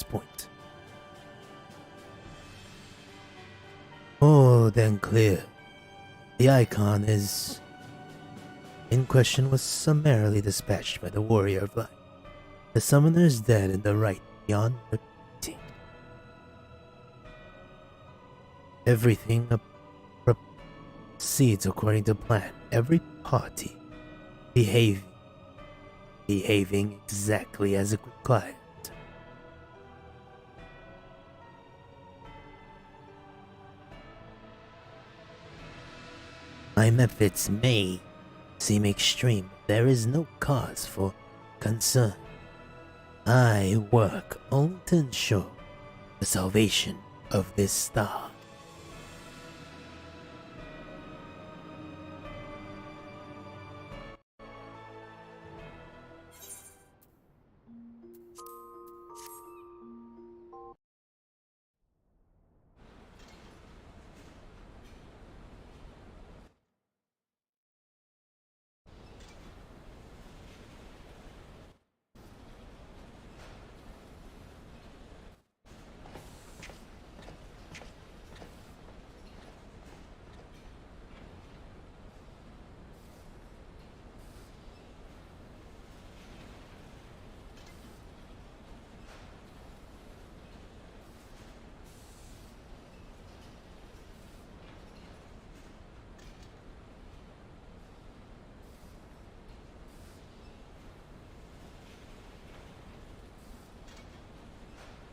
J: point? More than clear. The icon in question was summarily dispatched by the Warrior of Light. The summoner is dead and the right beyond repeating. Everything proceeds according to plan. Every party behaving exactly as required. My methods may seem extreme, but there is no cause for concern. I work only to ensure the salvation of this star.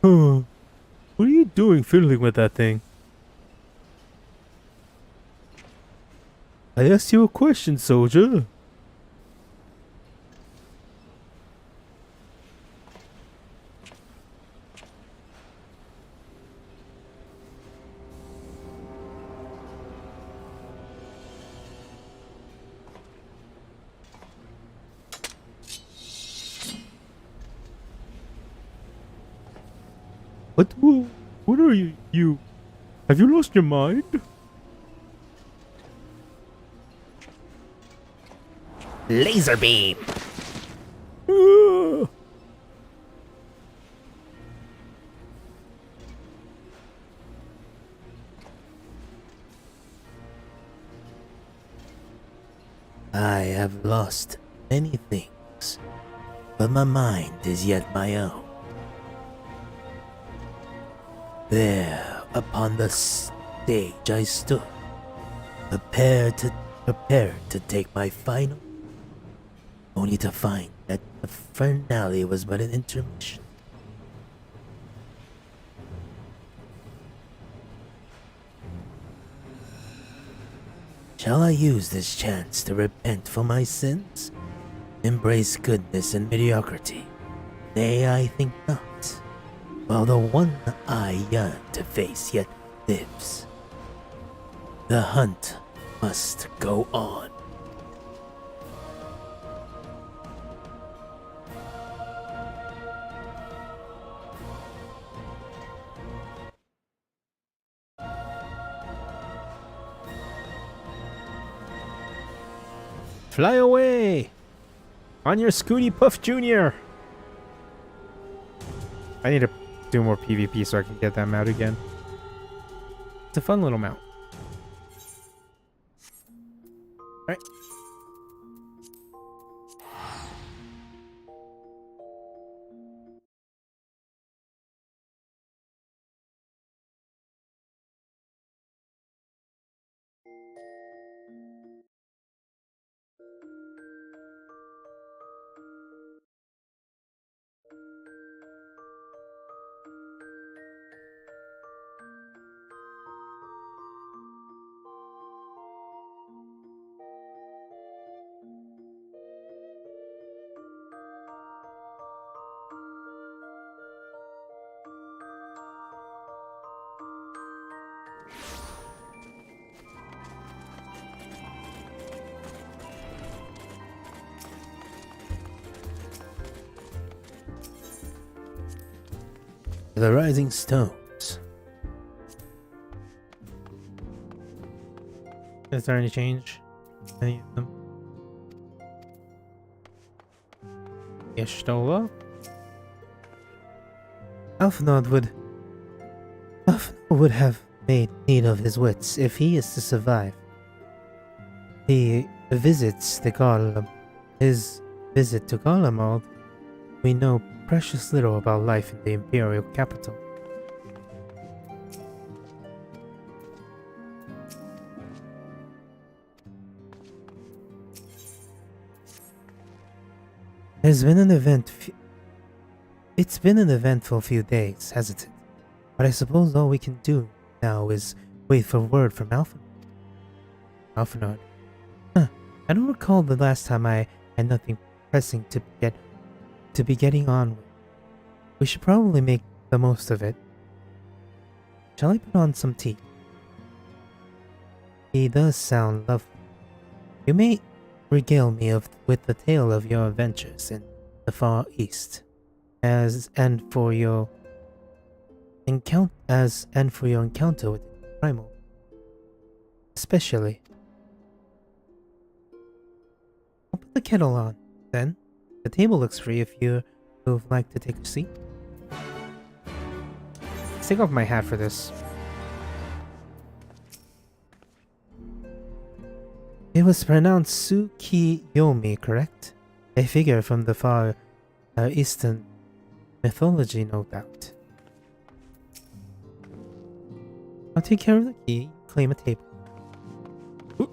O: Huh. What are you doing fiddling with that thing? I asked you a question, soldier. What are you? Have you lost your mind?
J: Laser beam! I have lost many things, but my mind is yet my own. There, upon the stage I stood, prepared to take my final, only to find that the finale was but an intermission. Shall I use this chance to repent for my sins? Embrace goodness and mediocrity? Nay, I think not. While the one I yearn to face yet lives, the hunt must go on.
O: Fly away! On your Scooty Puff Jr. I need to do more PvP so I can get that mount again. It's a fun little mount. Alright.
J: The Rising Stones.
O: Is there any change? Any of them? Ishtola?
J: Alphanod would have made need of his wits if he is to survive. His visit to Garlemald, we know precious little about life in the Imperial capital. It's been an eventful few days, hasn't it? But I suppose all we can do now is wait for word from Alphanod. Huh. I don't recall the last time I had nothing pressing to be getting on with. We should probably make the most of it. Shall I put on some tea? He does sound lovely. You may regale me with the tale of your adventures in the Far East, and for your encounter with the primal, especially. I'll put the kettle on, then. The table looks free if you would like to take a seat.
O: Let's take off my hat for this.
J: It was pronounced Tsukiyomi, correct? A figure from the Far Eastern mythology, no doubt. I'll take care of the key, claim a table. Ooh.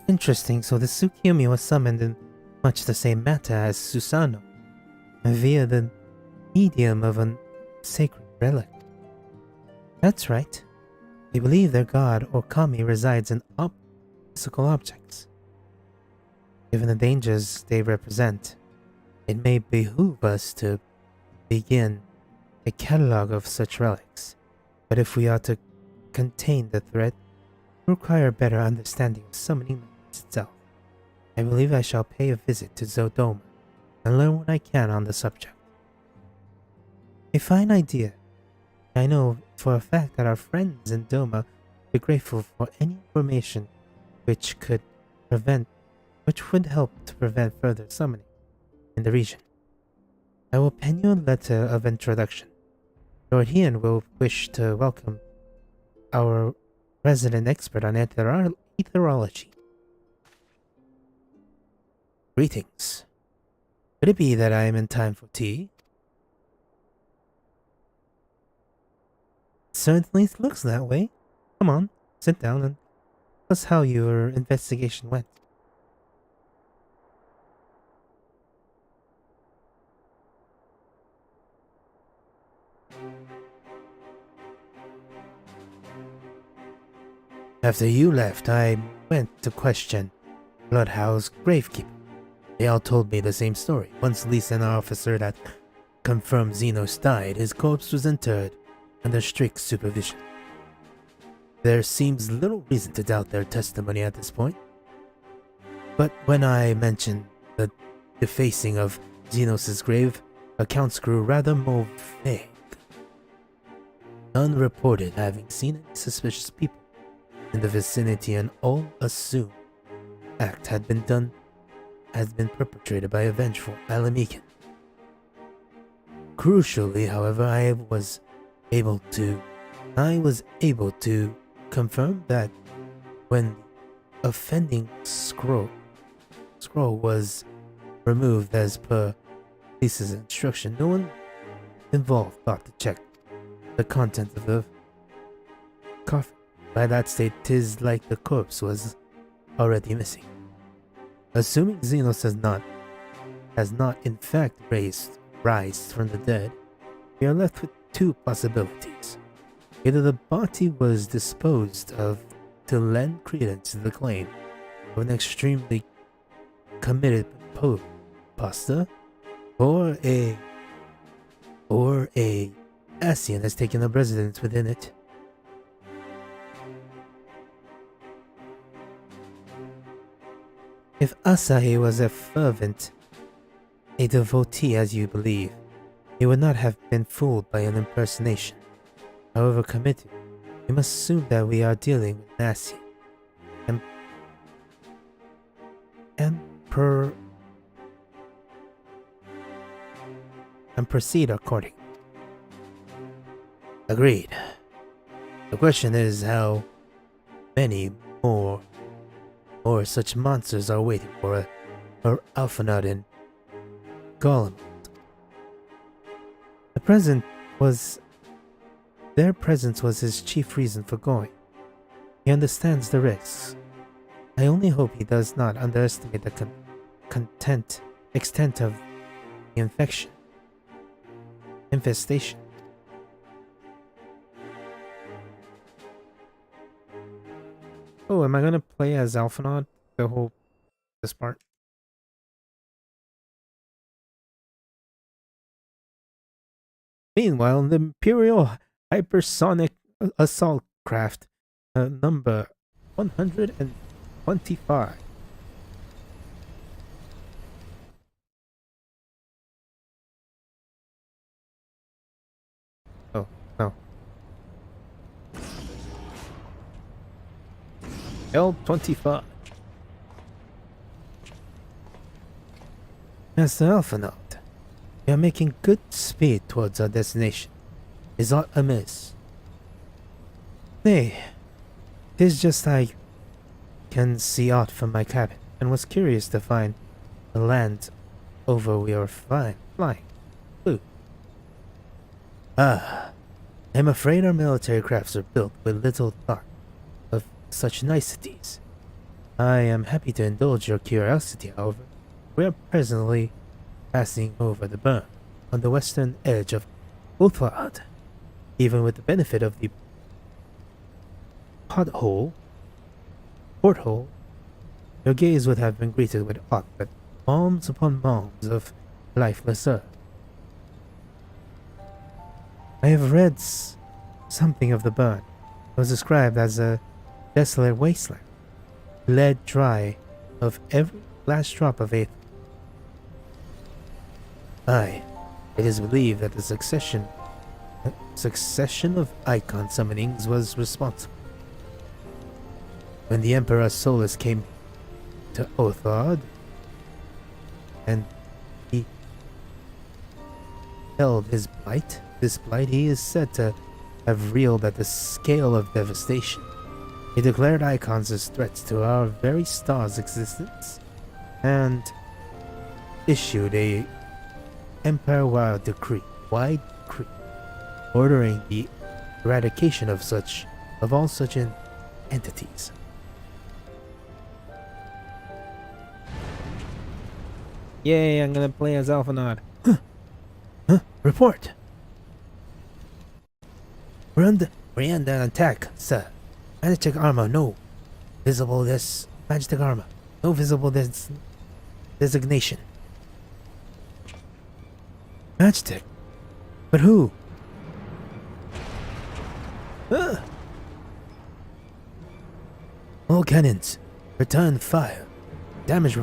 J: Interesting, so the Tsukiyomi was summoned in much the same matter as Susano, via the medium of a sacred relic. That's right. They believe their god or kami resides in physical objects. Given the dangers they represent, it may behoove us to begin a catalog of such relics. But if we are to contain the threat, we require a better understanding of summoning itself. I believe I shall pay a visit to Zodoma and learn what I can on the subject. A fine idea. I know for a fact that our friends in Doma would be grateful for any information which would help to prevent further summoning in the region. I will pen you a letter of introduction. Lord Hien will wish to welcome our resident expert on etherology. Greetings. Could it be that I am in time for tea? Certainly looks that way. Come on, sit down and tell us how your investigation went. After you left, I went to question Bloodhouse Gravekeeper. They all told me the same story. Once Lisa and our officer that confirmed Xenos died, his corpse was interred under strict supervision. There seems little reason to doubt their testimony at this point. But when I mentioned the defacing of Xenos' grave, accounts grew rather more vague. None reported having seen any suspicious people in the vicinity, and all assumed the act had been perpetrated by a vengeful Alamican. Crucially, however, I was able to confirm that when the offending scroll was removed as per Lisa's instruction, no one involved thought to check the content of the coffin. By that state, 'tis like the corpse was already missing. Assuming Xenos has not in fact raised from the dead, we are left with two possibilities. Either the body was disposed of to lend credence to the claim of an extremely committed pastor, or a Asian has taken up residence within it. If Asahi was a devotee as you believe, he would not have been fooled by an impersonation. However committed, you must assume that we are dealing with an Asian. And proceed accordingly. Agreed. The question is how many more such monsters are waiting for Alphanut in Gollum. Their presence was his chief reason for going. He understands the risks. I only hope he does not underestimate the extent of the infestation. Oh, am I gonna play as Alphanod this part? Meanwhile, the Imperial Hypersonic Assault Craft, number 125. Oh, no. L-25. Master Alphanaut, we are making good speed towards our destination. Is aught amiss? Nay, 'tis just I can see aught from my cabin, and was curious to find the land over we are flying. Blue. I am afraid our military crafts are built with little thought of such niceties. I am happy to indulge your curiosity, however. We are presently passing over the burn on the western edge of Ulthrad. Even with the benefit of the porthole, your gaze would have been greeted with aught but mounds upon mounds of lifeless earth. I have read something of the burn. It was described as a desolate wasteland, bled dry of every last drop of aether. Aye, it is believed that the succession of icon summonings was responsible. When the Emperor Solus came to Othard, and he held his blight, he is said to have reeled at the scale of devastation. He declared icons as threats to our very star's existence, and issued a empire-wide decree, ordering the eradication of all such entities. Yay, I'm gonna play as Alphanod. Report! We're under attack, sir. Magic armor, no. Visible this magic armor. No visible this designation. Magic? But who? All cannons, return fire. Damage.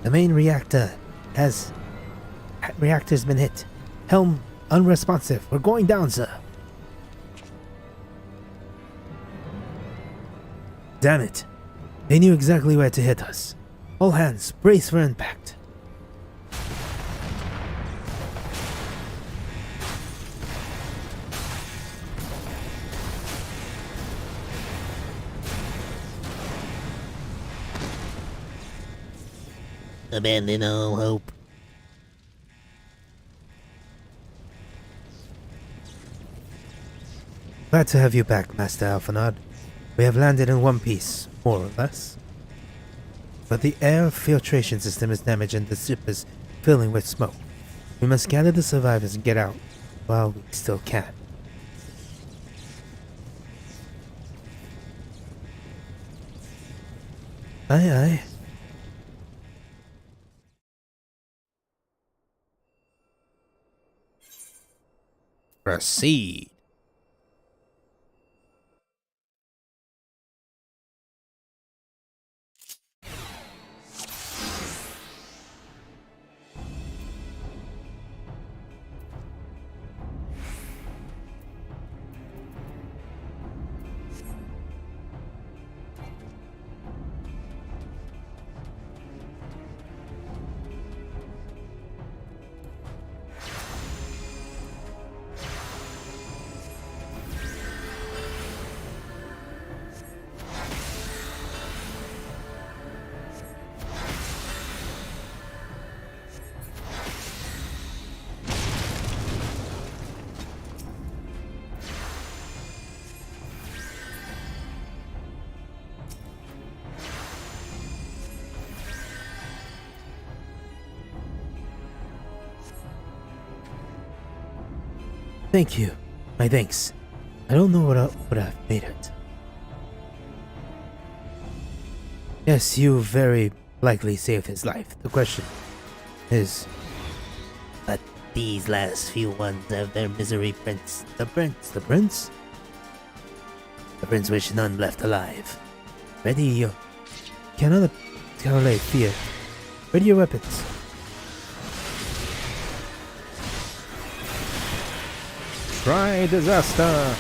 J: The main reactor's been hit. Helm unresponsive. We're going down, sir. Damn it. They knew exactly where to hit us. All hands, brace for impact. Abandon all hope. Glad to have you back, Master Alphanod. We have landed in one piece, more or less. But the air filtration system is damaged and the ship is filling with smoke. We must gather the survivors and get out.
O: while we still can. Aye, aye. Proceed. Thank you. My thanks. I don't know what would have made it. Yes, you very likely saved his life. The question is... But these last few ones have their misery prince. The prince? The prince? The prince wish none left alive. Ready your... Cannot lay fear. Ready your weapons. Try disaster!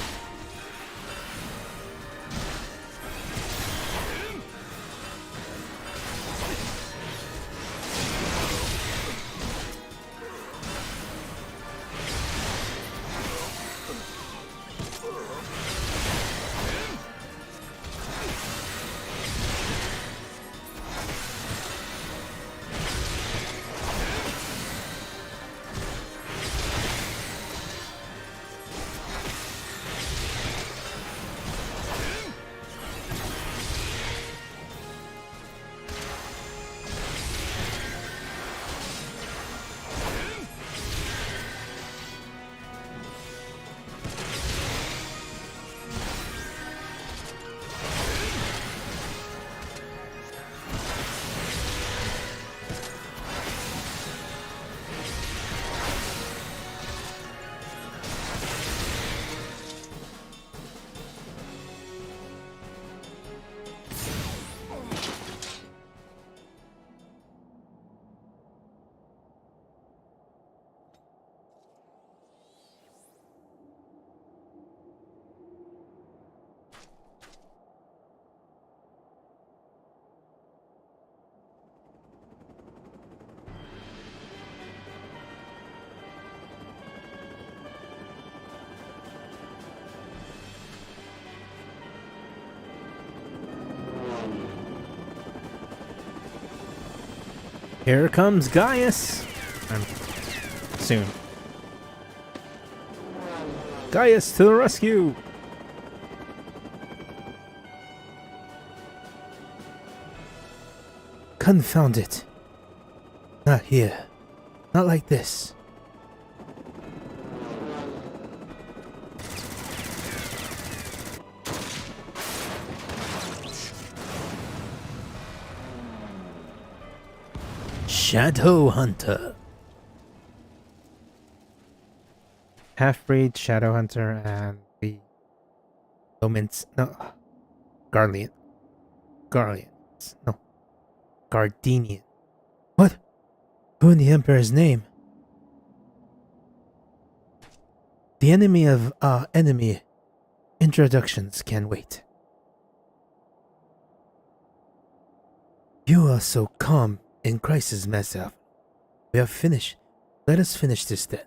O: Here comes Gaius! Soon. Gaius to the rescue! Confound it. Not here. Not like this. Shadow Hunter. Half-breed, Shadow Hunter, and the Omens. No. Guardians. No. Gardenian. What? Who in the Emperor's name? The enemy of enemy. Introductions can wait. You are so calm in crisis, Master. We have finished. Let us finish this then.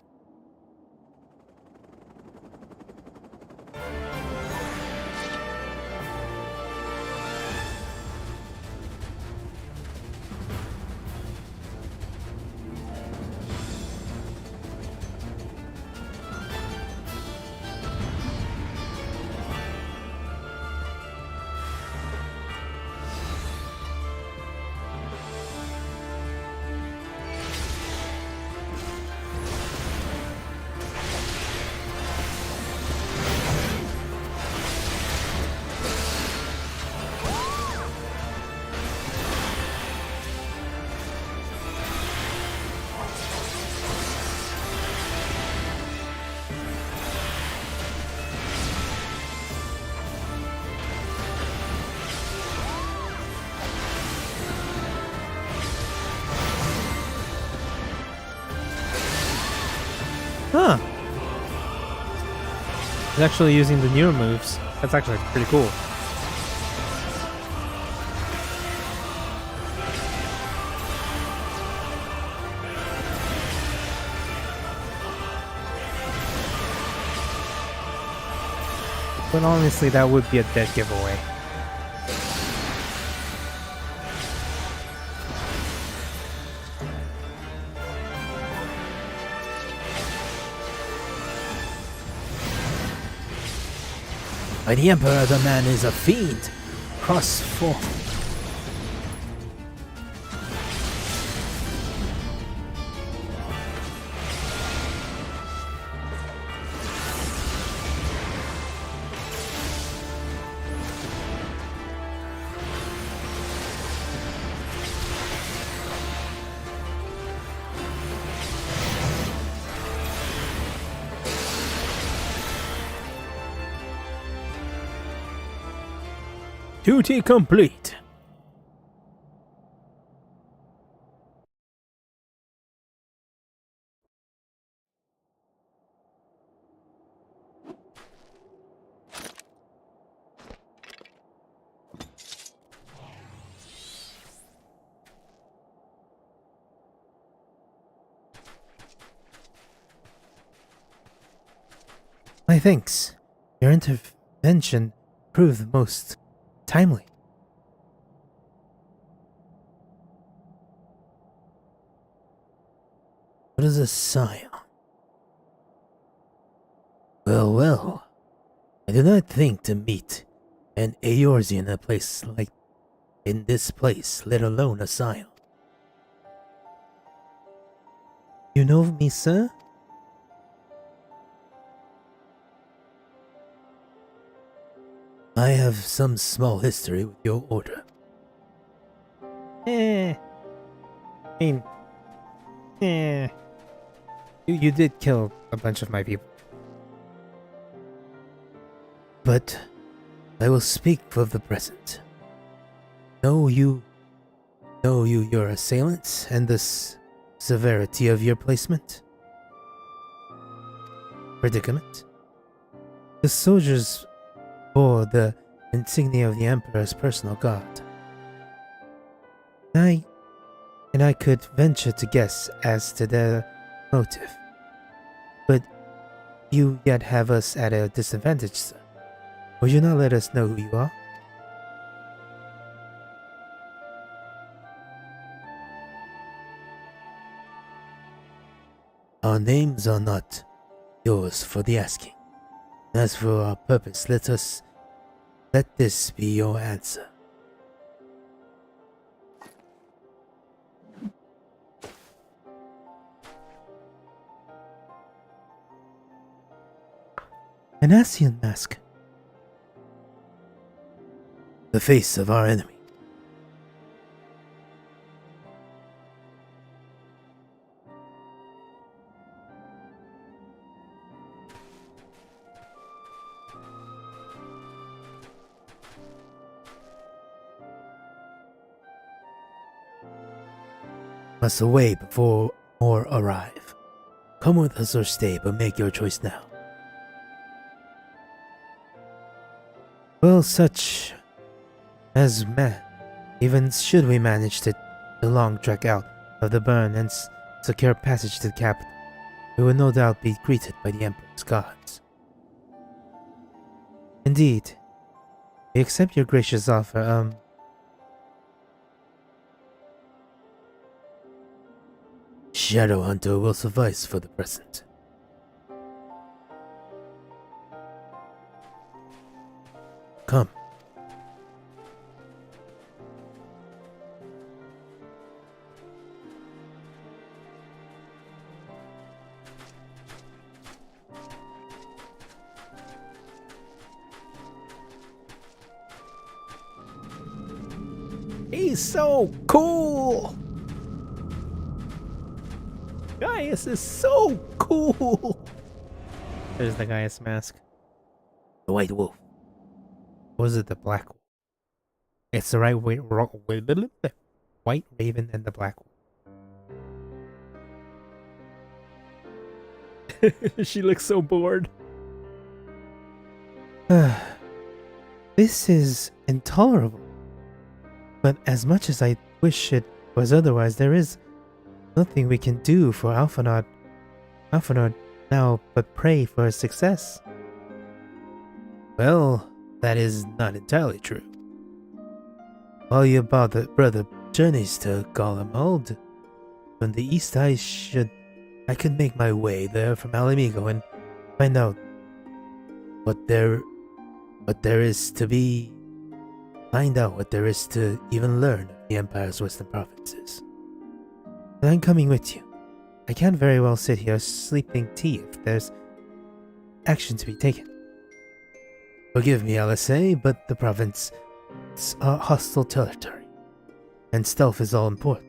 O: Huh. He's actually using the newer moves. That's actually pretty cool. But honestly, that would be a dead giveaway.
J: By the Emperor, the man is a fiend. Cross for. Duty complete.
O: My thanks. Your intervention proved most timely.
J: What is a scion? Well, well. I do not think to meet an Eorzean in a place like in this place, let alone a scion.
O: You know me, sir?
J: I have some small history with your order.
O: I mean, You did kill a bunch of my people.
J: But I will speak of the present. Know you your assailants and the severity of your placement? Predicament?
O: The soldiers bore the insignia of the Emperor's personal guard. I could venture to guess as to their motive. But you yet have us at a disadvantage, sir. Will you not let us know who you are?
J: Our names are not yours for the asking. As for our purpose, let this be your answer.
O: An Ascian mask.
J: The face of our enemy. Must away before more arrive. Come with us or stay, but make your choice now.
O: Well, such as even should we manage to the long trek out of the burn and secure passage to the capital, we will no doubt be greeted by the Emperor's guards. Indeed, we accept your gracious offer.
J: Shadowhunter will suffice for the present. Come.
O: He's so cool! Gaius is so cool! There's the Gaius mask.
J: The White Wolf.
O: Was it the Black Wolf? It's the White Raven and the Black Wolf. She looks so bored.
J: This is intolerable. But as much as I wish it was otherwise, there is nothing we can do for Alphinaud now but pray for his success.
O: Well, that is not entirely true.
J: While your brother journeys to Garlemald from the east, I could make my way there from Alamigo and find out what there is to even learn of the Empire's western provinces. But I'm coming with you. I can't very well sit here sleeping tea if there's action to be taken.
O: Forgive me, LSA, but the province is a hostile territory, and stealth is all important.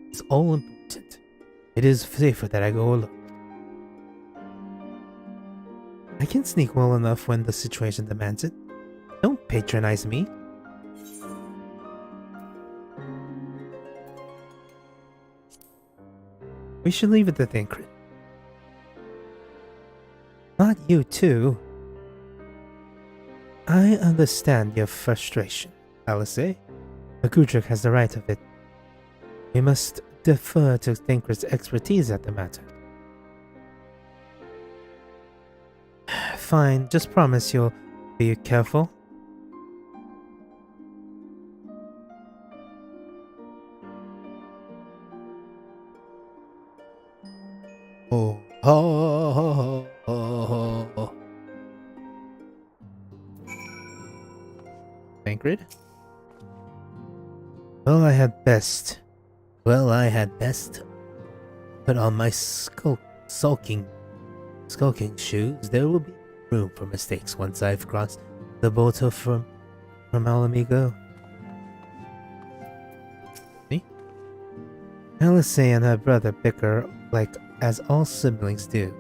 O: It's all important. It is safer that I go alone.
J: I can sneak well enough when the situation demands it. Don't patronize me. We should leave it at Incred. Not you too. I understand your frustration, Alice, but Gudrick has the right of it. We must defer to Thinkred's expertise at the matter. Fine, just promise you'll be careful. Tancred? Well, I had best put on my skulking shoes. There will be room for mistakes once I've crossed the border from Alamigo. See? Alice and her brother bicker as all siblings do,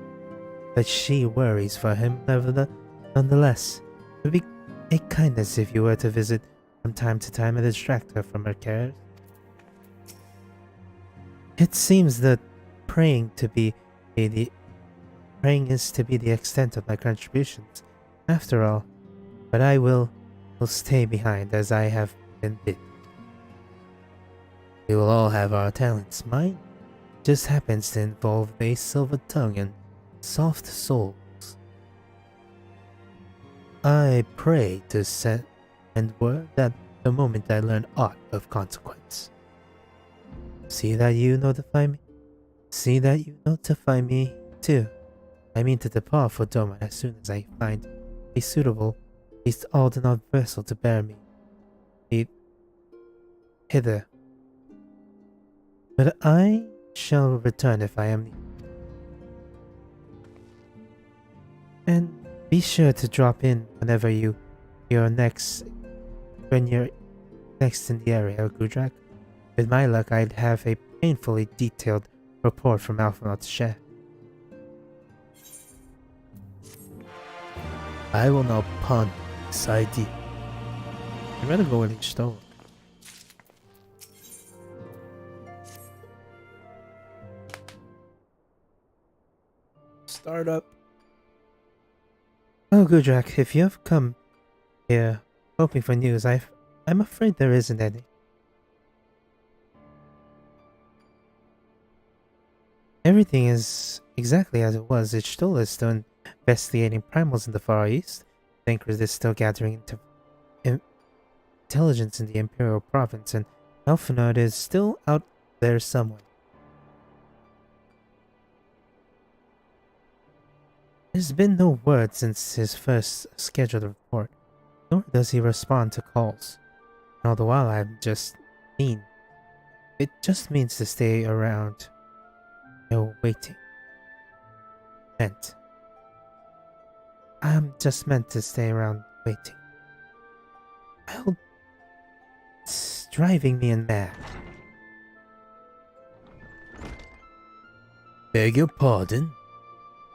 J: but she worries for him nonetheless. It would be a kindness if you were to visit from time to time and distract her from her cares. It seems that praying is to be the extent of my contributions, after all, but I will stay behind as I have been bid. We will all have our talents. Mine just happens to involve a silver tongue and soft souls. I pray to send word that the moment I learn aught of consequence. See that you notify me too. I mean to depart for Doma as soon as I find a suitable, at least Aldenod vessel to bear me hither. But I shall return if I am needed. And be sure to drop in whenever you're next in the area, Gudrak. With my luck, I'd have a painfully detailed report from Alphinaud's share. I will now ponder this idea. I'd rather go with each stone. Start up. Oh, Gudrak, if you have come here hoping for news, I'm afraid there isn't any. Everything is exactly as it was. Ichtola is still investigating primals in the Far East. Thinkred is still gathering intelligence in the Imperial Province, and Alphinaud is still out there somewhere. There's been no word since his first scheduled report, nor does he respond to calls. And all the while it just means to stay around, waiting. I'm just meant to stay around waiting. It's driving me mad.
O: Beg your pardon?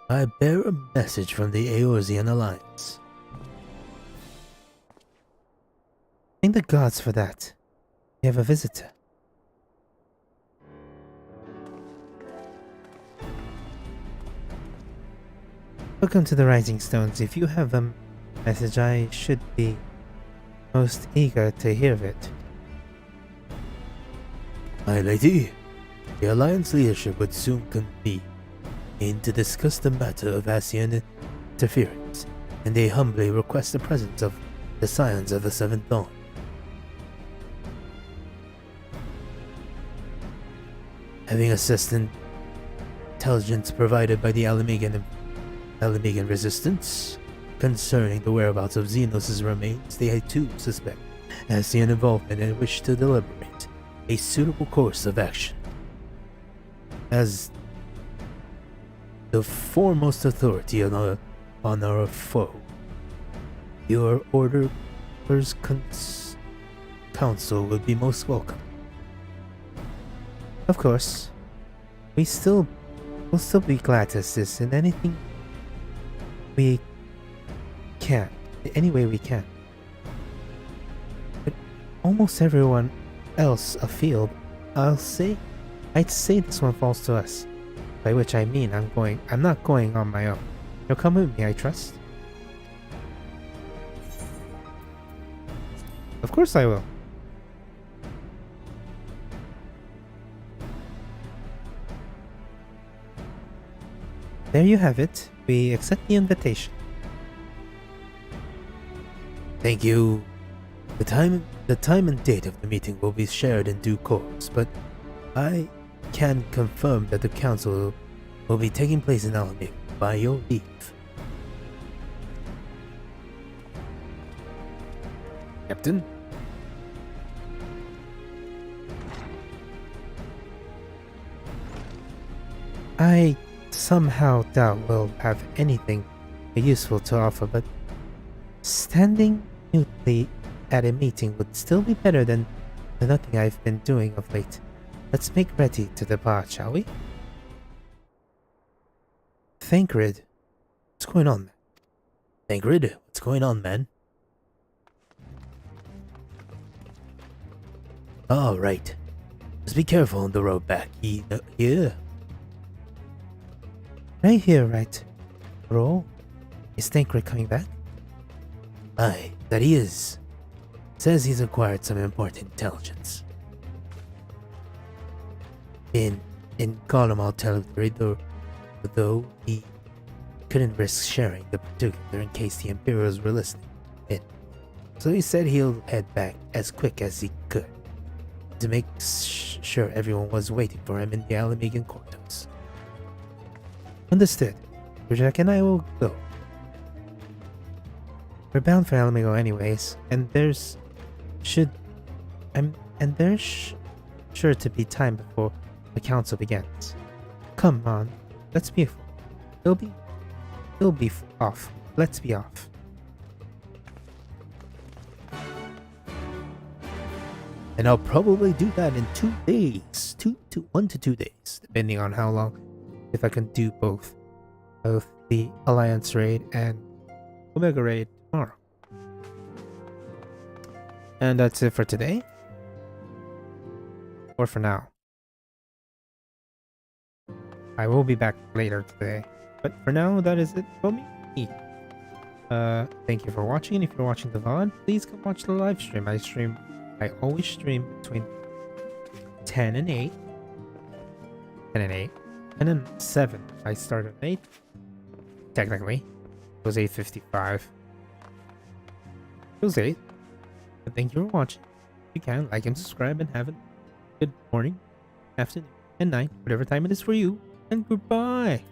O: I bear a message from the Eorzean Alliance.
J: Thank the gods for that. We have a visitor.
O: Welcome to the Rising Stones. If you have a message, I should be most eager to hear of it.
J: My lady, the Alliance leadership would soon convene to discuss the matter of Ascian interference, and they humbly request the presence of the Scions of the Seventh Dawn. Having assessed intelligence provided by the Alamegan resistance concerning the whereabouts of Xenos' remains, they too suspect Ascian involvement and wish to deliberate a suitable course of action. As the foremost authority on our foe, your order's counsel would be most welcome.
O: Of course, we'll still be glad to assist in anything we can, any way we can. But almost everyone else afield, I'd say this one falls to us. By which I mean I'm not going on my own. You'll come with me, I trust. Of course I will. There you have it. We accept the invitation.
J: Thank you. The time and date of the meeting will be shared in due course, but I can confirm that the council will be taking place in Alameda by your leave.
O: Captain? I somehow doubt we'll have anything useful to offer, but standing mutely at a meeting would still be better than the nothing I've been doing of late. Let's make ready to depart, shall we?
J: Thancred, what's going on, man? Thancred, what's going on, man? All right. Just be careful on the road back. Yeah.
O: Right here, right? Roll? Is Thancred coming back?
J: Aye, that he is. Says he's acquired some important intelligence. In Column territory, though he couldn't risk sharing the particular in case the Imperials were listening in. So he said he'll head back as quick as he could to make sure everyone was waiting for him in the Alamegan courthouse.
O: Understood. Jack and I will go. We're bound for Alamigo anyways, and there's sure to be time before the council begins. Come on, let's be. It'll be off. Let's be off.
J: And I'll probably do that in 2 days. 1 to 2 days,
O: Depending on how long. If I can do both the Alliance raid and Omega raid tomorrow. And that's it for today. Or for now. I will be back later today. But for now, that is it for me. Thank you for watching, and if you're watching the VOD, please come watch the live stream. I always stream between 10 and 8. 10 and 8. And then 7. I started at 8. Technically. It was 8:55. It was 8. But thank you for watching. If you can, like and subscribe, and have a good morning, afternoon, and night, whatever time it is for you. And goodbye.